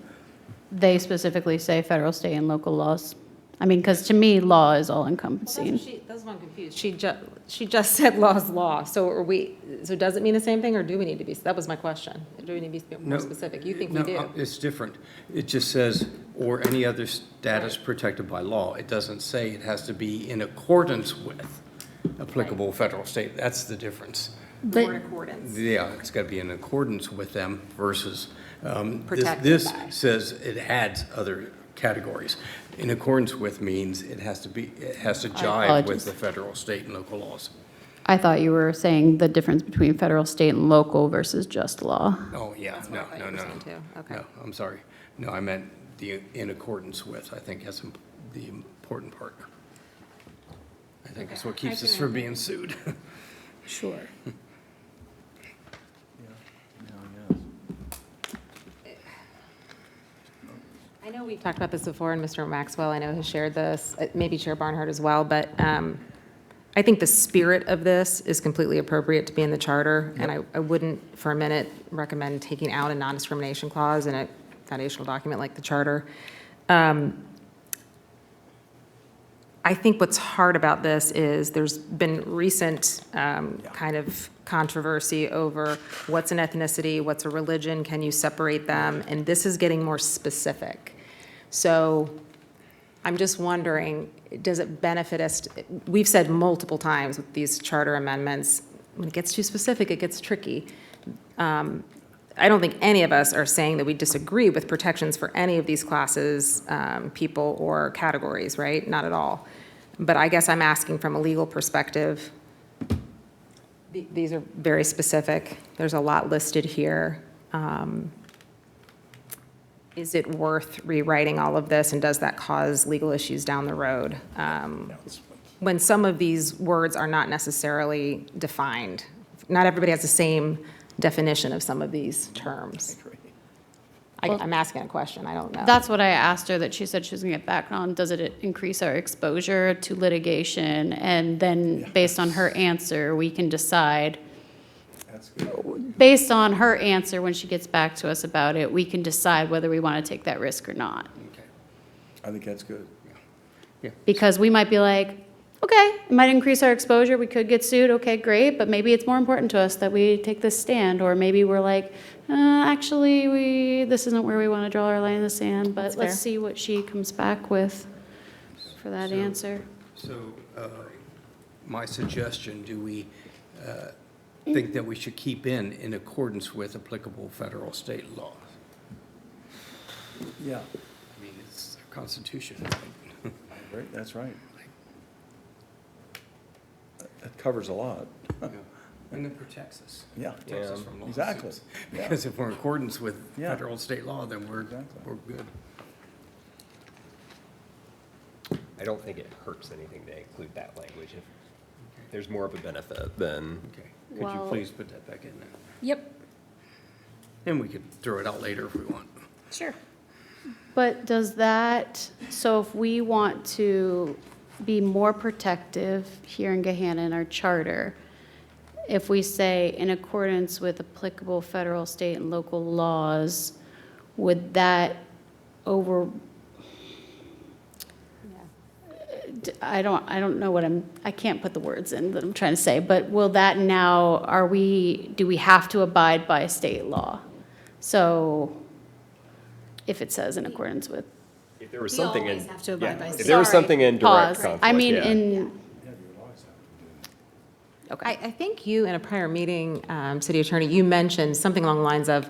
they specifically say federal, state, and local laws? I mean, because to me, law is all encompassing. That's why I'm confused. She just said law's law. So so does it mean the same thing, or do we need to be, that was my question. Do we need to be more No, specific? You think we no, do? It's different. It just says, or any other status protected by law. It doesn't say it has to be in accordance with applicable federal, state. That's the difference. More in but, accordance. Yeah, it's got to be in accordance with them versus, Protected this by. says it adds other categories. In accordance with means it has to be, it has to jive with apologize. the federal, state, and local laws. I thought you were saying the difference between federal, state, and local versus just law. Oh, yeah, That's no, what I thought no, you were no. saying too. Okay. No, I'm sorry. No, I meant the in accordance with, I think that's the important part. I think that's what keeps us from being sued. sure. I know we talked about this before, and Mr. Maxwell, I know, has shared this, maybe Chair Barnhart as well, but I think the spirit of this is completely appropriate to be in the charter, and I wouldn't for a minute recommend taking out a non-discrimination clause in a foundational document like the charter. I think what's hard about this is there's been recent kind of controversy over what's an ethnicity, what's a religion, can you separate them? And this is getting more specific. So I'm just wondering, does it benefit us? We've said multiple times with these charter amendments, when it gets too specific, it gets tricky. I don't think any of us are saying that we disagree with protections for any of these classes, people, or categories, right? Not at all. But I guess I'm asking from a legal perspective. These are very specific. There's a lot listed here. Is it worth rewriting all of this, and does that cause legal issues down the road? When some of these words are not necessarily defined not everybody has the same definition of some of these terms. I'm asking a question, I don't know. That's what I asked her, that she said she was gonna get back on. Does it increase our exposure to litigation? And then, based on her answer, we can decide. That's good. Based on her answer, when she gets back to us about it, we can decide whether we want to take that risk or not. Okay. I think that's good. Because we might be like, okay, it might increase our exposure, we could get sued, okay, great, but maybe it's more important to us that we take this stand. Or maybe we're like, actually, this isn't where we want to draw our line in the sand, but That's let's fair. see what she comes back with for that So- answer. So, my suggestion, do we think that we should keep in accordance with applicable federal, state laws? Yeah, I mean, it's our Constitution. right, that's right. That covers a lot. And it protects us. Yeah. Protects us from Exactly. lawsuits. Yeah. Because if we're in accordance with Yeah. federal and state law, then we're Exactly. good. I don't think it hurts anything to include that language. If there's more of a benefit, then Okay. Could you Well- please put that back in there? Yep, And we could throw it out later if we want. sure. But does that, so if we want to be more protective here in Gahanna in our charter, if we say in accordance with applicable federal, state, and local laws, would that over, I don't know what I can't put the words in that I'm trying to say, but will that now, do we have to abide by state law? So if it says in accordance with. if there was We something in. always have to abide by If state there was Sorry, something in direct pause. conflict, I mean, yeah. in, I think you, in a prior meeting, City Attorney, you mentioned something along the lines of,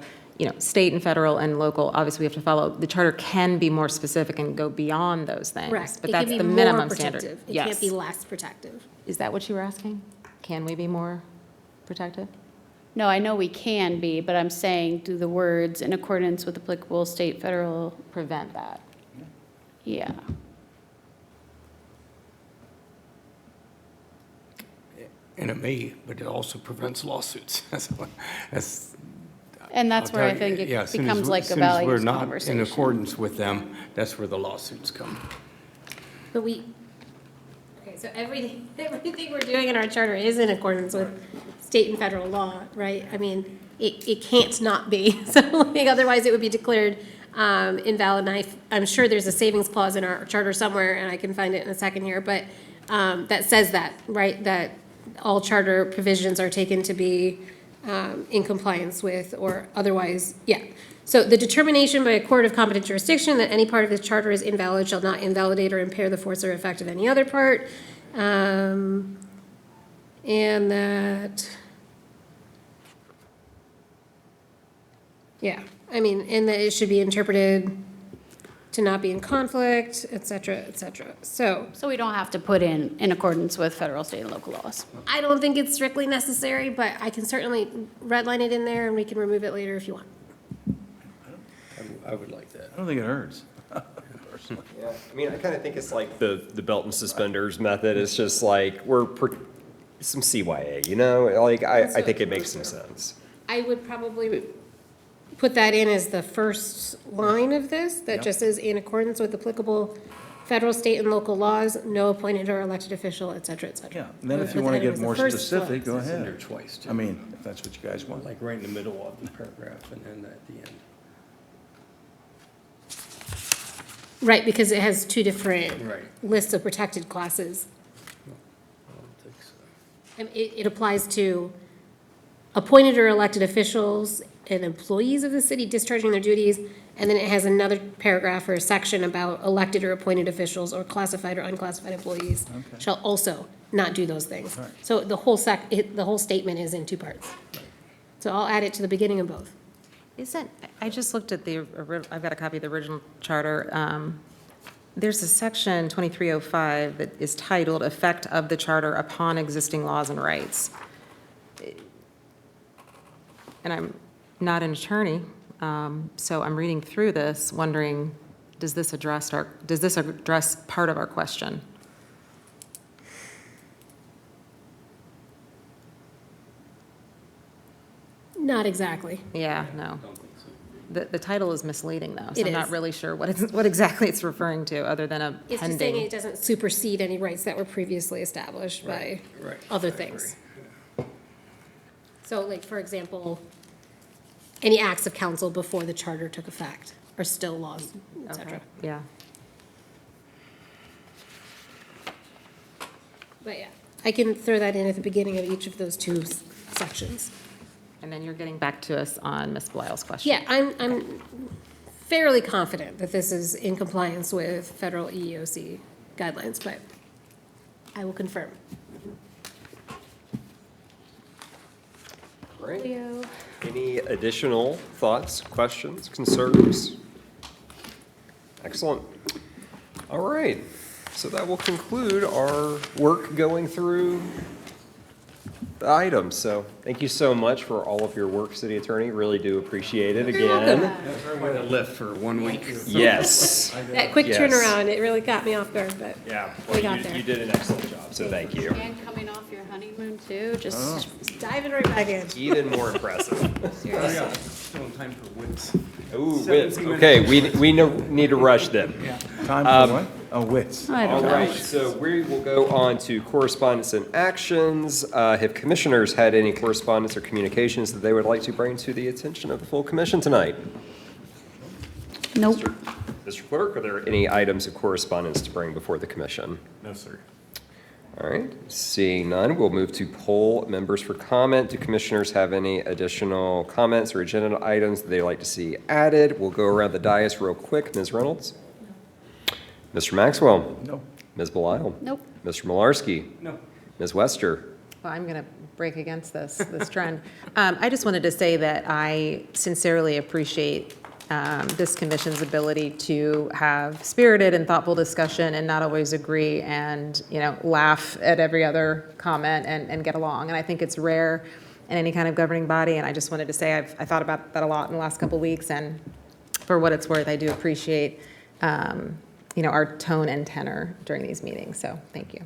state and federal and local, obviously we have to follow. The charter can be more specific and go beyond those things. Correct. But It can that's be the more minimum standard. protective. It Yes. can't be less protective. Is that what you were asking? Can we be more protective? no, I know we can be, but I'm saying, do the words in accordance with applicable state, federal, Prevent that. yeah. And it may, but it also prevents lawsuits. That's, And that's I'll where I tell you, think yeah, it as soon as becomes we- like a as soon as values we're not in conversation. accordance with them, that's where the lawsuits come. But okay, so everything we're doing in our charter is in accordance with state and federal law, right? I mean, it can't not be, so like, otherwise it would be declared invalid. And I'm sure there's a savings clause in our charter somewhere, and I can find it in a second here, but that says that, right? That all charter provisions are taken to be in compliance with, or otherwise, yeah. So the determination by a court of competent jurisdiction that any part of this charter is invalid shall not invalidate or impair the force or effect of any other part. And that, yeah, I mean, and that it should be interpreted to not be in conflict, et cetera, et cetera. So So we don't have to put in accordance with federal, state, and local laws. I don't think it's strictly necessary, but I can certainly redline it in there and we can remove it later if you want. I would like that. I don't think it hurts, personally. Yeah, I mean, I kind of think it's like the belt and suspenders method. It's just like, some CYA, Like, I think it makes some sense. I would probably put that in as the first line of this, that Yep. just says in accordance with applicable federal, state, and local laws, no appointed or elected official, et cetera, et cetera. Yeah, and then I if would you put want to that in get as the more first specific, go line. It's in there ahead. twice, too. I mean, if that's what you guys want. Like right in the middle of the paragraph and then at the end. Right, because it has two different Right. lists of protected classes. I don't think so. And it applies to appointed or elected officials and employees of the city discharging their duties. And then it has another paragraph or a section about elected or appointed officials or classified or unclassified employees shall also not do those things. Right. So the whole the whole statement is in two parts. So I'll add it to the beginning of both. I just looked at I've got a copy of the original charter. There's a section 2305 that is titled Effect of the Charter Upon Existing Laws and Rights. And I'm not an attorney, so I'm reading through this, wondering, does this address part of our question? Not exactly. Yeah, no. The title is misleading, though, so It I'm not is. really sure what exactly it's referring to, other than a It's just saying pending. it doesn't supersede any rights that were previously established by right, other things. So like, for example, any acts of council before the charter took effect are still laws, et cetera. Okay, yeah. But yeah, I can throw that in at the beginning of each of those two sections. And then you're getting back to us on Ms. Blyle's question. Yeah, I'm fairly confident that this is in compliance with federal EEOC guidelines, but I will confirm. Great. Leo? Any additional thoughts, questions, concerns? Excellent. All right, so that will conclude our work going through the items. So thank you so much for all of your work, City Attorney. Really do appreciate it again. Quite a lift for 1 week. Yes. That quick Yes. turnaround, it really got me off guard, but Yeah, we got there. you did an excellent job, so thank you. And coming off your honeymoon too, just Diving right back in. Even more impressive. seriously. Still in time for wits. Ooh, wits. Okay, we need to rush them. Time for what? Oh, wits. I All don't know. right, so we will go on to correspondence and actions. Have commissioners had any correspondence or communications that they would like to bring to the attention of the full commission tonight? Nope. Mr. Clerk, are there any items of correspondence to bring before the commission? No, sir. All right, seeing none, we'll move to poll members for comment. Do commissioners have any additional comments or agenda items that they'd like to see added? We'll go around the dais real quick. Ms. Reynolds? Mr. Maxwell? No. Ms. Belisle? Nope. Mr. Malarkey? No. Ms. Wester? Well, I'm going to break against this trend. I just wanted to say that I sincerely appreciate this commission's ability to have spirited and thoughtful discussion and not always agree and, laugh at every other comment and get along. And I think it's rare in any kind of governing body, and I just wanted to say I thought about that a lot in the last couple of weeks, and for what it's worth, I do appreciate, our tone and tenor during these meetings, so thank you.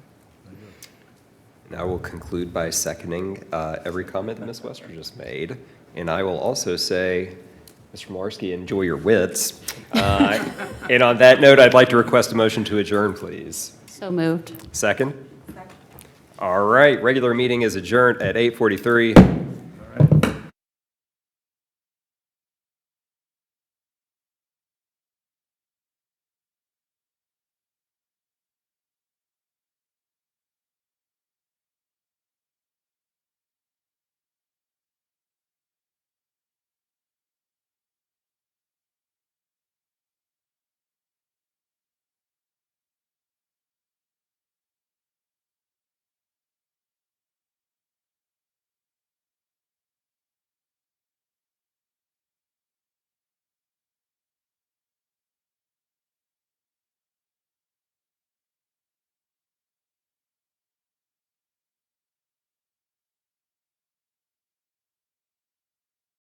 And I will conclude by seconding every comment that Ms. Wester just made. And I will also say, Mr. Malarkey, enjoy your wits. And on that note, I'd like to request a motion to adjourn, please. So moved. Second? All right, regular meeting is adjourned at 8:43.